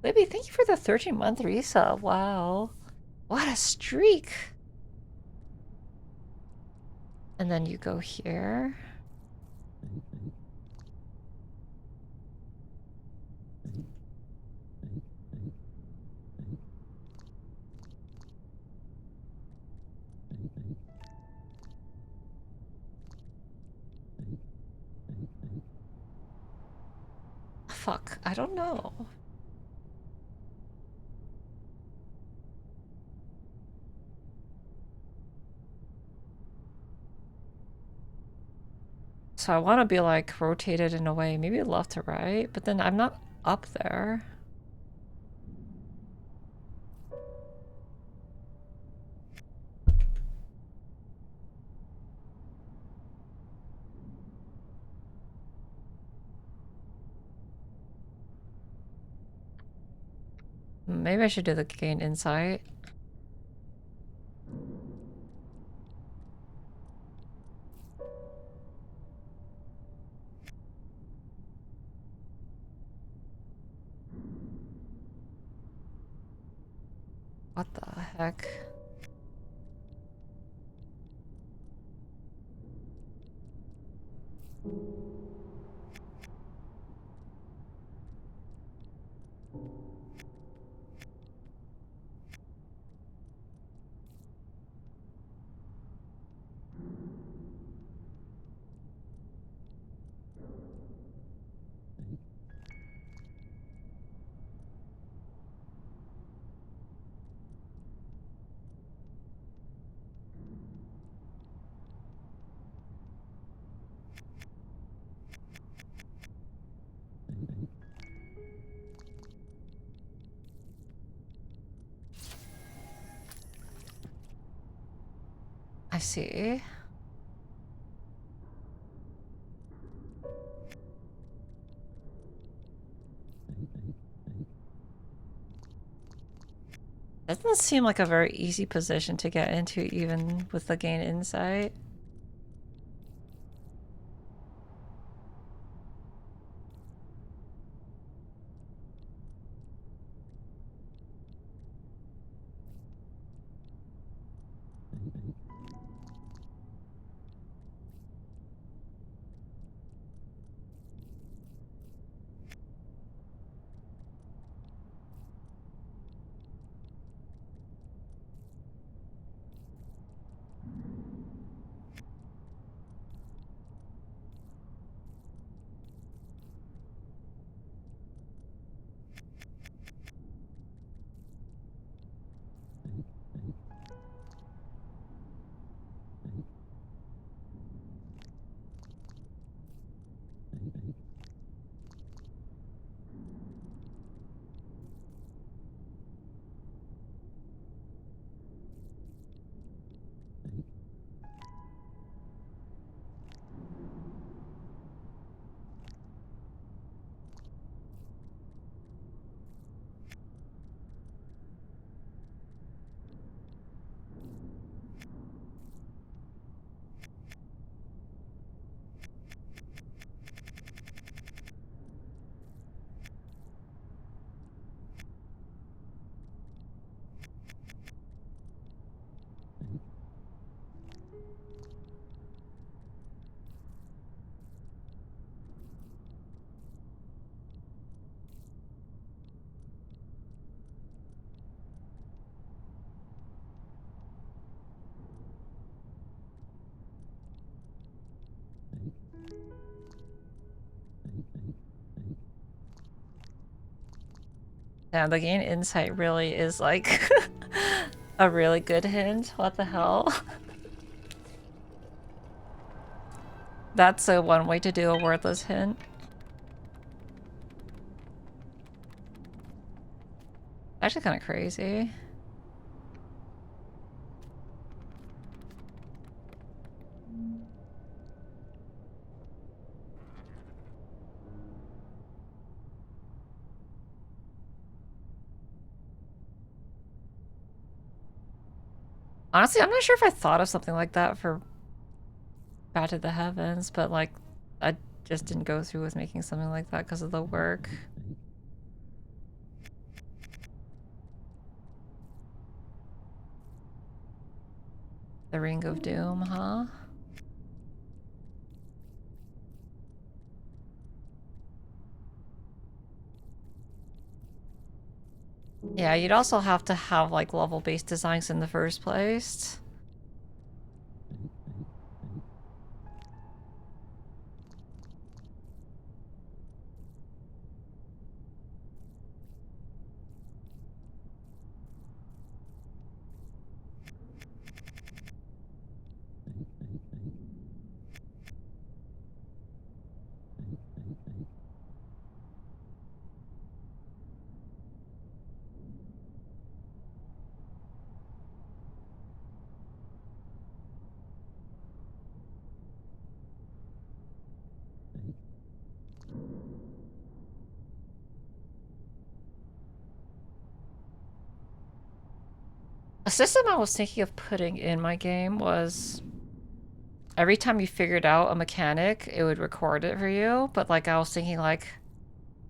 Speaker 1: Libby, thank you for the 13-month resub. Wow. What a streak. And then you go here. Fuck, I don't know. So I want to be like rotated in a way, maybe left to right, but then I'm not up there. Maybe I should do the gain insight. What the heck? I see. Doesn't seem like a very easy position to get into, even with the gain insight. Yeah, the gain insight really is like a really good hint. What the hell? That's one way to do a wordless hint. Actually kind of crazy. Honestly, I'm not sure if I thought of something like that for Bat to the Heavens, but like I just didn't go through with making something like that because of the work. The Ring of Doom, huh? Yeah, you'd also have to have like level-based designs in the first place. A system I was thinking of putting in my game was every time you figured out a mechanic, it would record it for you. But like I was thinking like,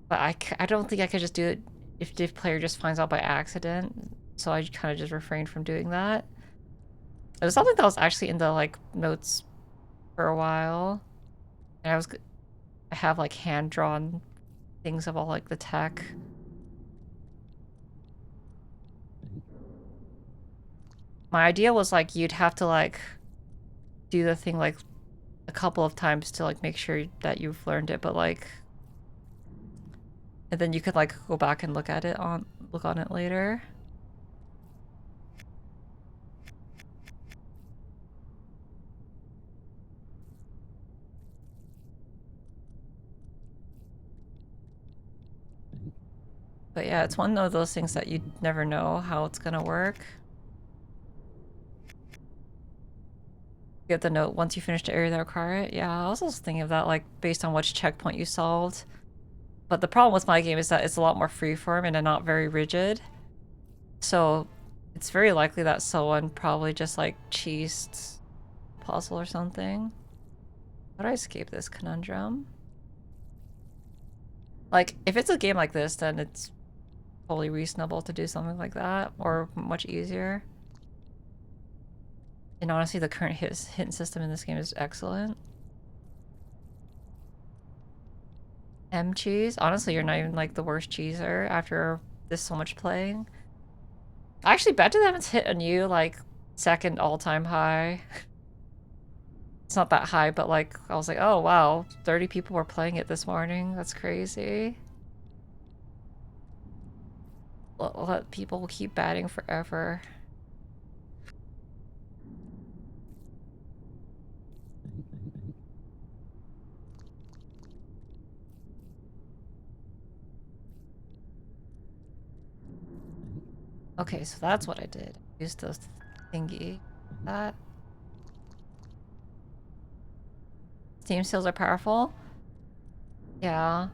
Speaker 1: but I don't think I could just do it if the player just finds out by accident. So I kind of just refrained from doing that. It was something that was actually in the like notes for a while. And I have like hand-drawn things of all like the tech. My idea was like you'd have to like do the thing like a couple of times to like make sure that you've learned it, but like and then you could like go back and look on it later. But yeah, it's one of those things that you never know how it's gonna work. Get the note once you finish the area that require it. Yeah, I was also thinking of that, like, based on which checkpoint you solved. But the problem with my game is that it's a lot more freeform and not very rigid. So it's very likely that someone probably just, like, cheesed a puzzle or something. How do I escape this conundrum? Like, if it's a game like this, then it's totally reasonable to do something like that, or much easier. And honestly, the current hidden system in this game is excellent. Cheese? Honestly, you're not even like the worst cheeser after this so much playing. I actually bet that haven't hit a new like second all-time high. It's not that high, but like I was like, oh wow, 30 people were playing it this morning. That's crazy. Let people keep batting forever. Okay, so that's what I did. Use the thingy. That. Steam sales are powerful. Yeah.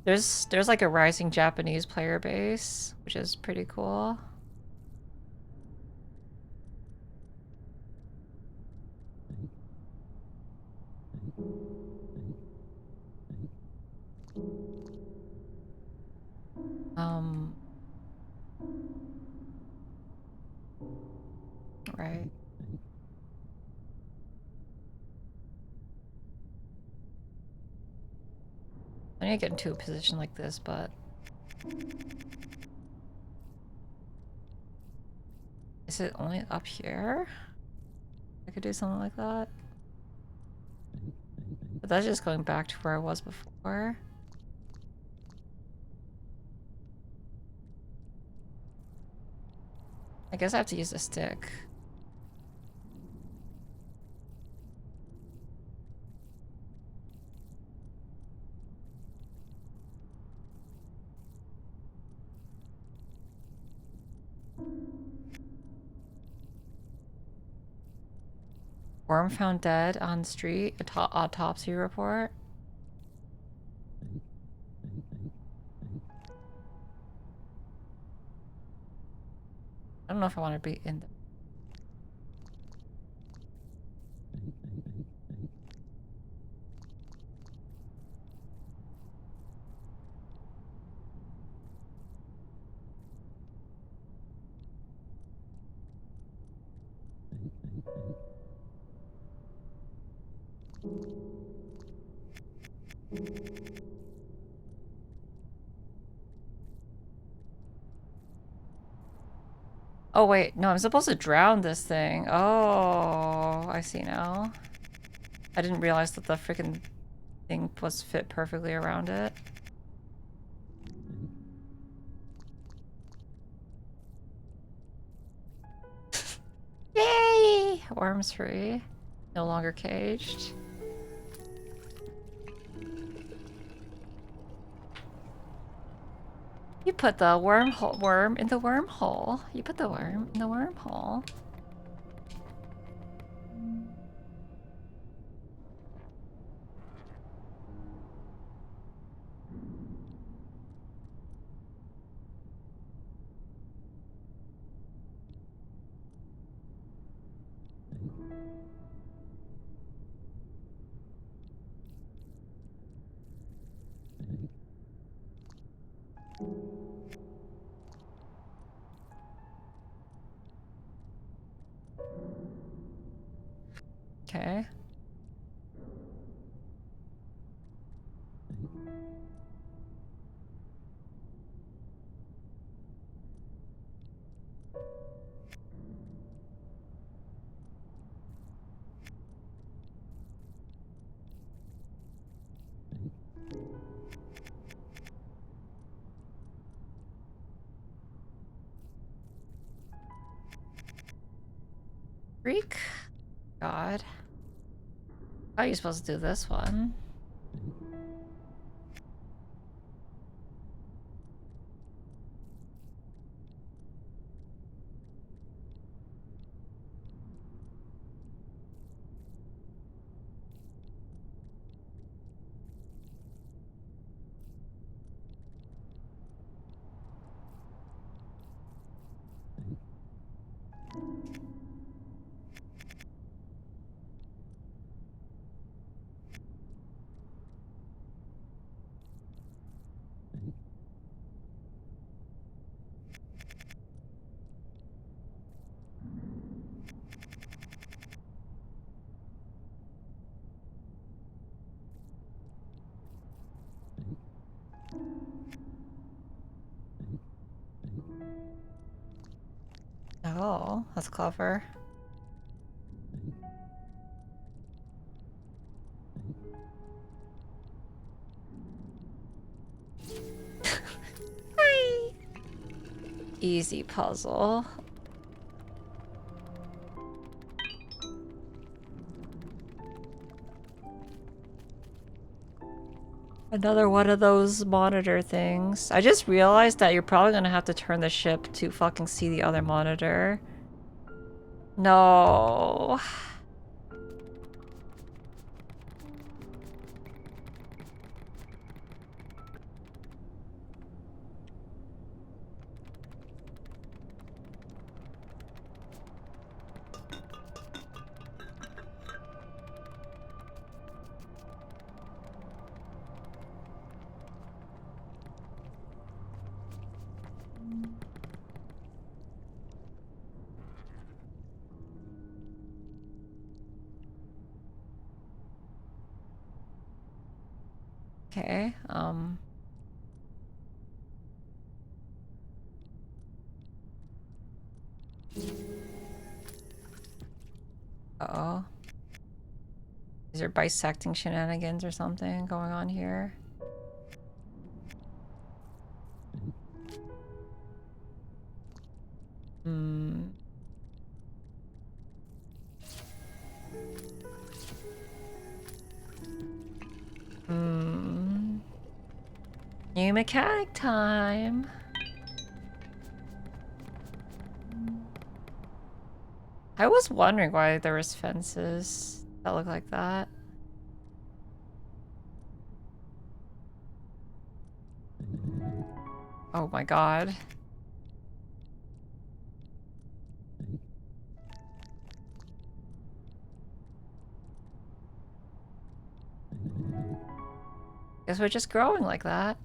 Speaker 1: There's like a rising Japanese player base, which is pretty cool. Right. I need to get into a position like this, but... Is it only up here? I could do something like that. But that's just going back to where I was before. I guess I have to use a stick. Worm found dead on street. Autopsy report. I don't know if I want to be in the... Oh wait, no, I'm supposed to drown this thing. Oh, I see now. I didn't realize that the freaking thing was fit perfectly around it. Yay! Worms free. No longer caged. You put the worm in the wormhole. You put the worm in the wormhole. Okay. Freak. God. How are you supposed to do this one? Oh, that's clever. Hi. Easy puzzle. Another one of those monitor things. I just realized that you're probably gonna have to turn the ship to fucking see the other monitor. No. Okay, uh-oh. Is there bisecting shenanigans or something going on here? Hmm. Hmm. New mechanic time. I was wondering why there was fences that look like that. Oh my god. Guess we're just growing like that.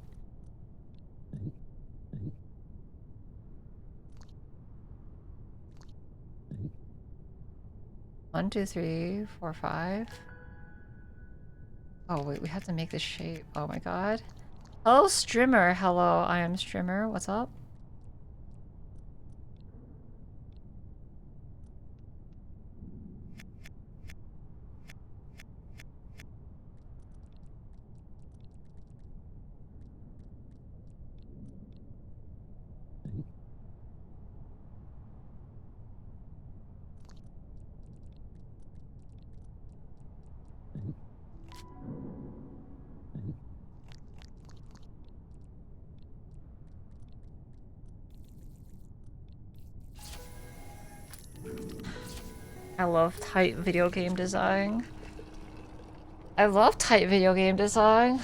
Speaker 1: One, two, three, four, five. Oh wait, we have to make this shape. Oh my god. Hello, Strimmer. Hello, I am Strimmer. What's up? I love tight video game design. I love tight video game design.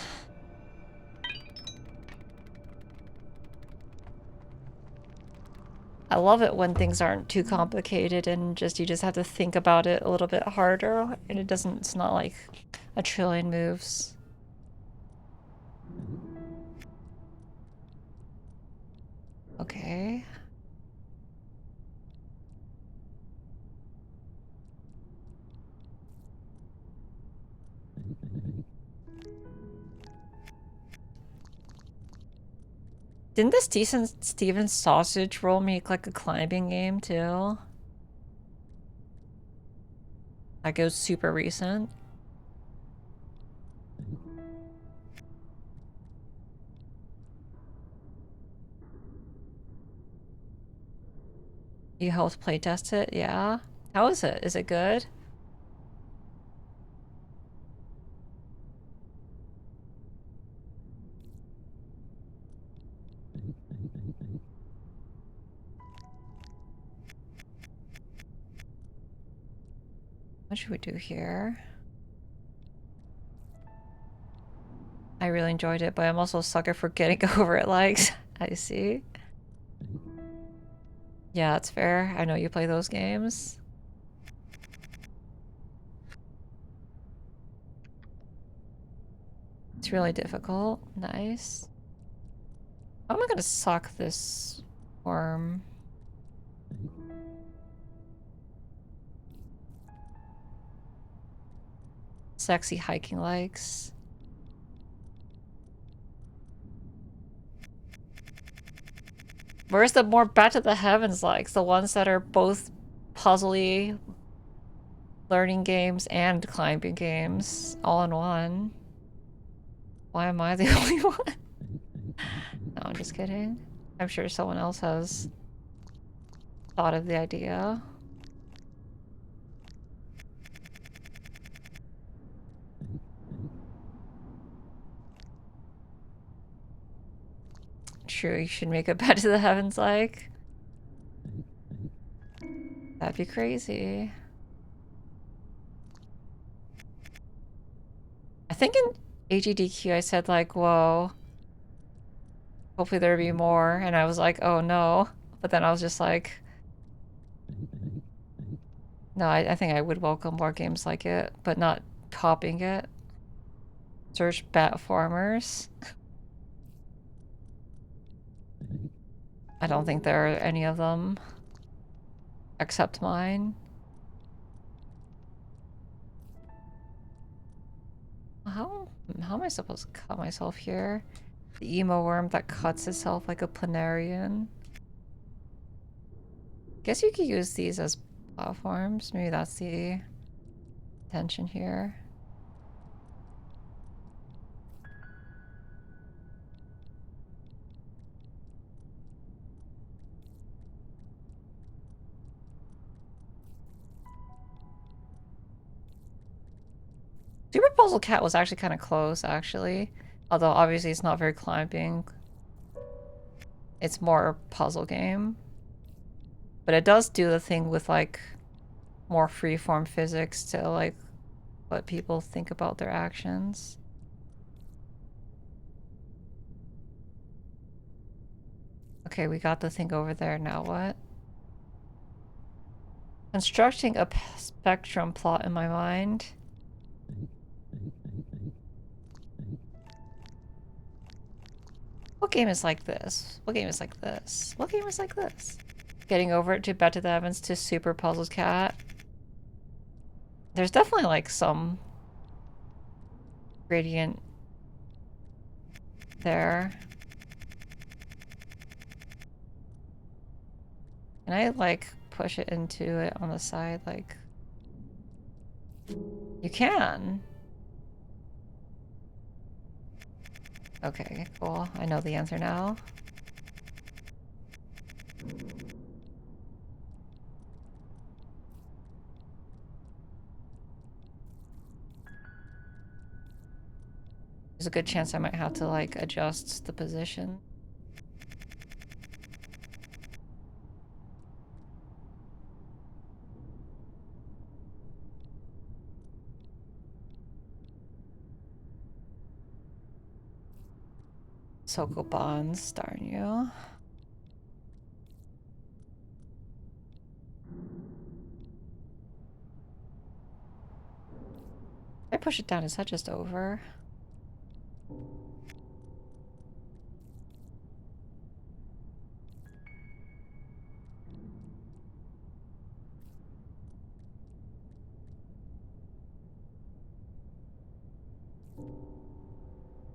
Speaker 1: I love it when things aren't too complicated and you just have to think about it a little bit harder and it's not like a trillion moves. Okay. Didn't the Steven Sausage Roll make like a climbing game too? Like it was super recent. You helped playtest it? Yeah. How is it? Is it good? What should we do here? I really enjoyed it, but I'm also a sucker for getting over it likes. I see. Yeah, it's fair. I know you play those games. It's really difficult. Nice. How am I gonna suck this worm? Sexy hiking legs. Where's the more Back to the Heavens likes? The ones that are both puzzly learning games and climbing games all in one. Why am I the only one? No, I'm just kidding. I'm sure someone else has thought of the idea. True, you should make a Back to the Heavens like. That'd be crazy. I think in AGDQ I said like, whoa, hopefully there'd be more, and I was like, oh no. But then I was just like, no, I think I would welcome more games like it, but not copying it. Search bat farmers. I don't think there are any of them except mine. How am I supposed to cut myself here? The emo worm that cuts itself like a planarian. Guess you could use these as platforms. Maybe that's the intention here. Super Puzzle Cat was actually kind of close, actually. Although, obviously, it's not very climbing. It's more a puzzle game. But it does do the thing with, like, more freeform physics to, like, let people think about their actions. Okay, we got the thing over there. Now what? Constructing a spectrum plot in my mind. What game is like this? What game is like this? What game is like this? Getting over it to Back to the Heavens to Super Puzzles Cat. There's definitely like some gradient there. Can I like push it into it on the side? Like, you can. Okay, cool. I know the answer now. There's a good chance I might have to like adjust the position. Soko bonds, darn you. If I push it down, is that just over?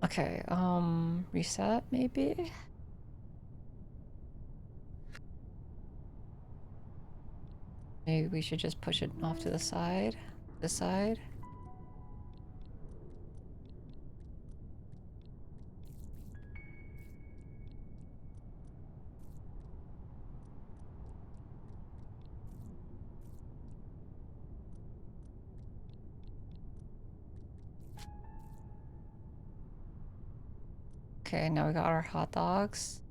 Speaker 1: Okay, reset maybe? Maybe we should just push it off to the side. This side. Okay, now we got our hot dogs.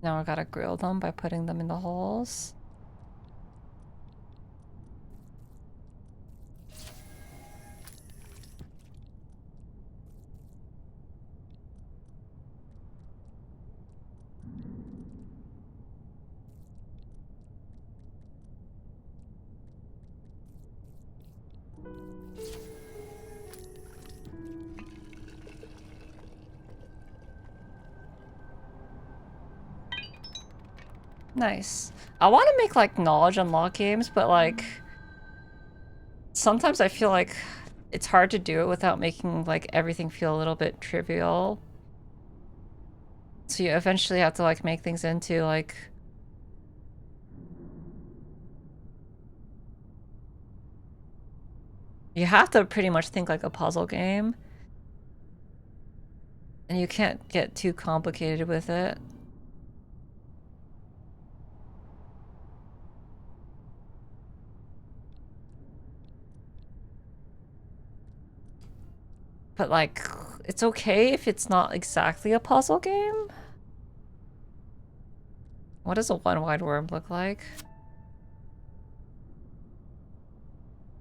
Speaker 1: Now we gotta grill them by putting them in the holes. Nice. I want to make like knowledge unlock games, but like sometimes I feel like it's hard to do it without making like everything feel a little bit trivial. So you eventually have to like make things into like... You have to pretty much think like a puzzle game. And you can't get too complicated with it. But like, it's okay if it's not exactly a puzzle game. What does a one-wide worm look like?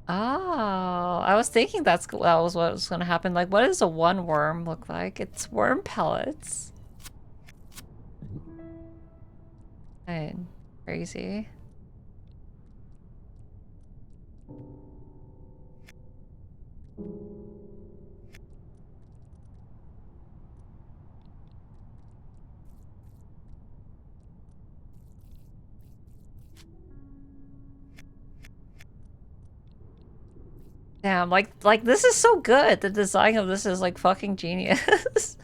Speaker 1: Oh, I was thinking that was what was going to happen. Like, what does a one worm look like? It's worm pellets. And crazy. Damn, like this is so good. The design of this is like fucking genius.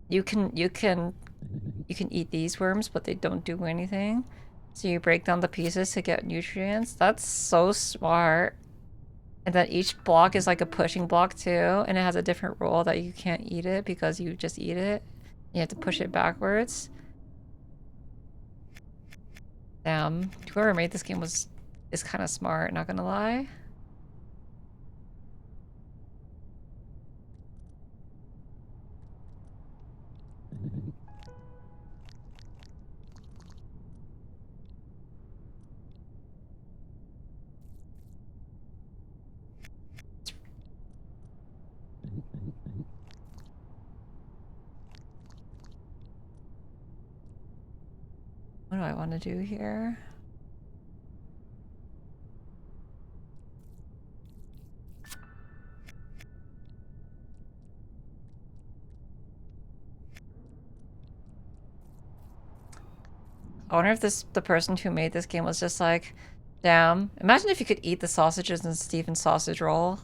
Speaker 1: You can eat these worms, but they don't do anything. So you break down the pieces to get nutrients. That's so smart. And then each block is like a pushing block too, and it has a different rule that you can't eat it because you just eat it. You have to push it backwards. Damn, whoever made this game is kind of smart, not gonna lie. What do I want to do here? I wonder if the person who made this game was just like, damn, imagine if you could eat the sausages in Steven's sausage roll.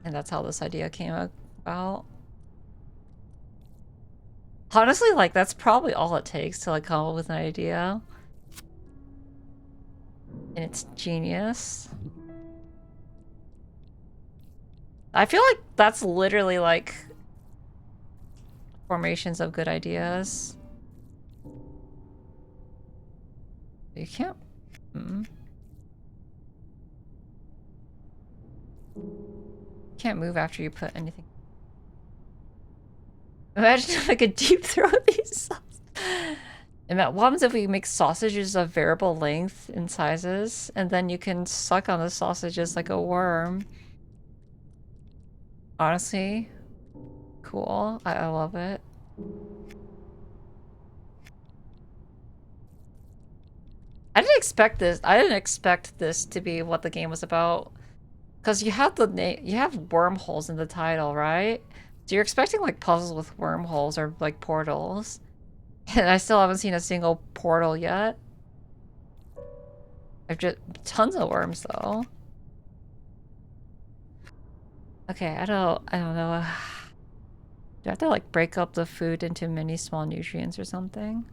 Speaker 1: And that's how this idea came about. Honestly, like, that's probably all it takes to, like, come up with an idea. And it's genius. I feel like that's literally, like, formations of good ideas. You can't... Can't move after you put anything. Imagine if I could deep throw these sausages. And what happens if we make sausages of variable length and sizes, and then you can suck on the sausages like a worm? Honestly, cool. I love it. I didn't expect this. I didn't expect this to be what the game was about. Because you have you have wormholes in the title, right? So you're expecting like puzzles with wormholes or like portals. And I still haven't seen a single portal yet. I've just tons of worms though. Okay, I don't know. Do I have to like break up the food into many small nutrients or something?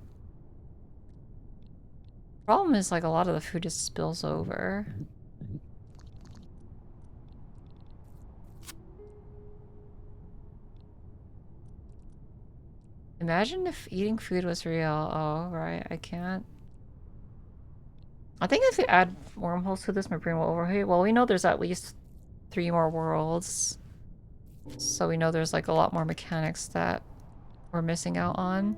Speaker 1: Problem is like a lot of the food just spills over. Imagine if eating food was real. Oh, right, I can't. I think if we add wormholes to this, my brain will overheat. Well, we know there's at least 3 more worlds. So we know there's like a lot more mechanics that we're missing out on.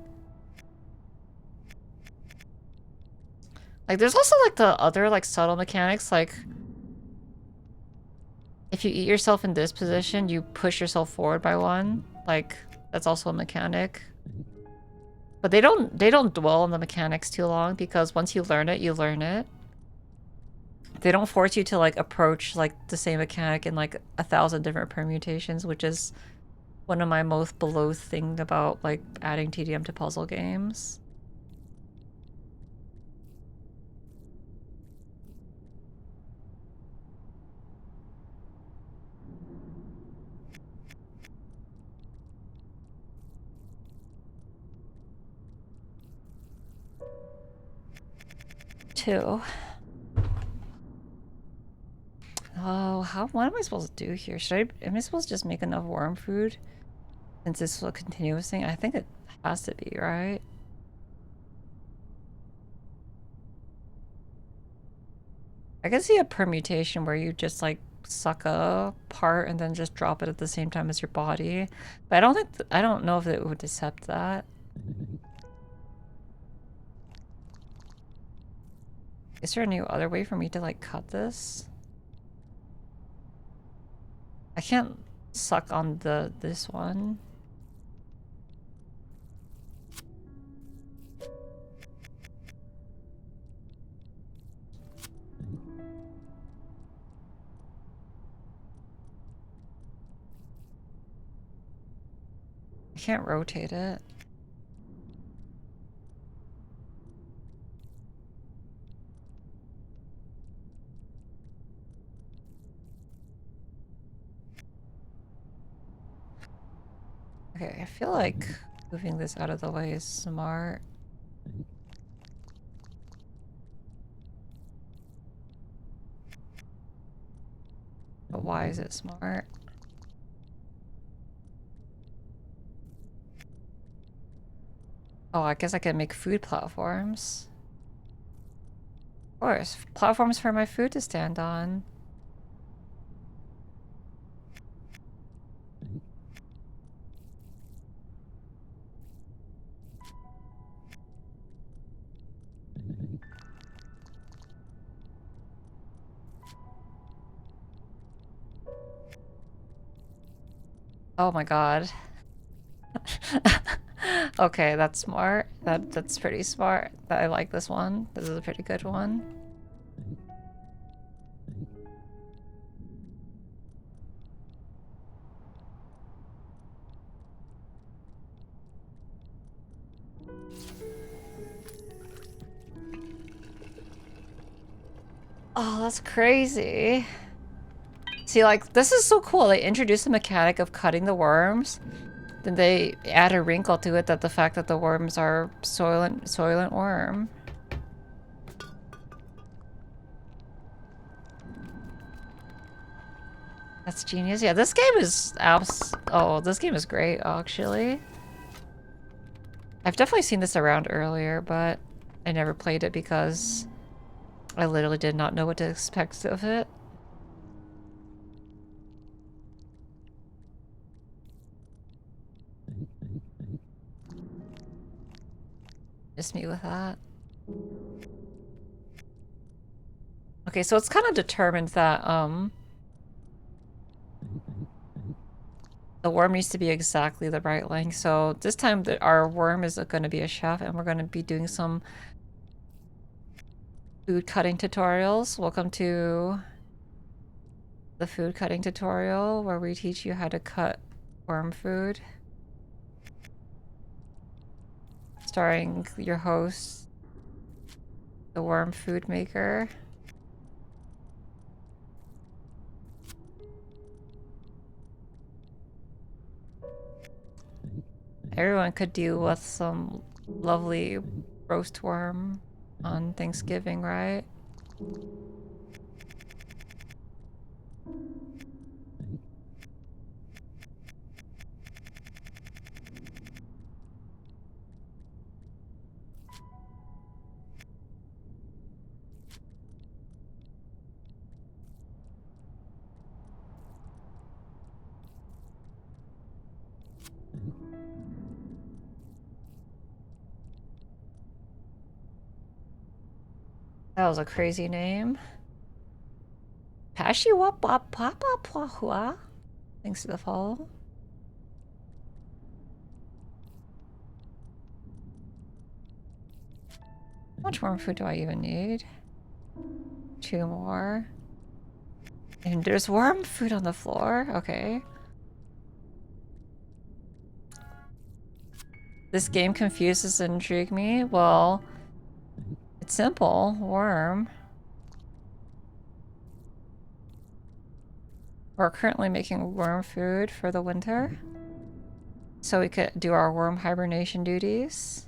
Speaker 1: Like there's also like the other like subtle mechanics, like if you eat yourself in this position, you push yourself forward by 1. Like that's also a mechanic. But they don't dwell on the mechanics too long because once you learn it, you learn it. They don't force you to like approach like the same mechanic in like 1,000 different permutations, which is one of my most below things about like adding TDM to puzzle games. too. Oh, what am I supposed to do here? Am I supposed to just make enough worm food? Since this is a continuous thing? I think it has to be, right? I can see a permutation where you just like suck a part and then just drop it at the same time as your body. But I don't know if it would accept that. Is there any other way for me to like cut this? I can't suck on this one. I can't rotate it. Okay, I feel like moving this out of the way is smart. But why is it smart? Oh, I guess I can make food platforms. Of course, platforms for my food to stand on. Oh my god. Okay, that's smart. That's pretty smart. I like this one. This is a pretty good one. Oh, that's crazy. See, like, this is so cool. They introduced the mechanic of cutting the worms. Then they add a wrinkle to it that the fact that the worms are soylent worm. That's genius. Yeah, this game is this game is great, actually. I've definitely seen this around earlier, but I never played it because I literally did not know what to expect of it. Miss me with that. Okay, so it's kind of determined that the worm needs to be exactly the right length. So this time our worm is going to be a chef and we're going to be doing some food cutting tutorials. Welcome to the food cutting tutorial where we teach you how to cut worm food. Starring your host, the worm food maker. Everyone could do with some lovely roast worm on Thanksgiving, right? That was a crazy name. Pashiwapapapapahua. Thanks for the follow. How much worm food do I even need? 2 more. And there's worm food on the floor? Okay. This game confuses and intrigues me. Well, it's simple. Worm. We're currently making worm food for the winter. So we could do our worm hibernation duties.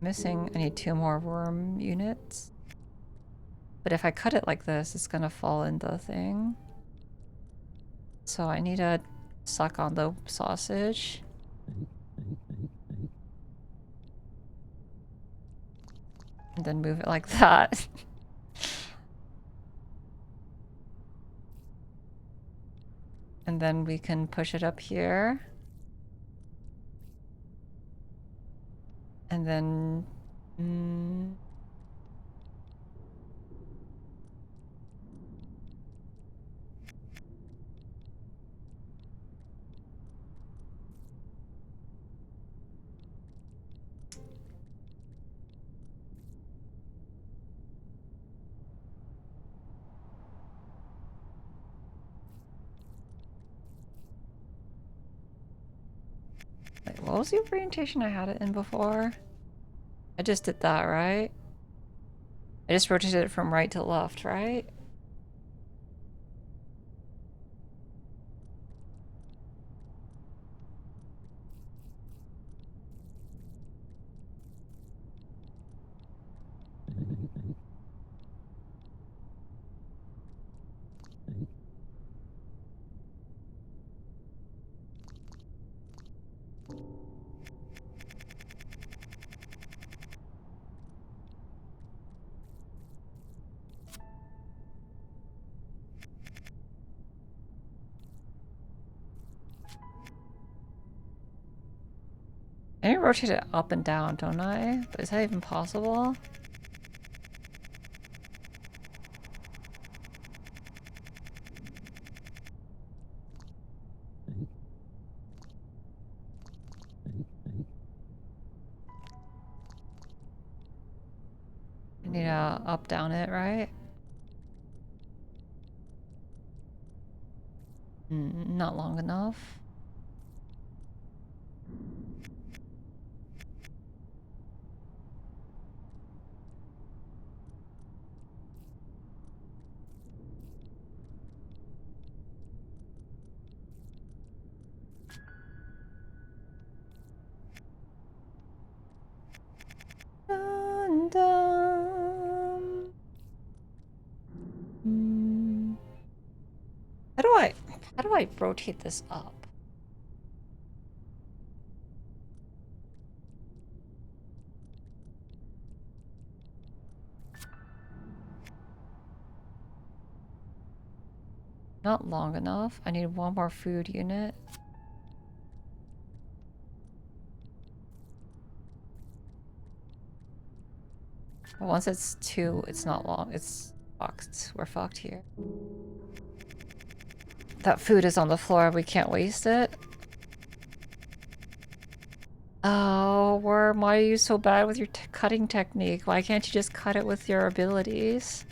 Speaker 1: Missing, I need 2 more worm units. But if I cut it like this, it's gonna fall in the thing. So I need to suck on the sausage. And then move it like that. And then we can push it up here. And then... Wait, what was the orientation I had it in before? I just did that, right? I just rotated it from right to left, right? I need to rotate it up and down, don't I? But is that even possible? I need to up down it, right? Not long enough. Dun, dun. How do I rotate this up? Not long enough. I need 1 more food unit. But once it's 2, it's not long. It's fucked. We're fucked here. That food is on the floor. We can't waste it. Oh, Worm, why are you so bad with your cutting technique? Why can't you just cut it with your abilities?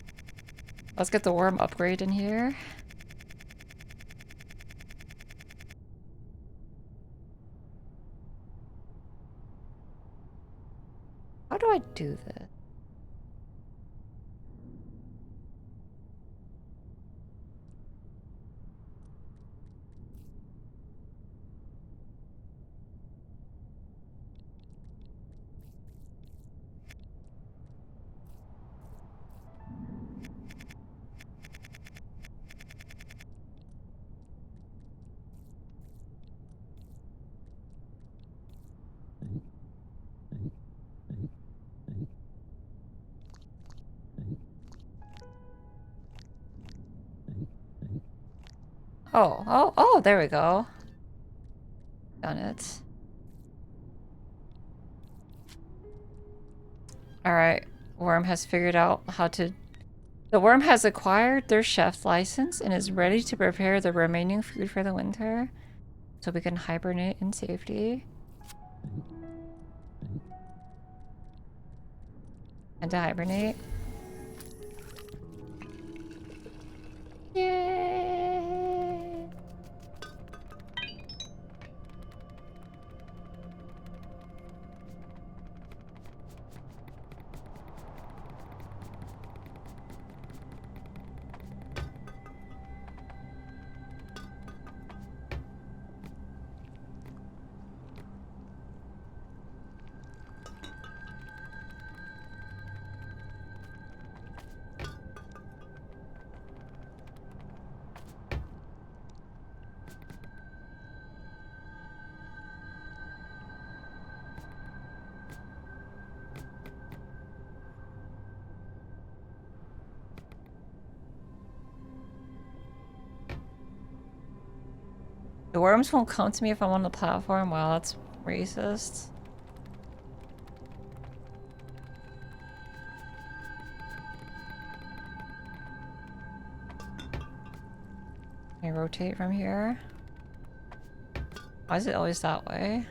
Speaker 1: Let's get the worm upgrade in here. How do I do this? Oh, there we go. Done it. Alright, Worm has figured out how to... The worm has acquired their chef's license and is ready to prepare the remaining food for the winter. So we can hibernate in safety. And to hibernate. Yay! The worms won't come to me if I'm on the platform. Wow, that's racist. Can I rotate from here? Why is it always that way?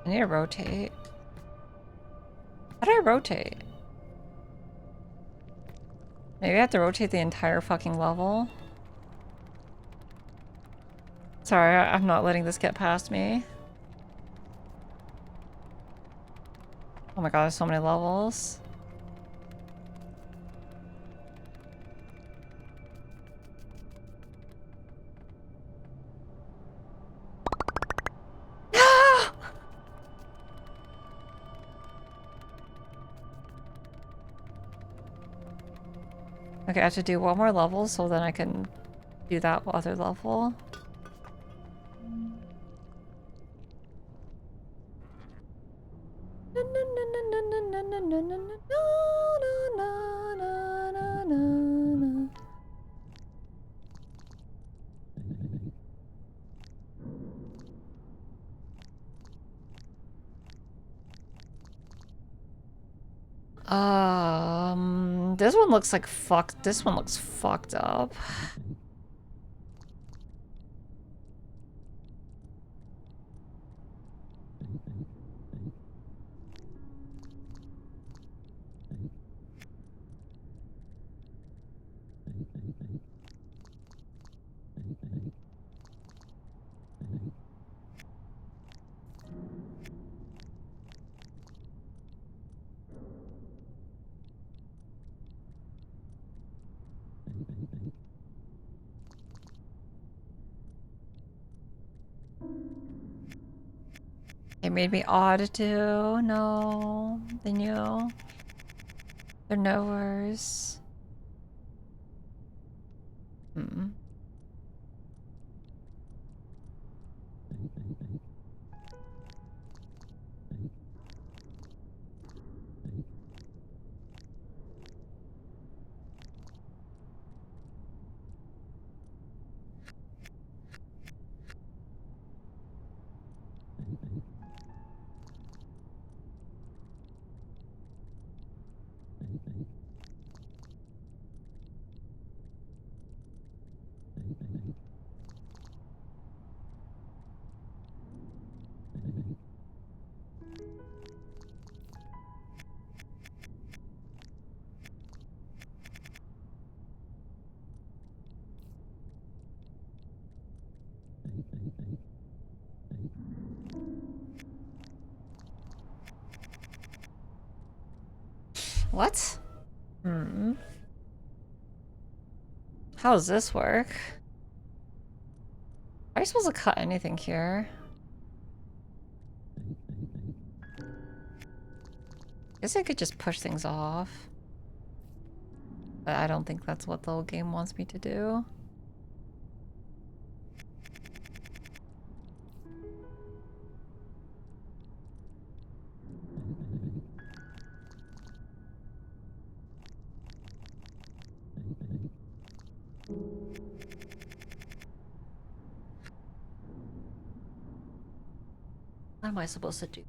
Speaker 1: I need to rotate. How do I rotate? Maybe I have to rotate the entire fucking level. Sorry, I'm not letting this get past me. Oh my god, there's so many levels. Okay, I have to do one more level so then I can do that other level. This one looks like fucked. This one looks fucked up. It made me odd too. No, they knew. They're knowers. Hmm. What? Hmm. How does this work? Are you supposed to cut anything here? Guess I could just push things off. But I don't think that's what the whole game wants me to do. What am I supposed to do?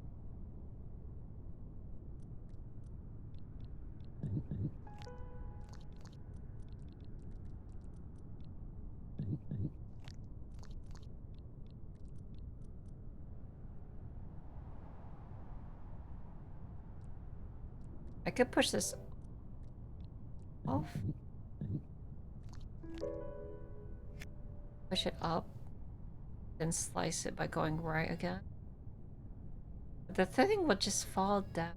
Speaker 1: I could push this off. Push it up. Then slice it by going right again. The thing would just fall down.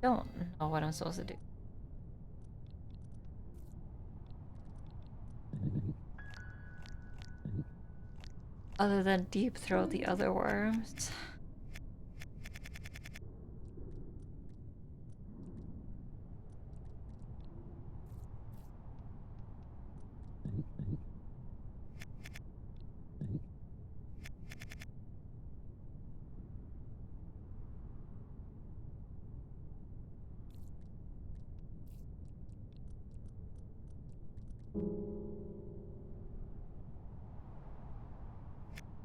Speaker 1: Don't know what I'm supposed to do. Other than deep throat the other worms.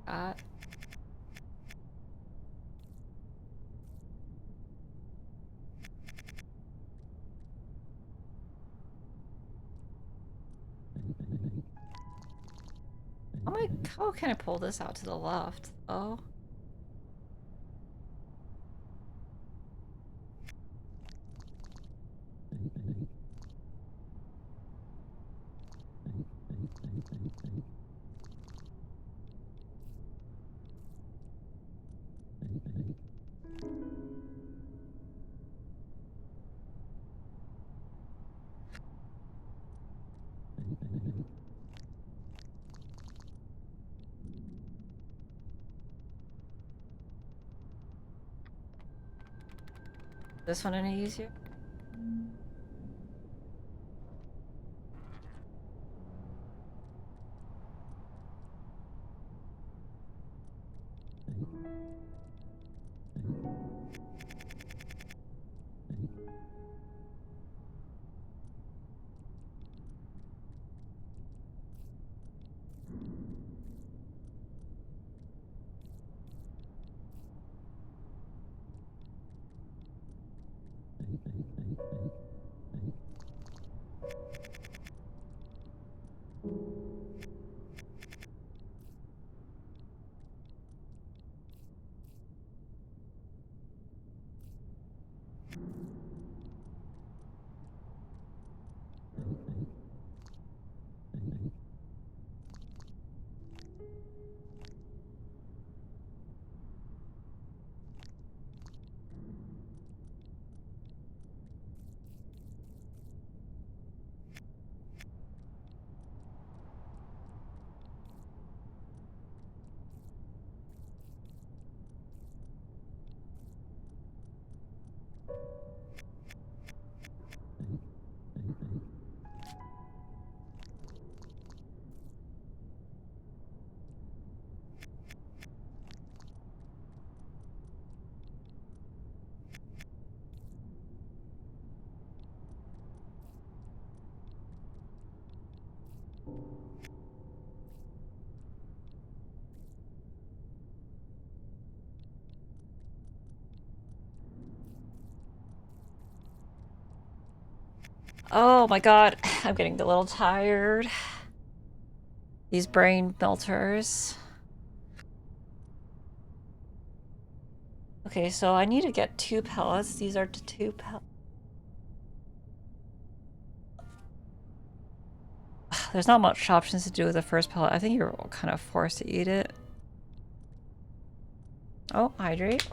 Speaker 1: that. How can I pull this out to the left? Oh. This one any easier? Oh my god, I'm getting a little tired. These brain melters. Okay, so I need to get 2 pellets. These are 2 pellets. There's not much options to do with the first pellet. I think you're kind of forced to eat it. Oh, hydrate.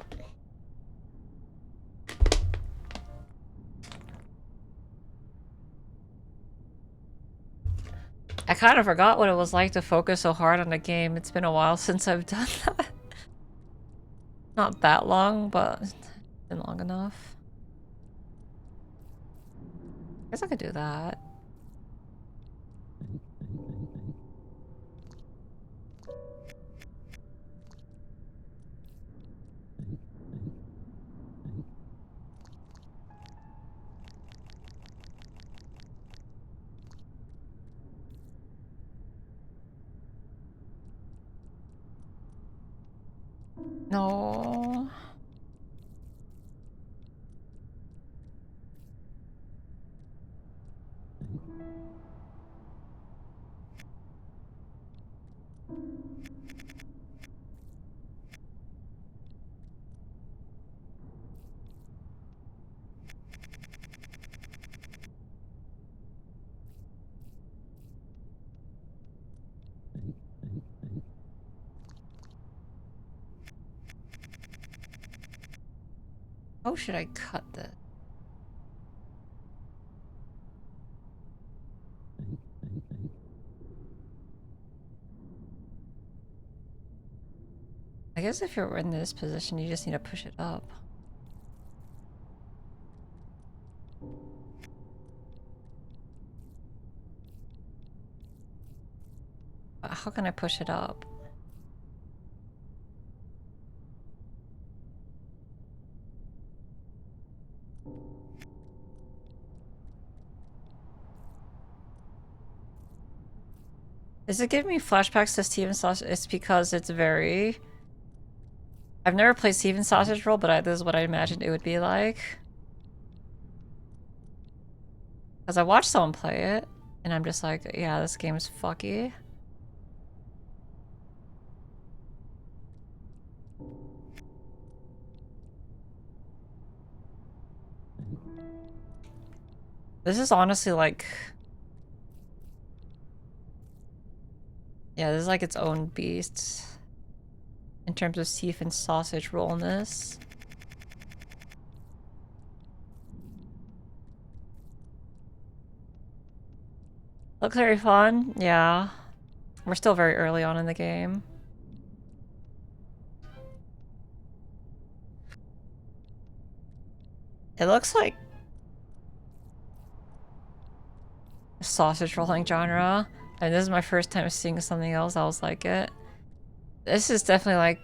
Speaker 1: I kind of forgot what it was like to focus so hard on a game. It's been a while since I've done that. Not that long, but it's been long enough. I guess I could do that. No. How should I cut this? I guess if you're in this position, you just need to push it up. But how can I push it up? Is it giving me flashbacks to Steven Sausage? It's because it's very... I've never played Steven Sausage Roll, but this is what I imagined it would be like. Because I watched someone play it, and I'm just like, yeah, this game is fucky. This is honestly like... Yeah, this is like its own beast. In terms of Steven Sausage Rollness. Looks very fun, yeah. We're still very early on in the game. It looks like a sausage rolling genre. And this is my first time seeing something else else like it. This is definitely like...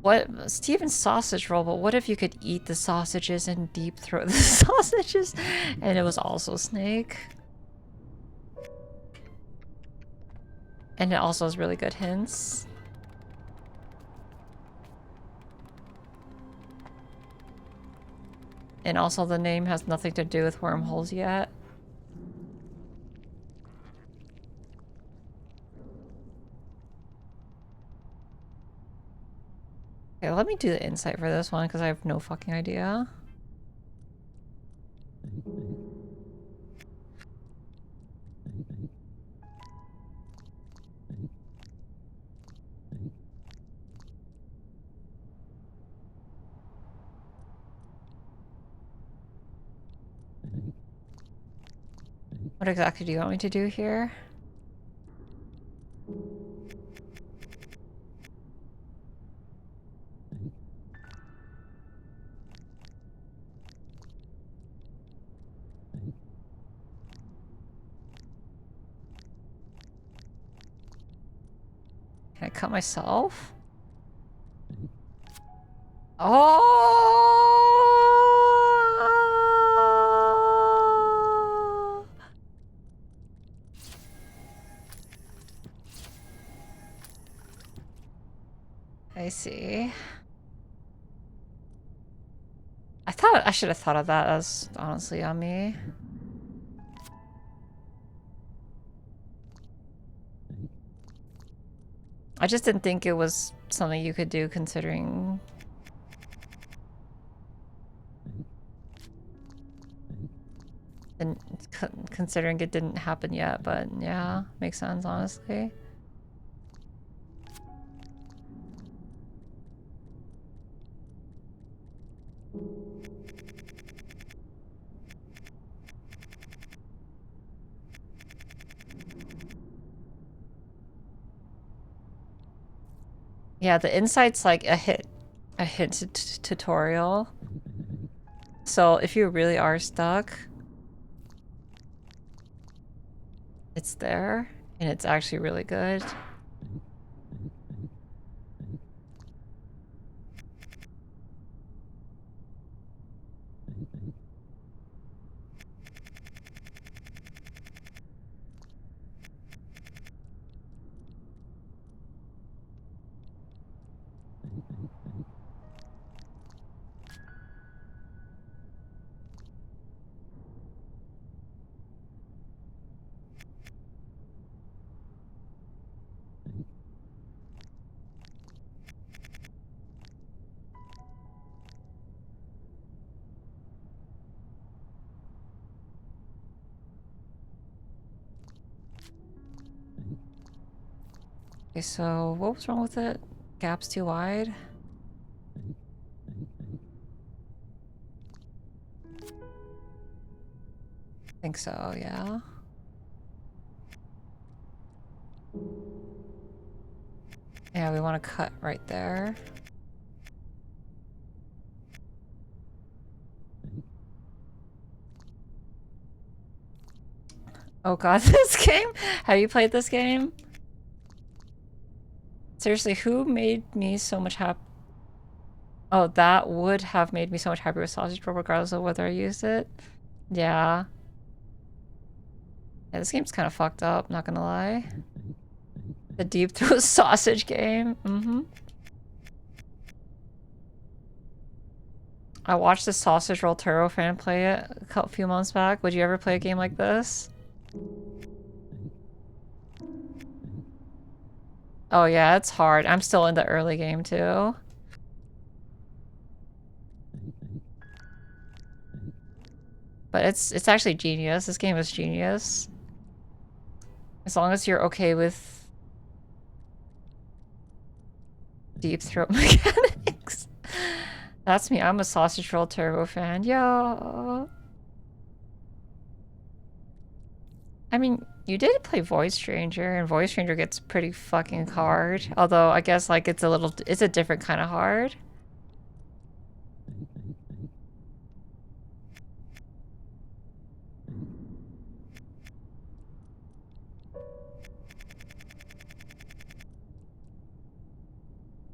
Speaker 1: What? Steven Sausage Roll, but what if you could eat the sausages and deep throat the sausages? And it was also Snake. And it also has really good hints. And also the name has nothing to do with wormholes yet. Okay, let me do the insight for this one because I have no fucking idea. What exactly do you want me to do here? Can I cut myself? Oh! I see. I should have thought of that. That's honestly on me. I just didn't think it was something you could do considering... And considering it didn't happen yet, but yeah, makes sense, honestly. Yeah, the insight's like a hint tutorial. So if you really are stuck, it's there, and it's actually really good. Okay, so what was wrong with it? Gap's too wide? I think so, yeah. Yeah, we want to cut right there. Oh god, this game? Have you played this game? Seriously, who made me so much happy? Oh, that would have made me so much happier with Sausage Roll regardless of whether I used it. Yeah. Yeah, this game's kind of fucked up, not gonna lie. The deep throat sausage game. Mm-hmm. I watched the Sausage Roll Turbo fan play it a few months back. Would you ever play a game like this? Oh yeah, it's hard. I'm still in the early game too. But it's actually genius. This game is genius. As long as you're okay with deep throat mechanics. That's me. I'm a Sausage Roll Turbo fan. Yo. I mean, you did play Voice Stranger, and Voice Stranger gets pretty fucking hard. Although, I guess, like, it's a different kind of hard.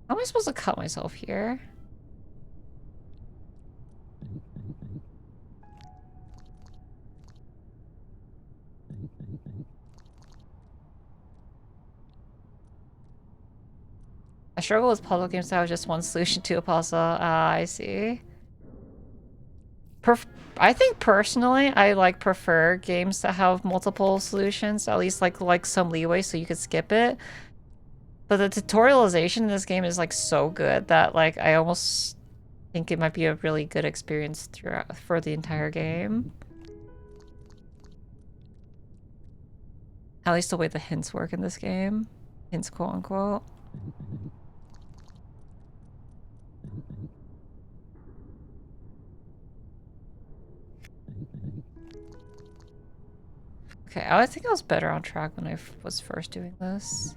Speaker 1: How am I supposed to cut myself here? I struggle with puzzle games that have just one solution to a puzzle. Ah, I see. I think personally, I like prefer games that have multiple solutions, at least like some leeway so you could skip it. But the tutorialization in this game is like so good that like I almost think it might be a really good experience throughout for the entire game. At least the way the hints work in this game. Hints, quote unquote. Okay, I think I was better on track when I was first doing this.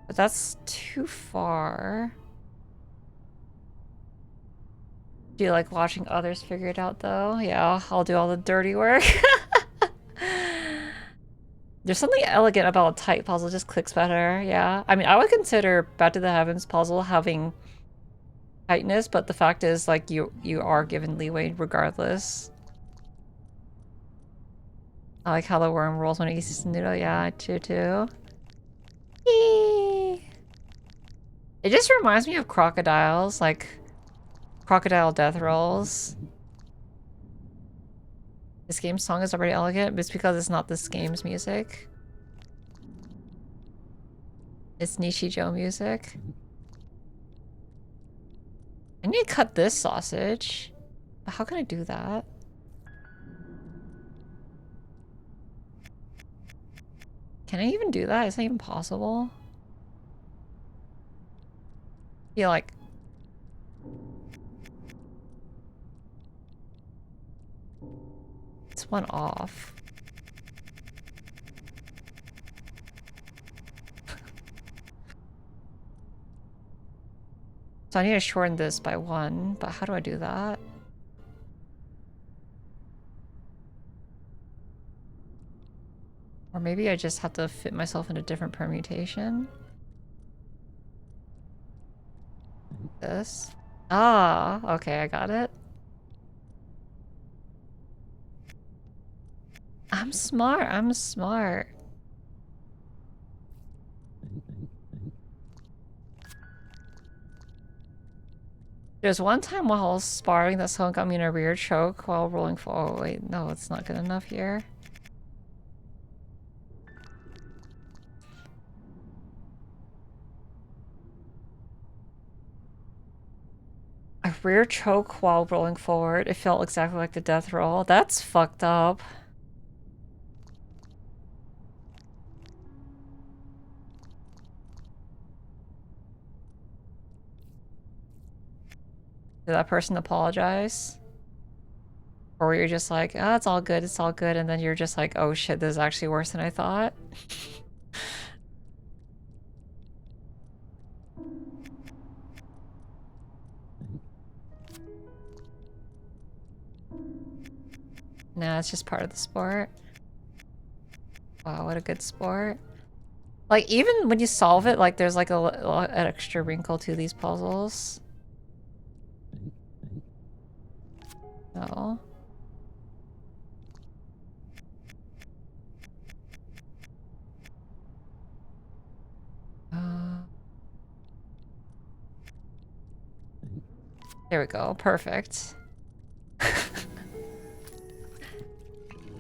Speaker 1: But that's too far. Do you like watching others figure it out though? Yeah, I'll do all the dirty work. There's something elegant about a tight puzzle, just clicks better, yeah. I mean, I would consider Back to the Heavens puzzle having tightness, but the fact is, like, you are given leeway regardless. I like how the worm rolls when it eats the noodle, yeah, I do too. Eee. It just reminds me of crocodiles, like, crocodile death rolls. This game's song is already elegant, but it's because it's not this game's music. It's Nichijou music. I need to cut this sausage. But how can I do that? Can I even do that? Is that even possible? Yeah, like... It's one off. So I need to shorten this by 1, but how do I do that? Or maybe I just have to fit myself in a different permutation. This. Ah, okay, I got it. I'm smart, I'm smart. There's one time while I was sparring that someone got me in a rear choke while rolling forward. Oh, wait, no, it's not good enough here. A rear choke while rolling forward. It felt exactly like the death roll. That's fucked up. Did that person apologize? Or were you just like, oh, it's all good, and then you're just like, oh shit, this is actually worse than I thought? Nah, it's just part of the sport. Wow, what a good sport. Like, even when you solve it, like, there's like an extra wrinkle to these puzzles. No. There we go. Perfect.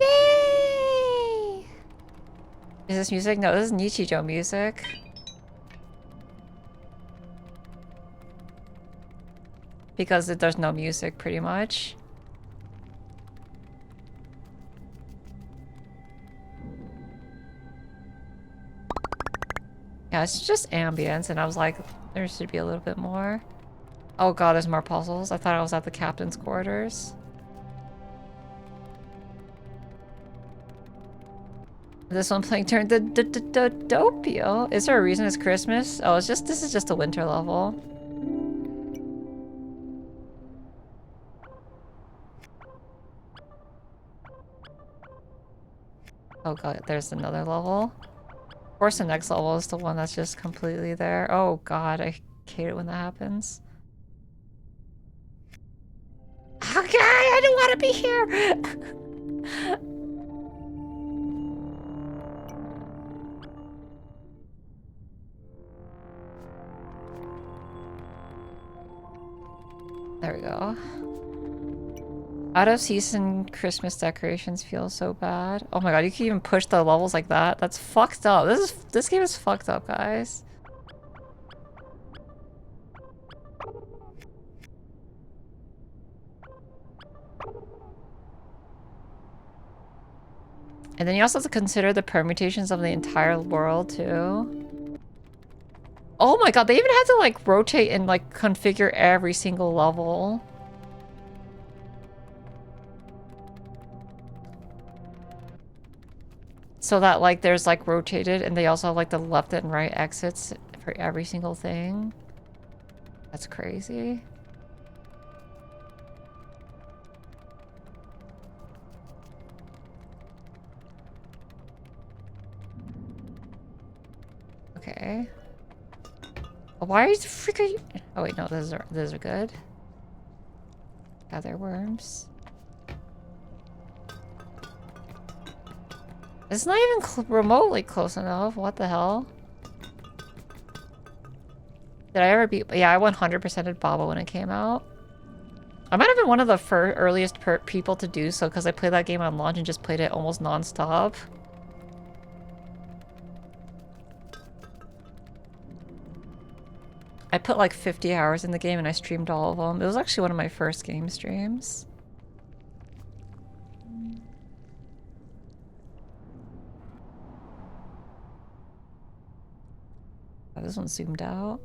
Speaker 1: Yay! Is this music? No, this is Nichijou music. Because there's no music, pretty much. Yeah, it's just ambience, and I was like, there should be a little bit more. Oh god, there's more puzzles. I thought I was at the captain's quarters. This one playing turned the Dopio. Is there a reason it's Christmas? Oh, it's just, this is just a winter level. Oh god, there's another level. Of course the next level is the one that's just completely there. Oh god, I hate it when that happens. Okay, I don't want to be here! There we go. Out of season Christmas decorations feel so bad. Oh my god, you can even push the levels like that? That's fucked up. This game is fucked up, guys. And then you also have to consider the permutations of the entire world, too. Oh my god, they even had to, like, rotate and, like, configure every single level. So that, like, there's, like, rotated, and they also have, like, the left and right exits for every single thing. That's crazy. Okay. Why is freaking? Oh wait, no, those are good. Gather worms. It's not even remotely close enough. What the hell? Did I ever beat? Yeah, I 100%ed Baba when it came out. I might have been one of the earliest people to do so because I played that game on launch and just played it almost non-stop. I put like 50 hours in the game and I streamed all of them. It was actually one of my first game streams. Oh, this one's zoomed out.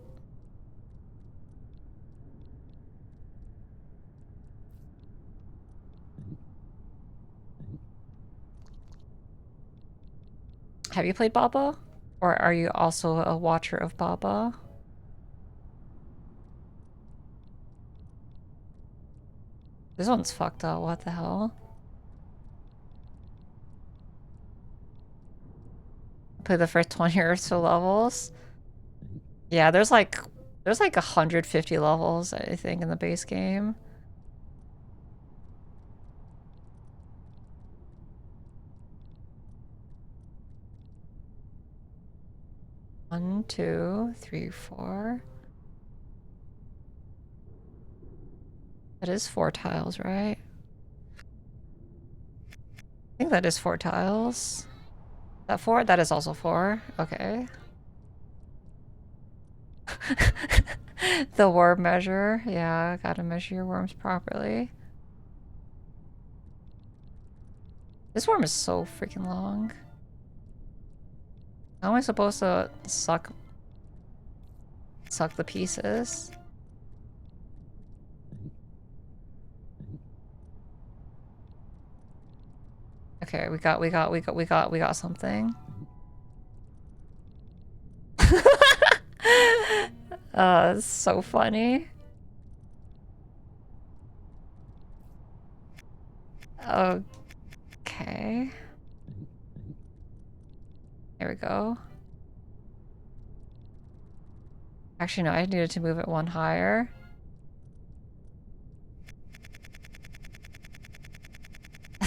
Speaker 1: Have you played Baba? Or are you also a watcher of Baba? This one's fucked up. What the hell? Play the first 20 or so levels. Yeah, there's like 150 levels, I think, in the base game. One, two, three, four. That is 4 tiles, right? I think that is 4 tiles. That 4? That is also 4. Okay. The worm measure. Yeah, gotta measure your worms properly. This worm is so freaking long. How am I supposed to suck the pieces? Okay, we got something. It's so funny. Okay. There we go. Actually, no, I needed to move it one higher.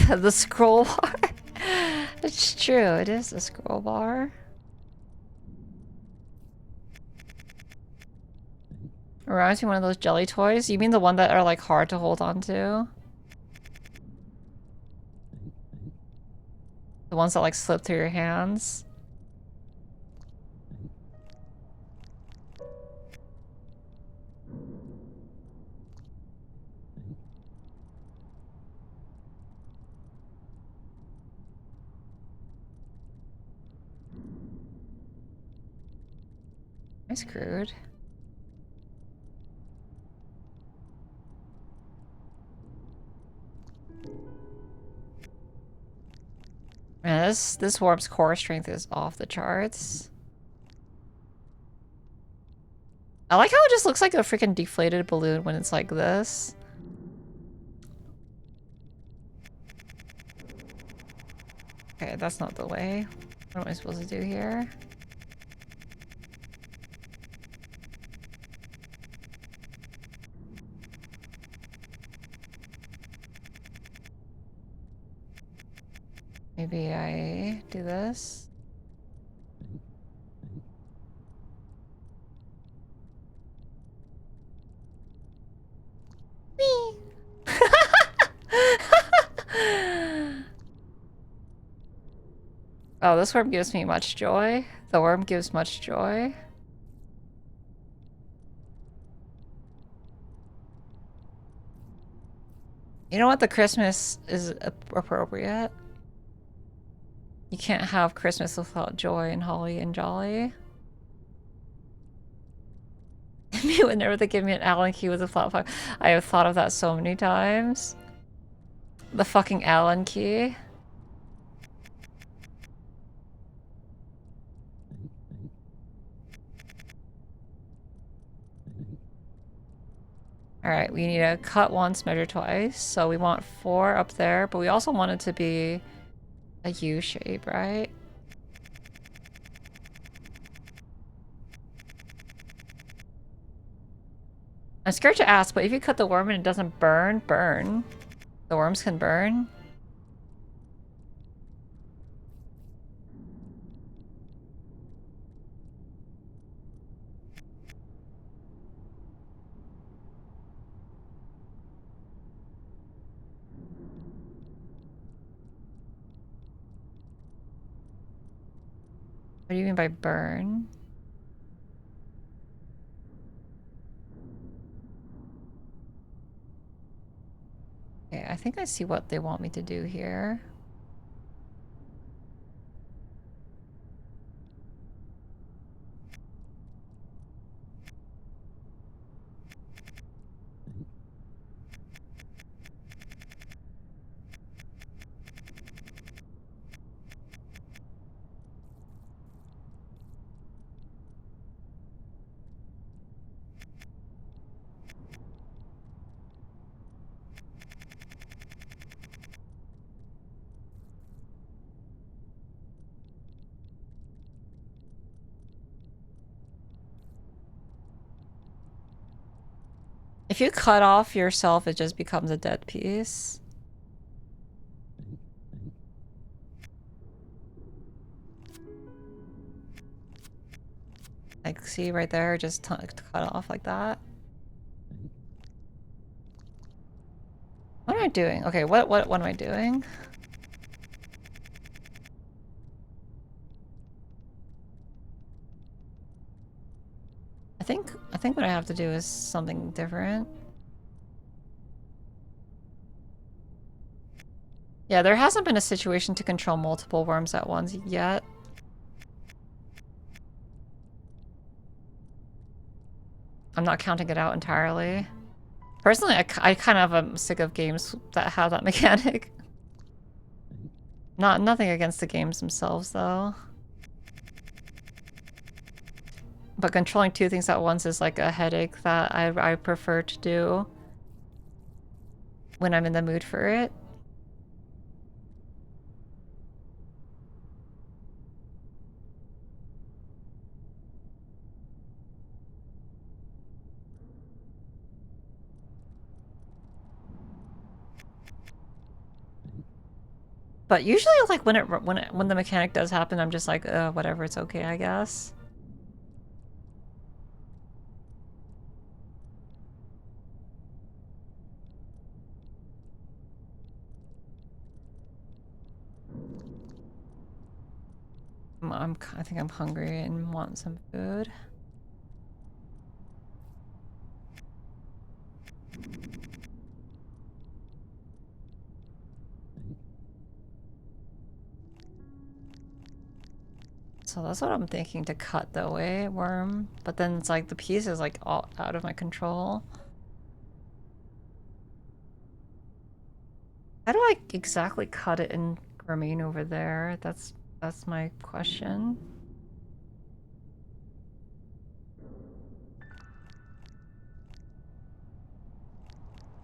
Speaker 1: The scroll bar. It's true, it is a scroll bar. Reminds me of one of those jelly toys. You mean the one that are like hard to hold on to? The ones that like slip through your hands? I screwed. Man, this worm's core strength is off the charts. I like how it just looks like a freaking deflated balloon when it's like this. Okay, that's not the way. What am I supposed to do here? Maybe I do this. Me. Oh, this worm gives me much joy. The worm gives much joy. You know what? The Christmas is appropriate. You can't have Christmas without joy and holly and jolly. Me would never they give me an Allen key with a flat five. I have thought of that so many times. The fucking Allen key. Alright, we need to cut once, measure twice. So we want 4 up there, but we also want it to be a U shape, right? I'm scared to ask, but if you cut the worm and it doesn't burn, burn. The worms can burn. What do you mean by burn? Okay, I think I see what they want me to do here. If you cut off yourself, it just becomes a dead piece. Like, see right there, just cut off like that. What am I doing? Okay, what am I doing? I think what I have to do is something different. Yeah, there hasn't been a situation to control multiple worms at once yet. I'm not counting it out entirely. Personally, I kind of am sick of games that have that mechanic. Nothing against the games themselves, though. But controlling 2 things at once is like a headache that I prefer to do when I'm in the mood for it. But usually, like when the mechanic does happen, I'm just like, whatever, it's okay, I guess. I think I'm hungry and want some food. So that's what I'm thinking to cut the way worm, but then it's like the piece is like all out of my control. How do I exactly cut it and remain over there? That's my question.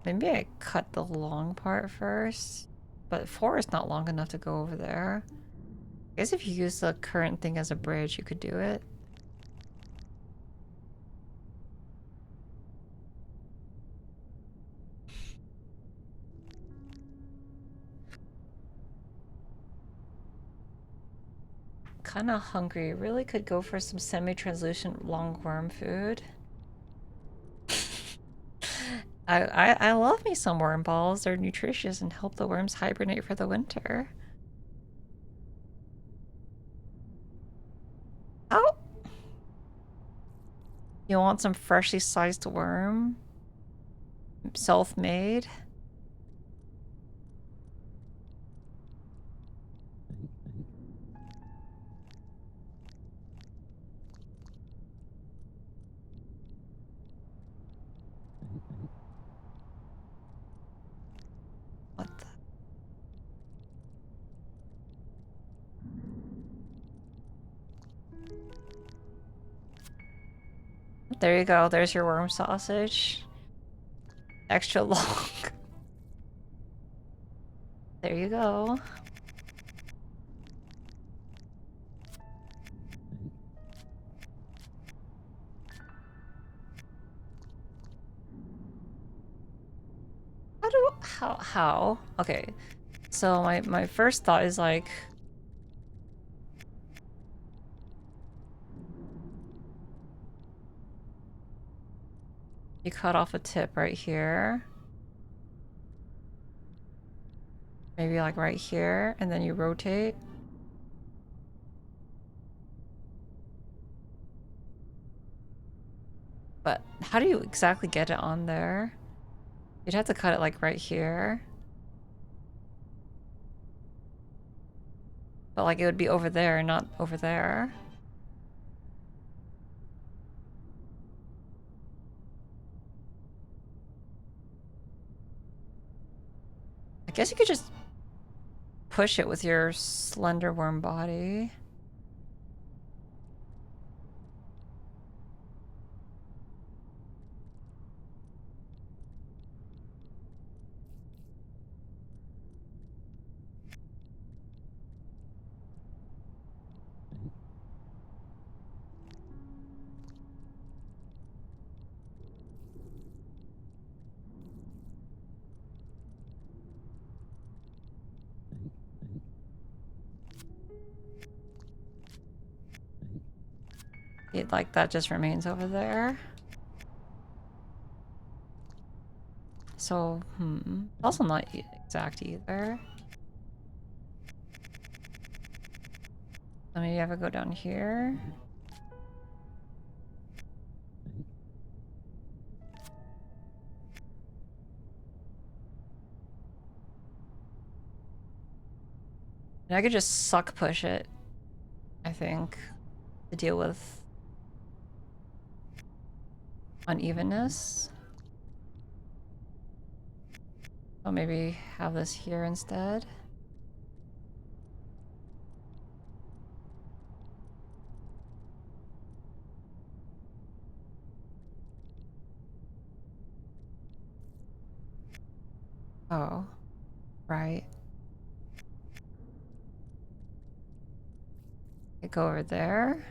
Speaker 1: Maybe I cut the long part first, but 4 is not long enough to go over there. I guess if you use the current thing as a bridge, you could do it. Kinda hungry. Really could go for some semi-translucent long worm food. I love me some worm balls. They're nutritious and help the worms hibernate for the winter. Oh! You want some freshly sliced worm? Self-made? What the? There you go. There's your worm sausage. Extra long. There you go. How? Okay. So my first thought is like, you cut off a tip right here. Maybe like right here, and then you rotate. But how do you exactly get it on there? You'd have to cut it like right here. But like it would be over there, not over there. I guess you could just push it with your slender worm body. Like that just remains over there. So, also not exact either. So maybe I have to go down here. And I could just suck push it, I think, to deal with unevenness. So maybe have this here instead. Oh, right. Go over there.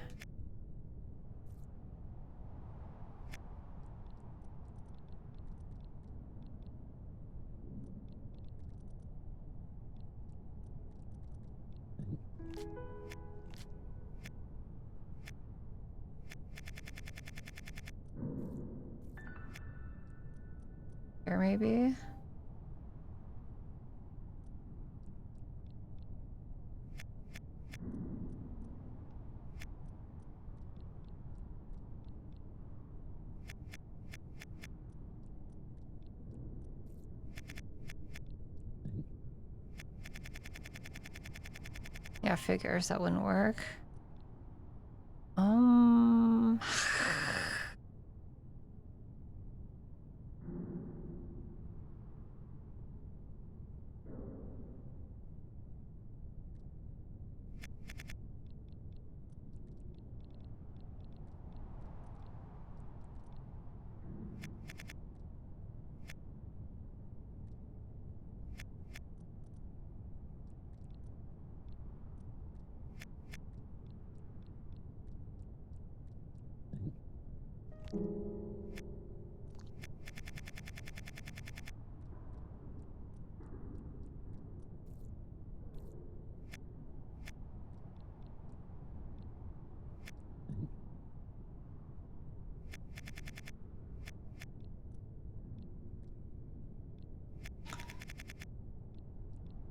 Speaker 1: maybe? Yeah, figures that wouldn't work.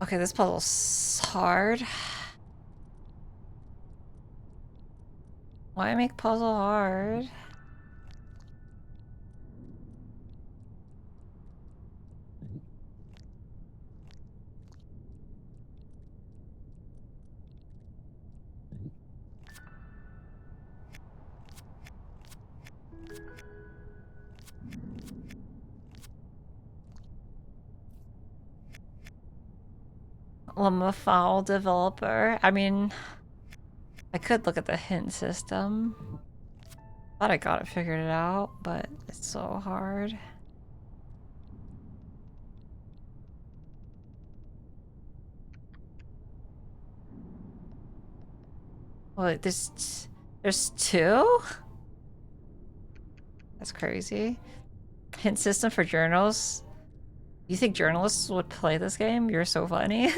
Speaker 1: Okay, this puzzle's hard. Why make puzzle hard? I'm a foul developer. I mean, I could look at the hint system. Thought I got it figured it out, but it's so hard. Wait, there's two? That's crazy. Hint system for journals? You think journalists would play this game? You're so funny.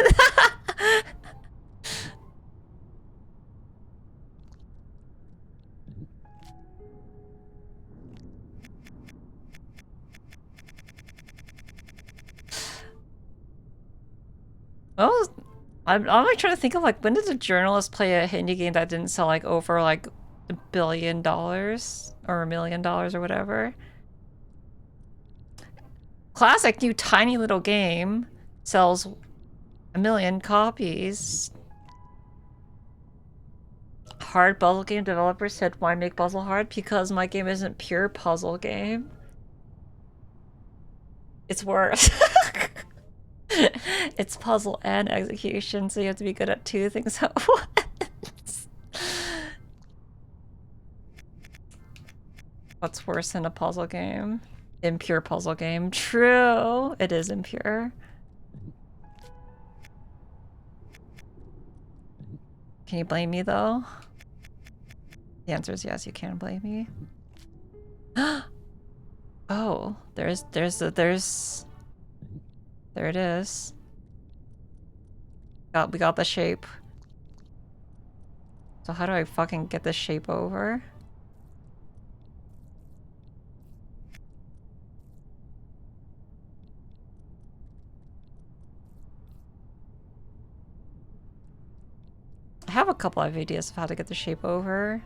Speaker 1: Oh, I'm like trying to think of like when did a journalist play a indie game that didn't sell like over like $1 billion or $1 million or whatever? Classic new tiny little game sells 1 million copies. Hard puzzle game developer said, why make puzzle hard? Because my game isn't pure puzzle game. It's worse. It's puzzle and execution, so you have to be good at two things at once. What's worse than a puzzle game? Impure puzzle game. True, it is impure. Can you blame me though? The answer is yes, you can blame me. Oh, there it is. We got the shape. So how do I fucking get this shape over? I have a couple of ideas of how to get the shape over.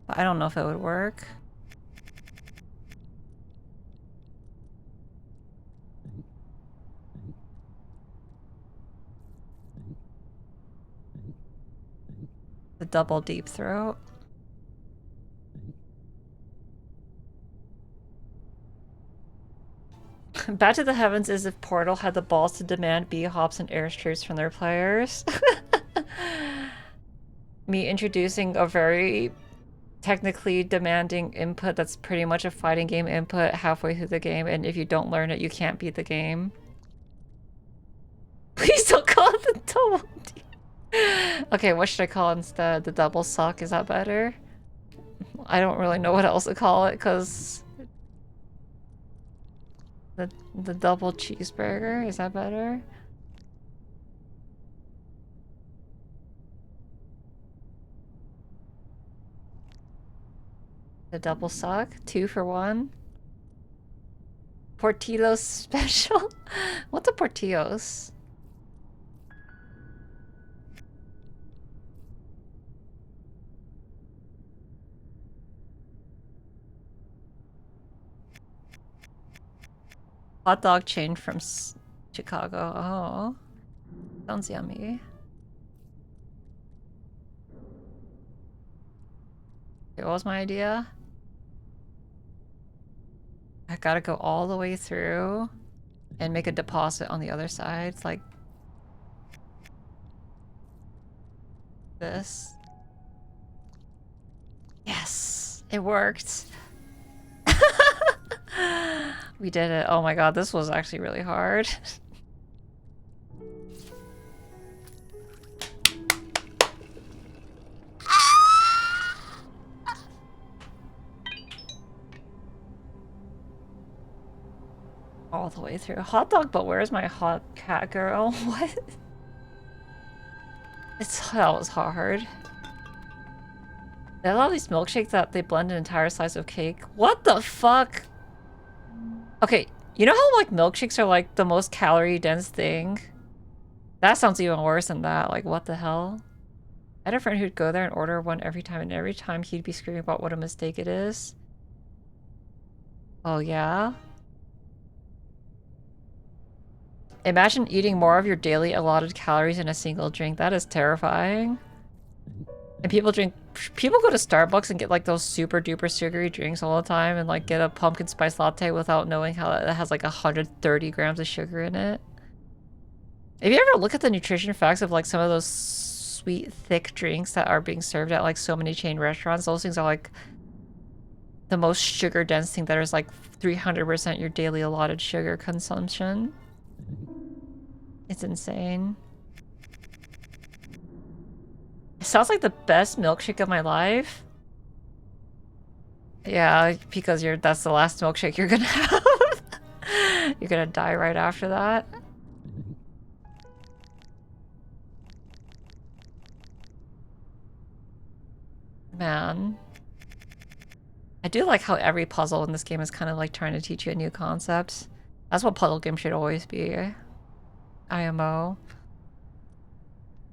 Speaker 1: But I don't know if it would work. The double deep throat. Back to the Heavens is if Portal had the balls to demand B-hops and airstrips from their players. Me introducing a very technically demanding input that's pretty much a fighting game input halfway through the game, and if you don't learn it, you can't beat the game. Please don't call it the double D. Okay, what should I call it instead? The double suck, is that better? I don't really know what else to call it, because... The double cheeseburger, is that better? The double suck? 2 for 1? Portillo's special? What's a Portillo's? Hot dog chain from Chicago. Oh. Sounds yummy. Okay, what was my idea? I gotta go all the way through and make a deposit on the other side. It's like this. Yes! It worked! We did it. Oh my god, this was actually really hard. All the way through. Hot dog, but where's my hot cat girl? What? That was hard. They have all these milkshakes that they blend an entire slice of cake. What the fuck? Okay, you know how like milkshakes are like the most calorie dense thing? That sounds even worse than that. Like what the hell? I had a friend who'd go there and order one every time, and every time he'd be screaming about what a mistake it is. Oh yeah? Imagine eating more of your daily allotted calories in a single drink. That is terrifying. And people go to Starbucks and get like those super duper sugary drinks all the time and like get a pumpkin spice latte without knowing how it has like 130 grams of sugar in it. If you ever look at the nutrition facts of like some of those sweet, thick drinks that are being served at like so many chain restaurants, those things are like the most sugar dense thing that is like 300% your daily allotted sugar consumption. It's insane. It sounds like the best milkshake of my life. Yeah, because that's the last milkshake you're gonna have. You're gonna die right after that. Man. I do like how every puzzle in this game is kind of like trying to teach you a new concept. That's what puzzle games should always be. IMO.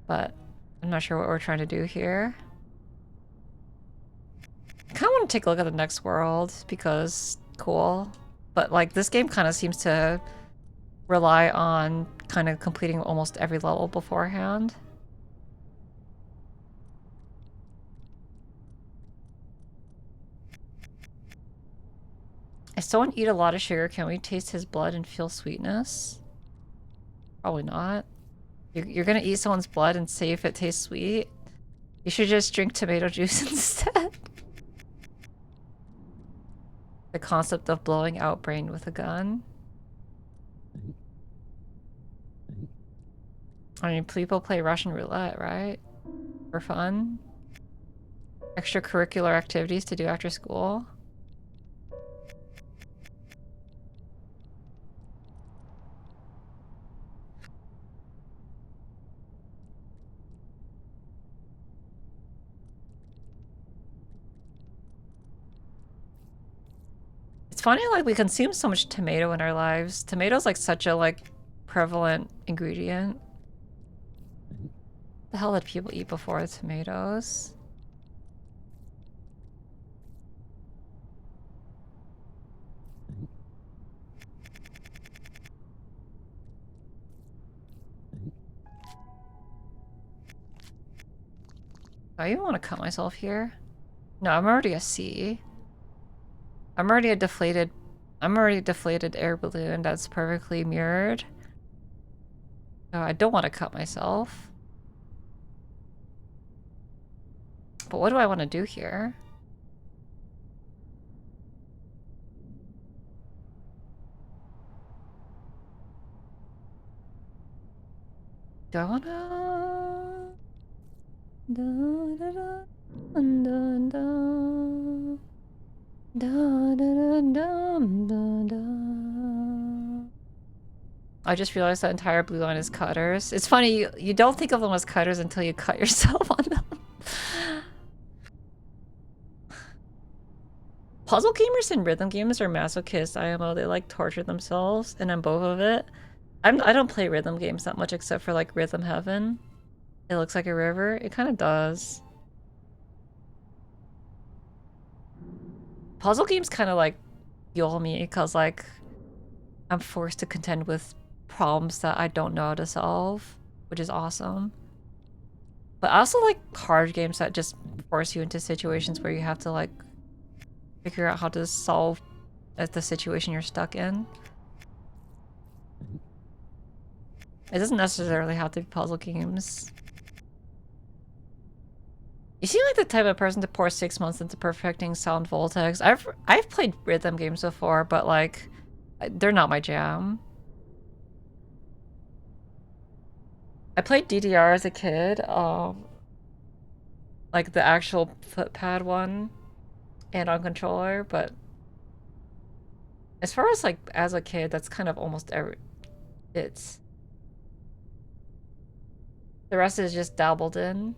Speaker 1: But I'm not sure what we're trying to do here. I kind of want to take a look at the next world because cool. But like this game kind of seems to rely on kind of completing almost every level beforehand. If someone eat a lot of sugar, can we taste his blood and feel sweetness? Probably not. You're gonna eat someone's blood and see if it tastes sweet? You should just drink tomato juice instead. The concept of blowing out brain with a gun. I mean, people play Russian roulette, right? For fun. Extracurricular activities to do after school. It's funny, like, we consume so much tomato in our lives. Tomato's like such a, like, prevalent ingredient. The hell did people eat before tomatoes? Do I even want to cut myself here? No, I'm already a C. I'm already a deflated air balloon that's perfectly mirrored. No, I don't want to cut myself. But what do I want to do here? Do I want to... Da, da, da, da, da. Da, da, da, da, da. I just realized that entire blue line is cutters. It's funny, you don't think of them as cutters until you cut yourself on them. Puzzle gamers and rhythm gamers are masochists, IMO. They like torture themselves, and I'm both of it. I don't play rhythm games that much except for like Rhythm Heaven. It looks like a river. It kind of does. Puzzle games kind of like fuel me because like I'm forced to contend with problems that I don't know how to solve, which is awesome. But I also like card games that just force you into situations where you have to like figure out how to solve the situation you're stuck in. It doesn't necessarily have to be puzzle games. You seem like the type of person to pour 6 months into perfecting Sound Voltex. I've played rhythm games before, but like they're not my jam. I played DDR as a kid, like the actual footpad one and on controller, but as far as like as a kid, that's kind of almost it's the rest is just dabbled in.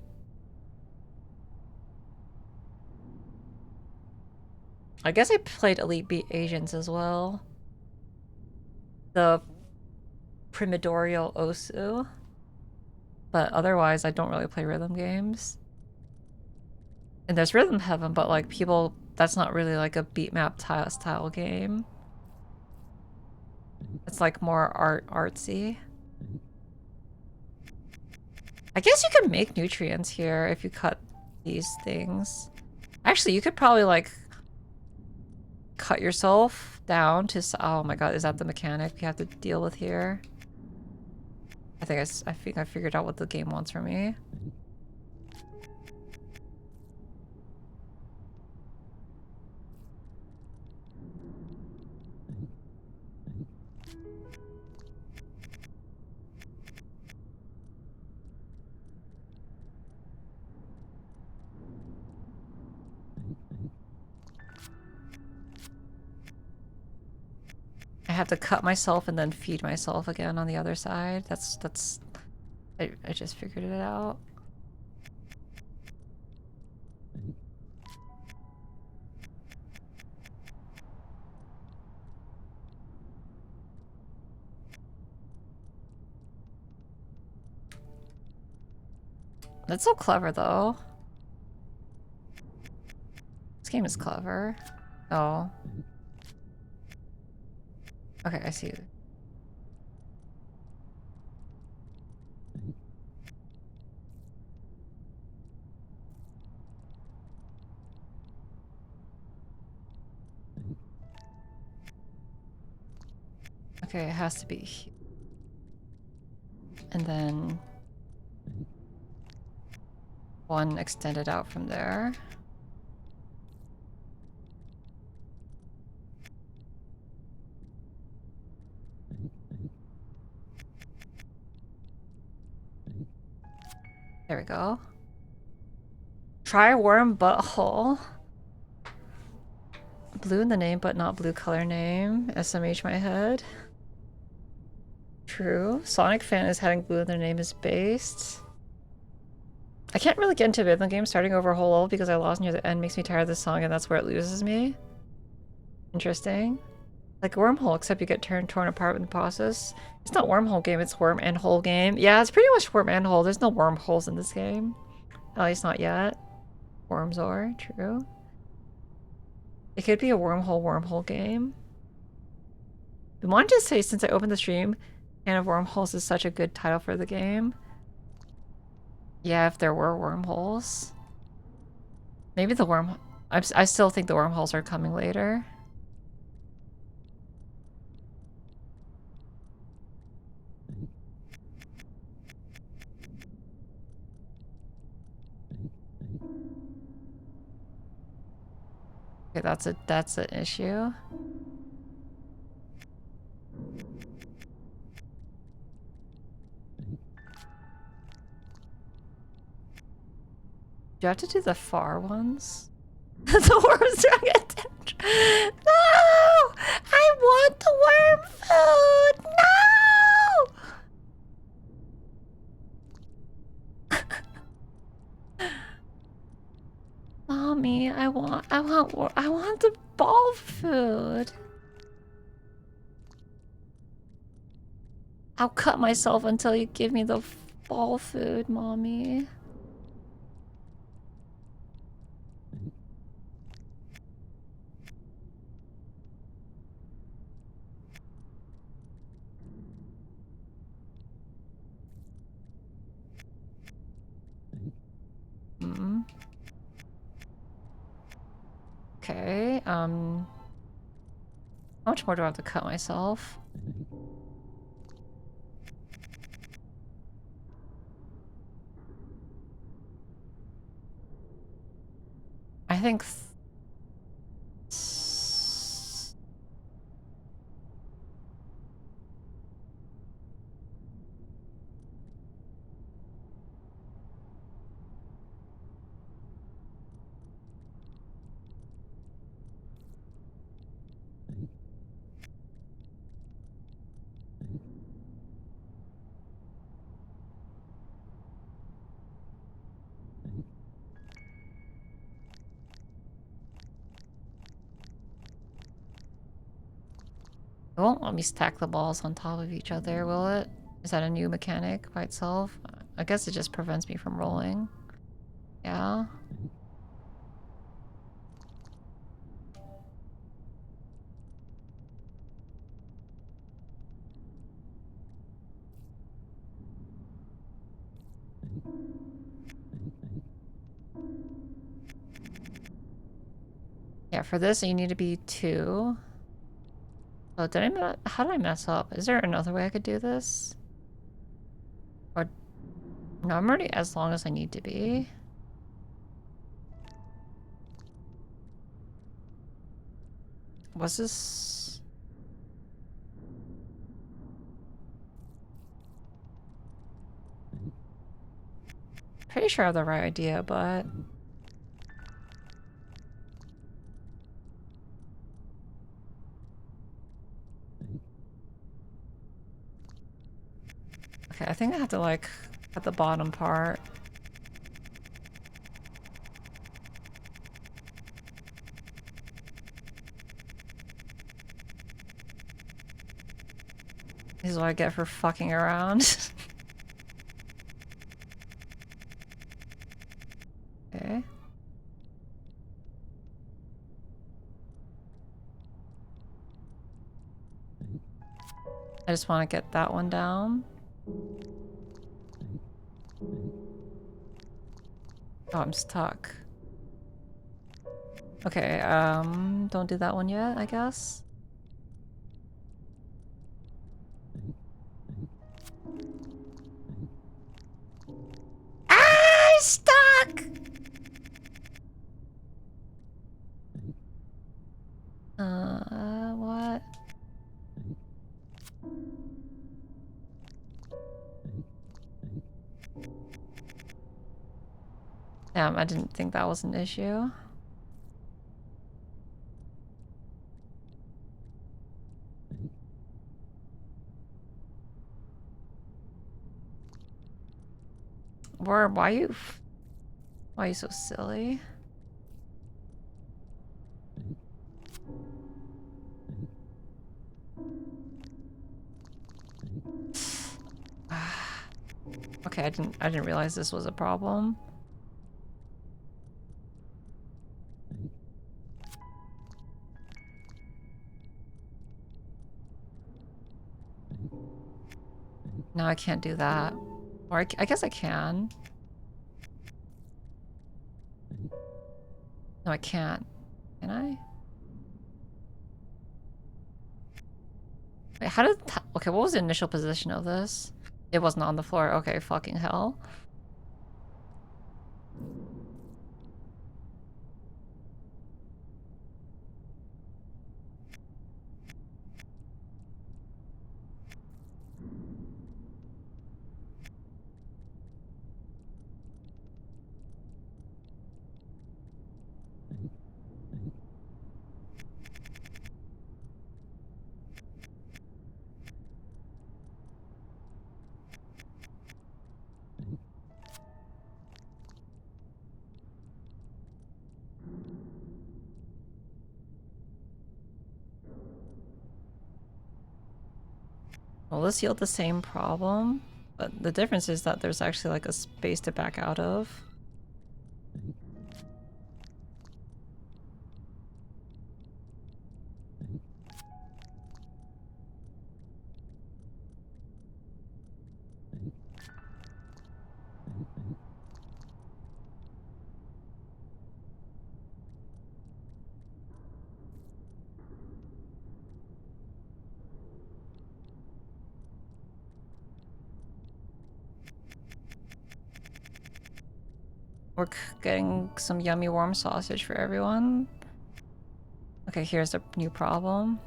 Speaker 1: I guess I played Elite Beat Asians as well. The Primordial Osu. But otherwise, I don't really play rhythm games. And there's Rhythm Heaven, but like people, that's not really like a beat map style game. It's like more artsy. I guess you can make nutrients here if you cut these things. Actually, you could probably like cut yourself down to, oh my god, is that the mechanic you have to deal with here? I think I figured out what the game wants from me. I have to cut myself and then feed myself again on the other side. I just figured it out. That's so clever though. This game is clever. Oh. Okay, I see. Okay, it has to be here. And then one extended out from there. There we go. Try worm butthole. Blue in the name, but not blue color name. SMH my head. True. Sonic fan is having blue in their name is based. I can't really get into rhythm games starting over a whole level because I lost near the end makes me tired of this song and that's where it loses me. Interesting. Like a wormhole, except you get torn apart in the process. It's not wormhole game, it's worm and hole game. Yeah, it's pretty much worm and hole. There's no wormholes in this game. At least not yet. Wormzor, true. It could be a wormhole game. I wanted to say, since I opened the stream, Can of Wormholes is such a good title for the game. Yeah, if there were wormholes. Maybe the I still think the wormholes are coming later. Okay, that's an issue. Do you have to do the far ones? The worms are attention. No! I want the worm food! No! Mommy, I want the ball food. I'll cut myself until you give me the ball food, mommy. Okay, how much more do I have to cut myself? I think... It won't let me stack the balls on top of each other, will it? Is that a new mechanic by itself? I guess it just prevents me from rolling. Yeah. Yeah, for this you need to be 2. Oh, how did I mess up? Is there another way I could do this? Or... No, I'm already as long as I need to be. Was this... Pretty sure I have the right idea, but... Okay, I think I have to, like, at the bottom part. This is what I get for fucking around. Okay. I just want to get that one down. Oh, I'm stuck. Okay, don't do that one yet, I guess. Ah, stuck! What? Damn, I didn't think that was an issue. Why are you so silly? Okay, I didn't realize this was a problem. No, I can't do that. Or I guess I can. No, I can't. Can I? Wait, how did... Okay, what was the initial position of this? It wasn't on the floor. Okay, fucking hell. Will this yield the same problem? But the difference is that there's actually like a space to back out of. We're getting some yummy warm sausage for everyone. Okay, here's a new problem.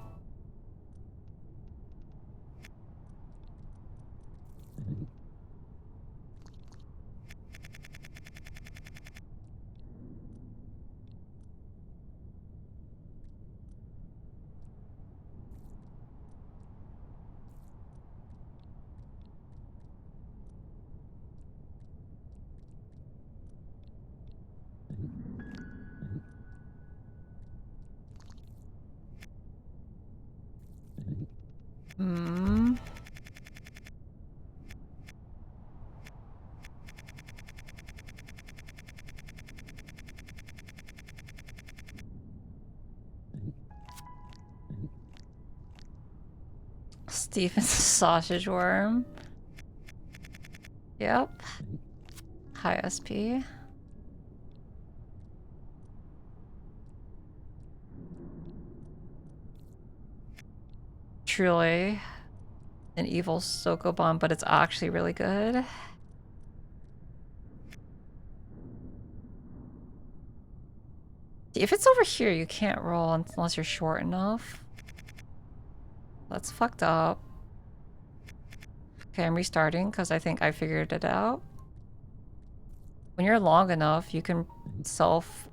Speaker 1: Hmm. Steven's sausage worm. Yep. High SP. Truly an evil Sokoban, but it's actually really good. If it's over here, you can't roll unless you're short enough. That's fucked up. Okay, I'm restarting because I think I figured it out. When you're long enough, you can self-impale.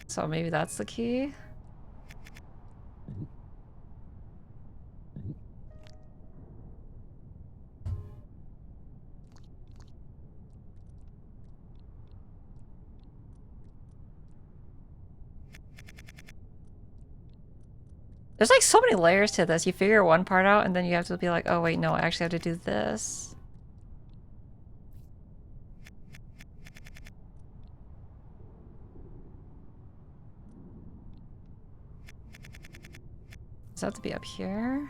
Speaker 1: So maybe that's the key. There's like so many layers to this. You figure one part out and then you have to be like, oh wait, no, I actually have to do this. Does that have to be up here?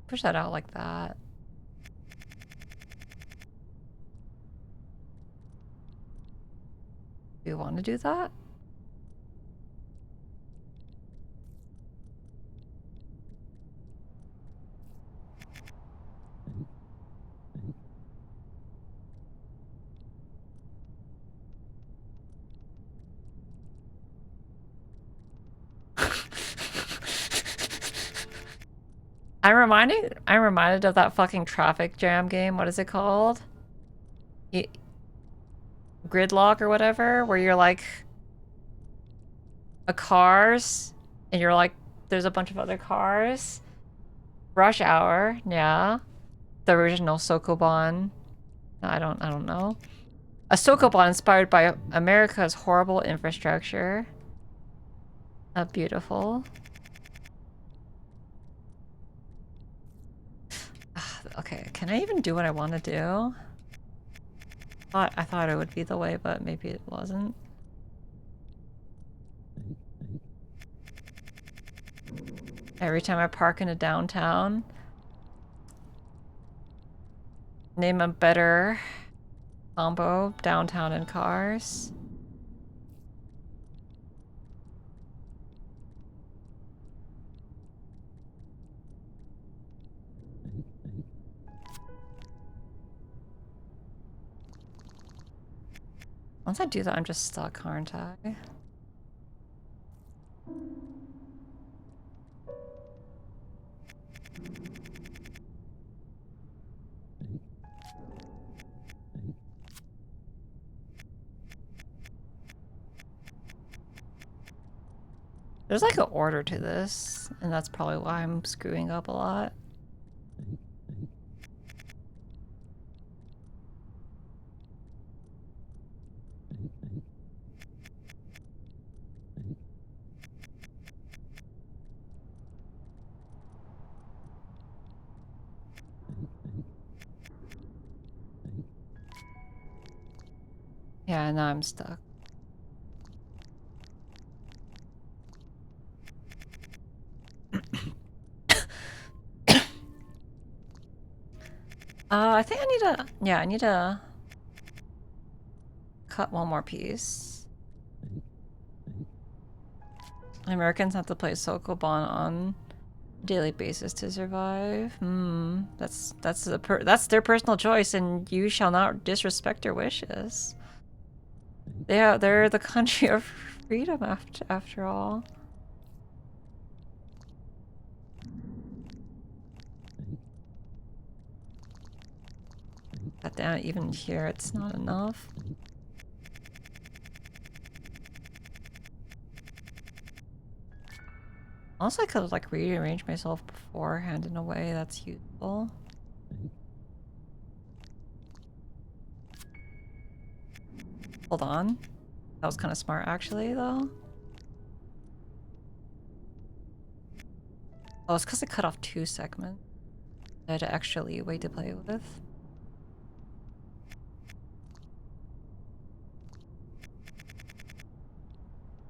Speaker 1: Push that out like that. Do you want to do that? I'm reminded of that fucking traffic jam game. What is it called? Gridlock or whatever, where you're like a cars and you're like there's a bunch of other cars. Rush Hour, yeah. The original Sokoban. I don't know. A Sokoban inspired by America's horrible infrastructure. Beautiful. Okay, can I even do what I want to do? I thought it would be the way, but maybe it wasn't. Every time I park in a downtown, name a better combo, downtown and cars. Once I do that, I'm just stuck, aren't I? There's like an order to this, and that's probably why I'm screwing up a lot. Yeah, now I'm stuck. I think I need to, yeah, I need to cut one more piece. Americans have to play Sokoban on a daily basis to survive. That's their personal choice, and you shall not disrespect their wishes. They're the country of freedom after all. God damn it, even here it's not enough. Also, I could like rearrange myself beforehand in a way that's useful. Hold on. That was kind of smart actually, though. Oh, it's because I cut off 2 segments. I had extra leeway to play with.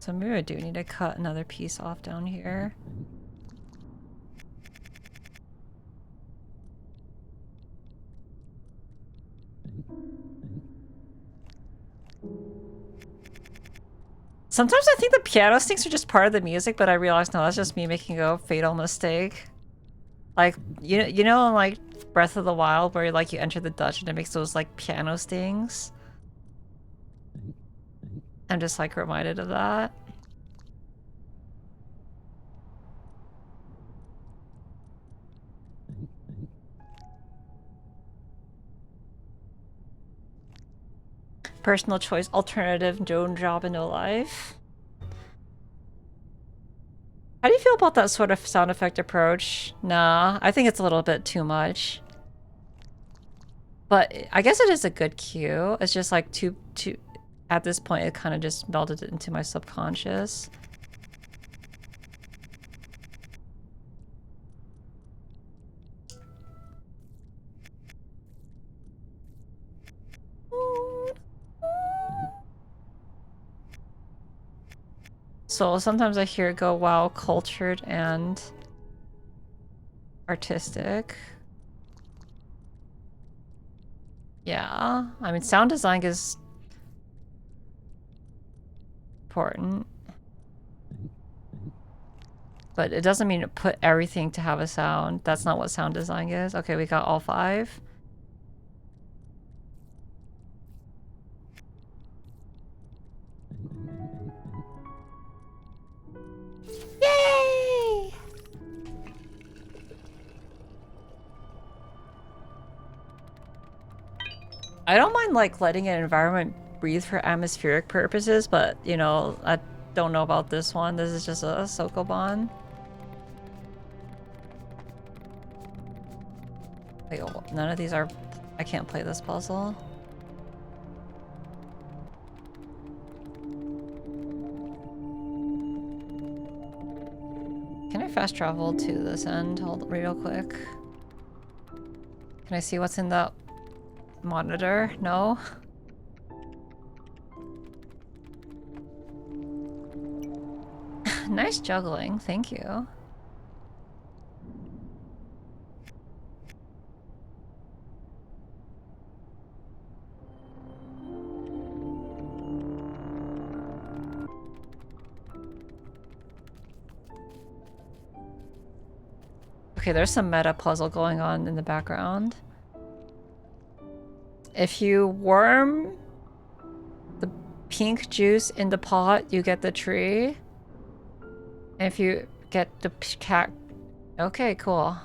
Speaker 1: So maybe I do need to cut another piece off down here. Sometimes I think the piano stinks are just part of the music, but I realize no, that's just me making a fatal mistake. Like, you know in like Breath of the Wild where like you enter the dungeon and it makes those like piano stings? I'm just like reminded of that. Personal choice, alternative, no job and no life. How do you feel about that sort of sound effect approach? Nah, I think it's a little bit too much. But I guess it is a good cue. It's just like at this point it kind of just melted into my subconscious. So sometimes I hear it go, wow, cultured and artistic. Yeah, I mean, sound design is important. But it doesn't mean to put everything to have a sound. That's not what sound design is. Okay, we got all 5. Yay! I don't mind like letting an environment breathe for atmospheric purposes, but you know, I don't know about this one. This is just a Sokoban. Wait, none of these are... I can't play this puzzle. Can I fast travel to this end? Hold real quick. Can I see what's in the monitor? No? Nice juggling, thank you. Okay, there's some meta puzzle going on in the background. If you worm the pink juice in the pot, you get the tree. And if you get the cat... Okay, cool.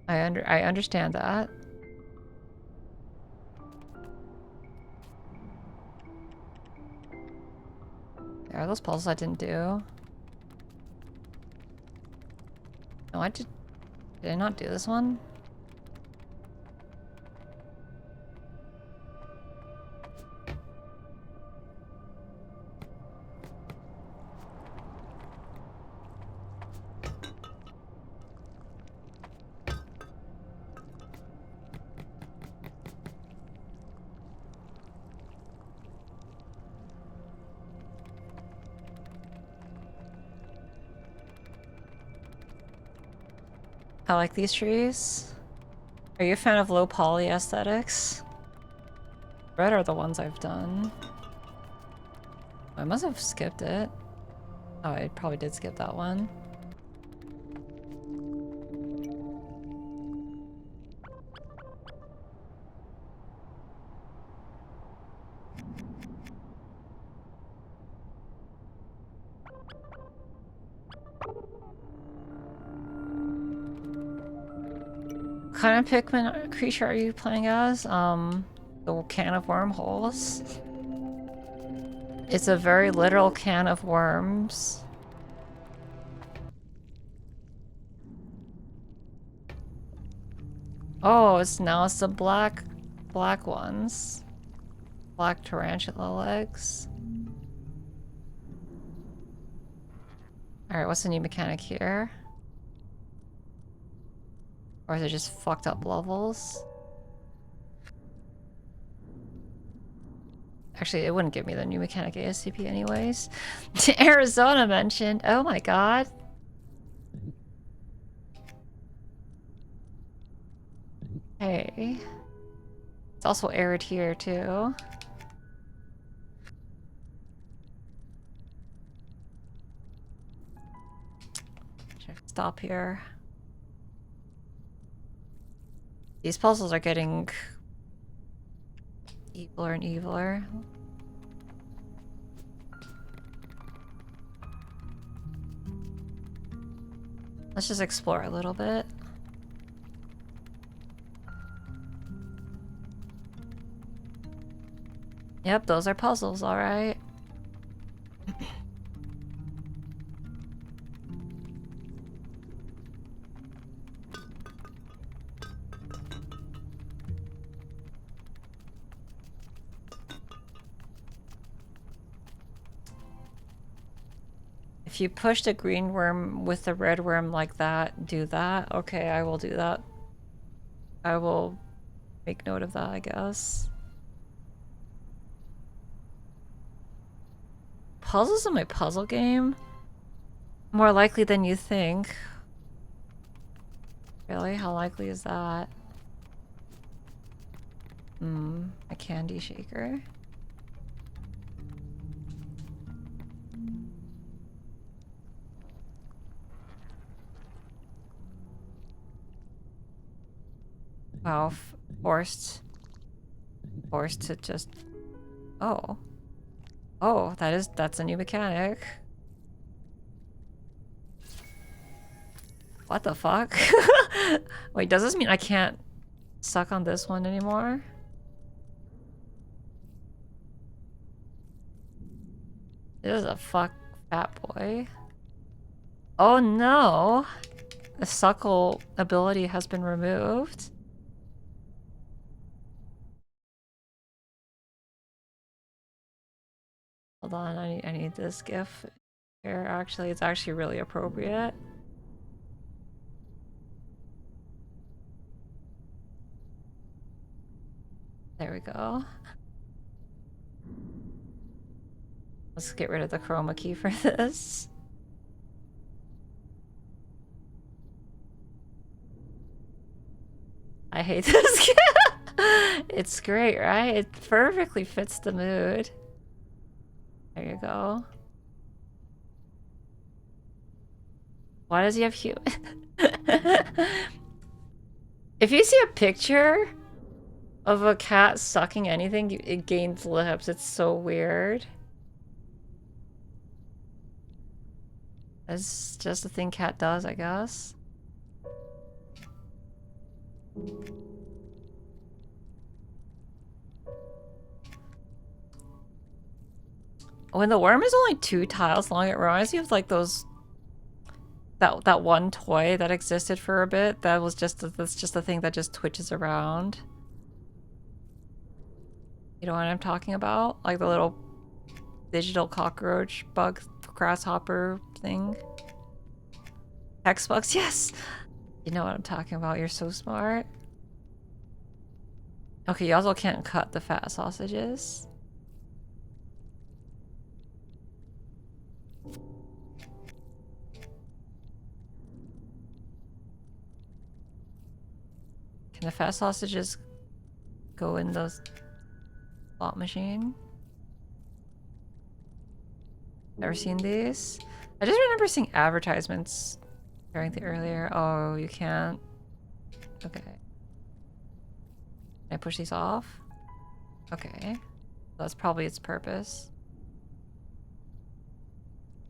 Speaker 1: I understand that. There are those puzzles I didn't do. No, did I not do this one? I like these trees. Are you a fan of low poly aesthetics? Red are the ones I've done. I must have skipped it. Oh, I probably did skip that one. What kind of Pikmin creature are you playing as? The can of wormholes. It's a very literal can of worms. Oh, it's the black ones. Black tarantula legs. Alright, what's the new mechanic here? Or is it just fucked up levels? Actually, it wouldn't give me the new mechanic ASCP anyways. Arizona mentioned. Oh my god. Hey. It's also arid here too. Stop here. These puzzles are getting eviler and eviler. Let's just explore a little bit. Yep, those are puzzles, alright. If you push the green worm with the red worm like that, do that. Okay, I will do that. I will make note of that, I guess. Puzzles in my puzzle game? More likely than you think. Really? How likely is that? A candy shaker. Wow, forced to just... Oh. Oh, that's a new mechanic. What the fuck? Wait, does this mean I can't suck on this one anymore? This is a fat boy. Oh no! The suckle ability has been removed. Hold on, I need this GIF here. Actually, it's actually really appropriate. There we go. Let's get rid of the chroma key for this. I hate this. It's great, right? It perfectly fits the mood. There you go. Why does he have human? If you see a picture of a cat sucking anything, it gains lips. It's so weird. That's just a thing cat does, I guess. When the worm is only 2 tiles long, it reminds me of like those... that one toy that existed for a bit, that's just a thing that just twitches around. You know what I'm talking about? Like the little digital cockroach bug grasshopper thing. Hex bugs, yes! You know what I'm talking about, you're so smart. Okay, you also can't cut the fat sausages. Can the fat sausages go in the slot machine? Never seen these? I just remember seeing advertisements during the earlier. Oh, you can't. Okay. Can I push these off? Okay. That's probably its purpose.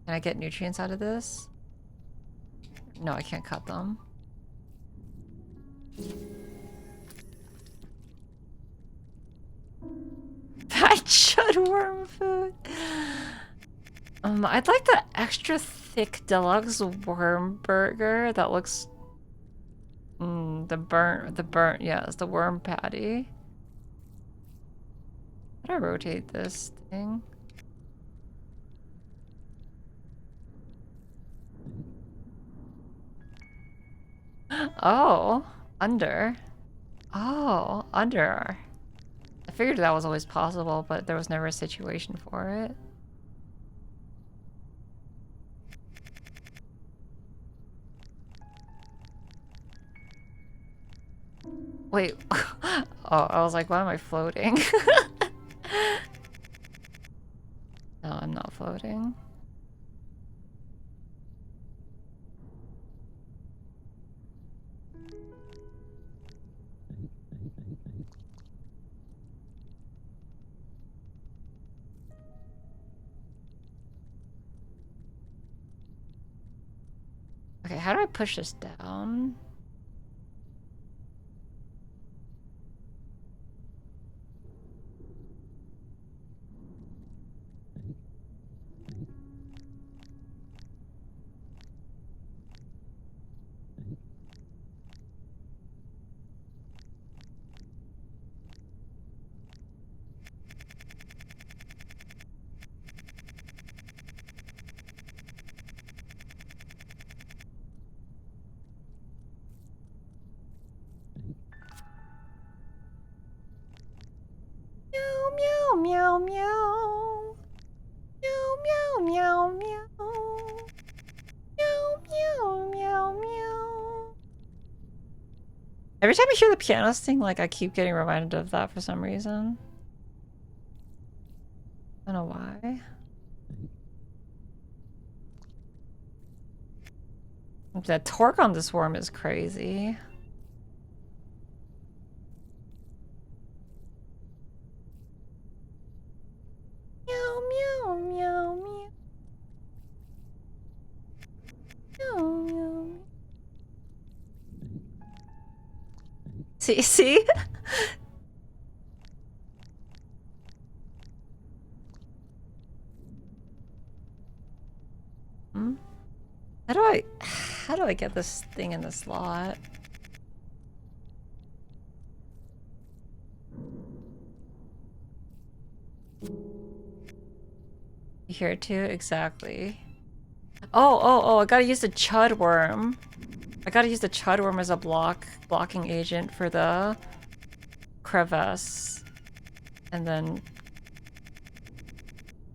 Speaker 1: Can I get nutrients out of this? No, I can't cut them. Fat chud worm food. I'd like the extra thick deluxe worm burger that looks. The burnt, yeah, it's the worm patty. How do I rotate this thing? Oh, under. Oh, under. I figured that was always possible, but there was never a situation for it. Wait. Oh, I was like, why am I floating? No, I'm not floating. Okay, how do I push this down? Meow, meow, meow. Meow, meow, meow, meow. Meow, meow, meow, meow. Every time I hear the piano sing, like, I keep getting reminded of that for some reason. I don't know why. The torque on this worm is crazy. Meow, meow, meow, meow. Meow, meow. See? Hmm? How do I get this thing in the slot? You hear it too? Exactly. Oh, I gotta use the chud worm. I gotta use the chud worm as a blocking agent for the crevasse. And then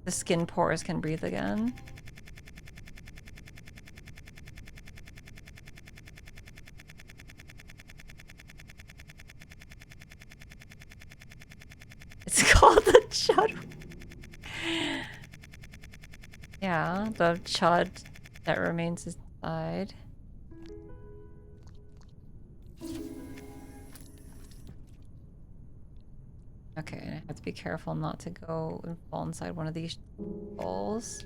Speaker 1: the skin pores can breathe again. It's called the chud. Yeah, the chud that remains inside. Okay, I have to be careful not to go and fall inside one of these bowls.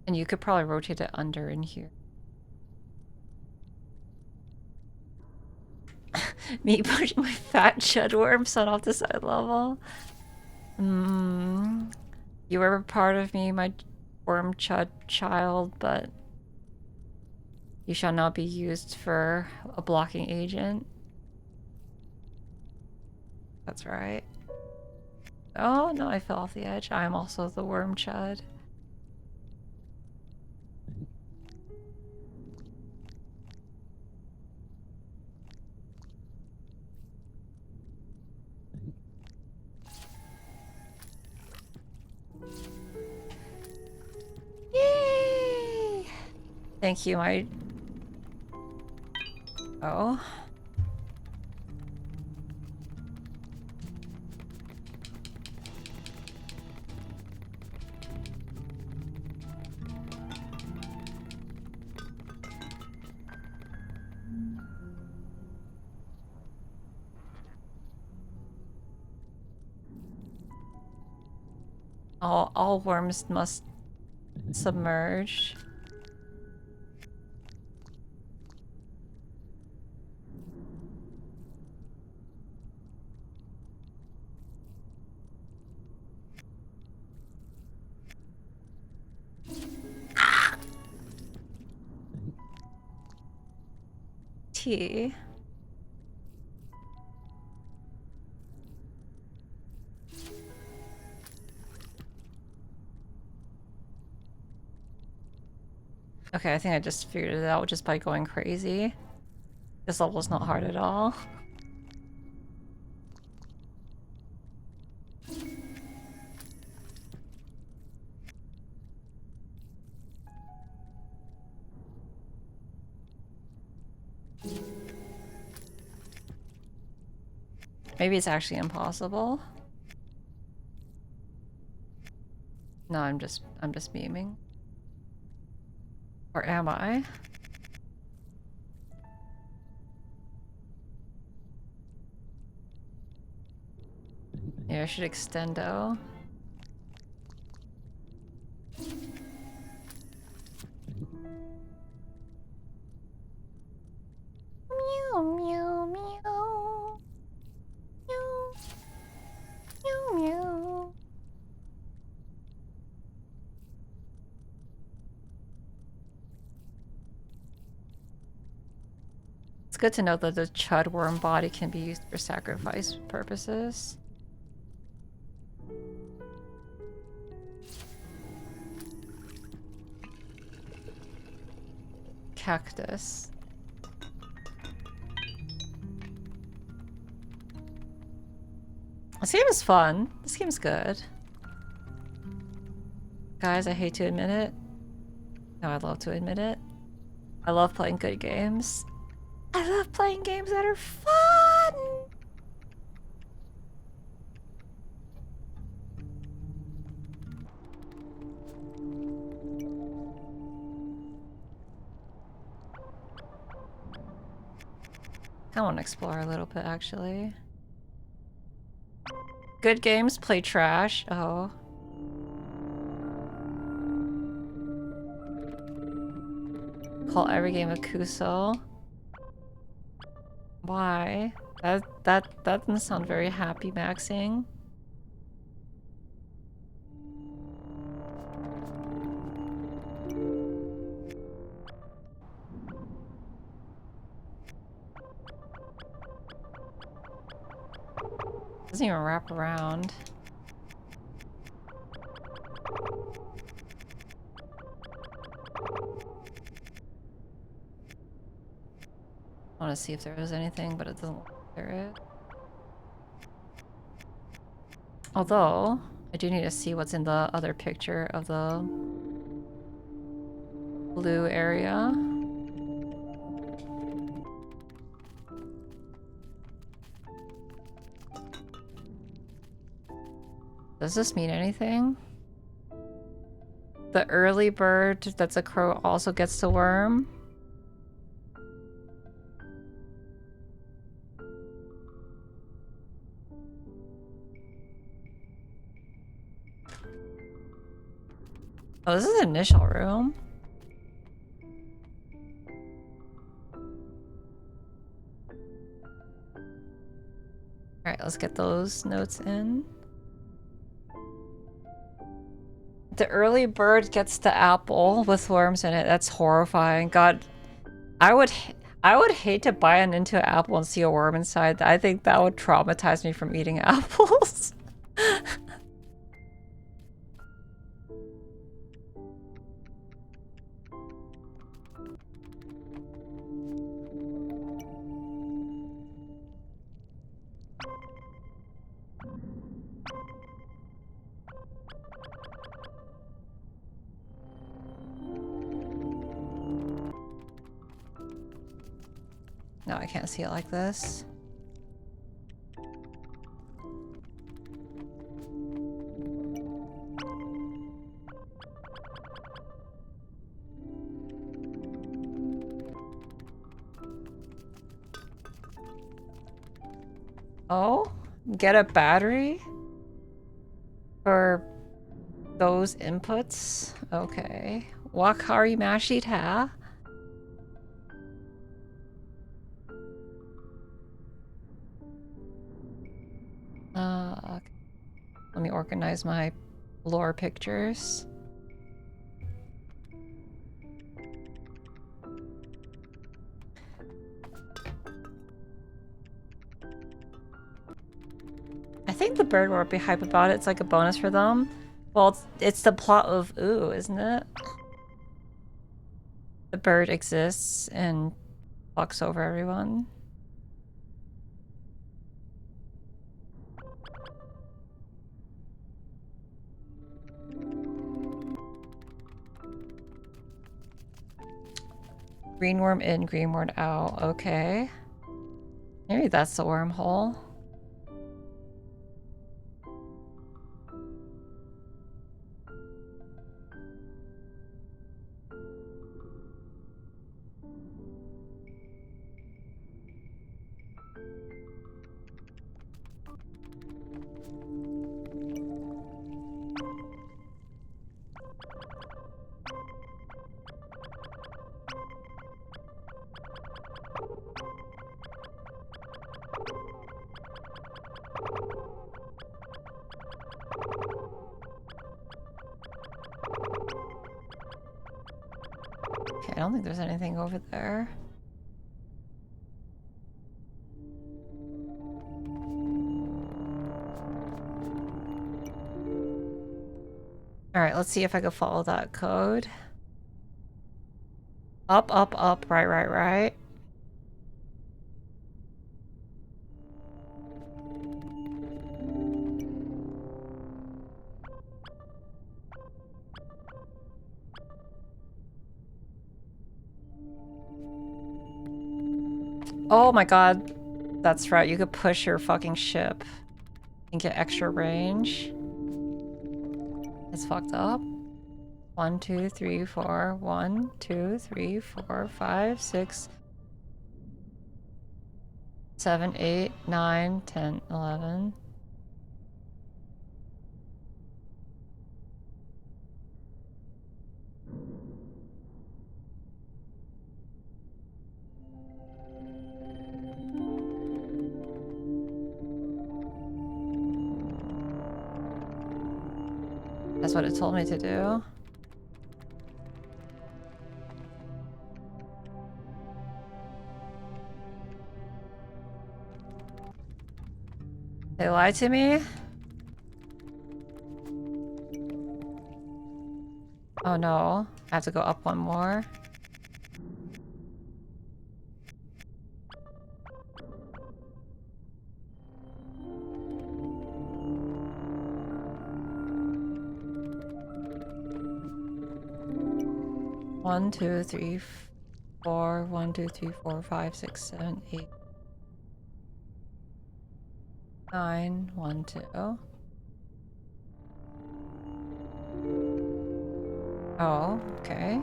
Speaker 1: And you could probably rotate it under in here. Me pushing my fat chud worm son off the side level. You were part of me, my worm chud child, but you shall not be used for a blocking agent. That's right. Oh, no, I fell off the edge. I'm also the worm chud. Yay! Thank you, my... Oh. All worms must submerge. Tea. Okay, I think I just figured it out just by going crazy. This level's not hard at all. Maybe it's actually impossible. No, I'm just memeing. Or am I? Yeah, I should extendo. Meow, meow, meow. Meow. Meow, meow. It's good to know that the chud worm body can be used for sacrifice purposes. Cactus. This game is fun. This game's good. Guys, I hate to admit it. No, I love to admit it. I love playing good games. I love playing games that are fun! I want to explore a little bit, actually. Good games play trash. Oh. Call every game a Kuso. Why? That doesn't sound very happy maxing. Doesn't even wrap around. I want to see if there was anything, but it doesn't look like there is. Although, I do need to see what's in the other picture of the blue area. Does this mean anything? The early bird that's a crow also gets to worm? Oh, this is the initial room. Alright, let's get those notes in. The early bird gets the apple with worms in it. That's horrifying. God, I would hate to bite into an apple and see a worm inside. I think that would traumatize me from eating apples. No, I can't see it like this. Oh, get a battery for those inputs. Okay. Wakari Mashita. Okay. Let me organize my lore pictures. I think the bird won't be hype about it. It's like a bonus for them. Well, it's the plot of Ooh, isn't it? The bird exists and fucks over everyone. Green worm in, green worm out. Okay. Maybe that's the wormhole. Okay, I don't think there's anything over there. Alright, let's see if I can follow that code. Up, up, up, right, right, right. Oh my god. That's right, you could push your fucking ship and get extra range. It's fucked up. 1, 2, 3, 4. 1, 2, 3, 4, 5, 6, 7, 8, 9, 10, 11. That's what it told me to do. They lied to me? Oh no, I have to go up one more. One, two, three, 4. 1, 2, 3, 4, 5, 6, 7, 8, 9. 1, 2. Oh, okay.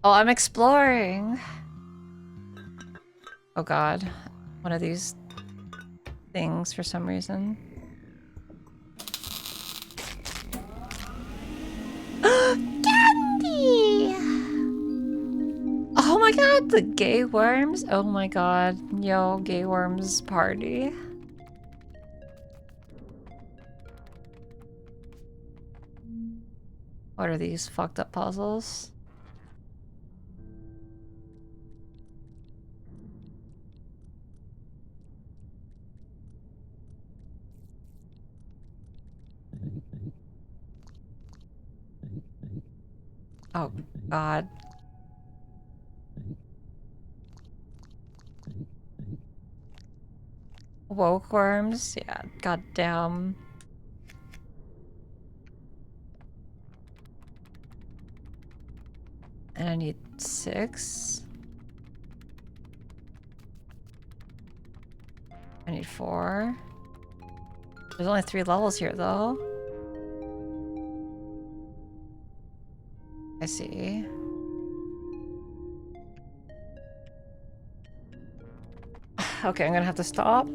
Speaker 1: Oh, I'm exploring. Oh god. One of these things for some reason. Candy! Oh my god! The gay worms? Oh my god. Yo, gay worms party. What are these fucked up puzzles? Oh god. Woke worms? Yeah, goddamn. And I need 6. I need 4. There's only 3 levels here though. I see. Okay, I'm gonna have to stop.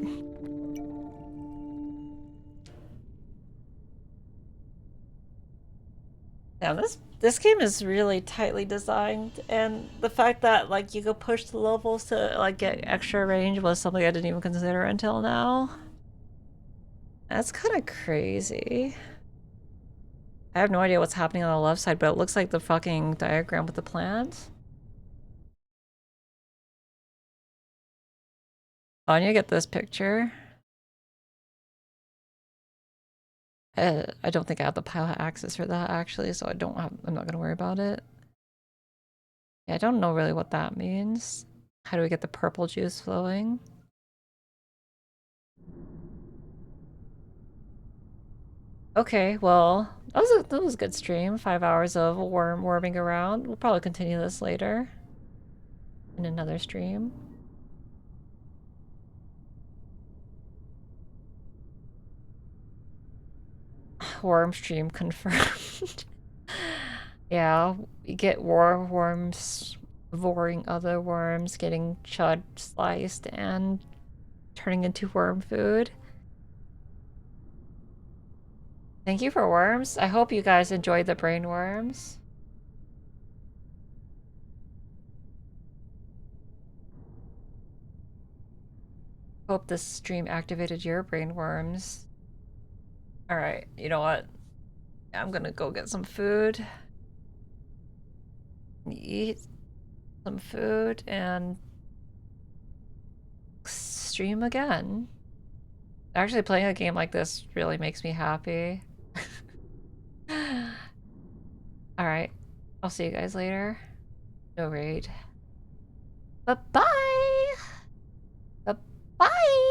Speaker 1: Yeah, this game is really tightly designed, and the fact that like you could push the levels to like get extra range was something I didn't even consider until now. That's kind of crazy. I have no idea what's happening on the left side, but it looks like the fucking diagram with the plant. Oh, I need to get this picture. I don't think I have the pilot access for that actually, so I'm not gonna worry about it. Yeah, I don't know really what that means. How do we get the purple juice flowing? Okay, well, that was a good stream. 5 hours of worming around. We'll probably continue this later in another stream. Worm stream confirmed. Yeah, we get worms voring other worms, getting chud sliced and turning into worm food. Thank you for worms. I hope you guys enjoyed the brain worms. Hope this stream activated your brain worms. Alright, you know what? I'm gonna go get some food. Eat some food and stream again. Actually, playing a game like this really makes me happy. Alright, I'll see you guys later. No raid. Bye-bye! Bye-bye!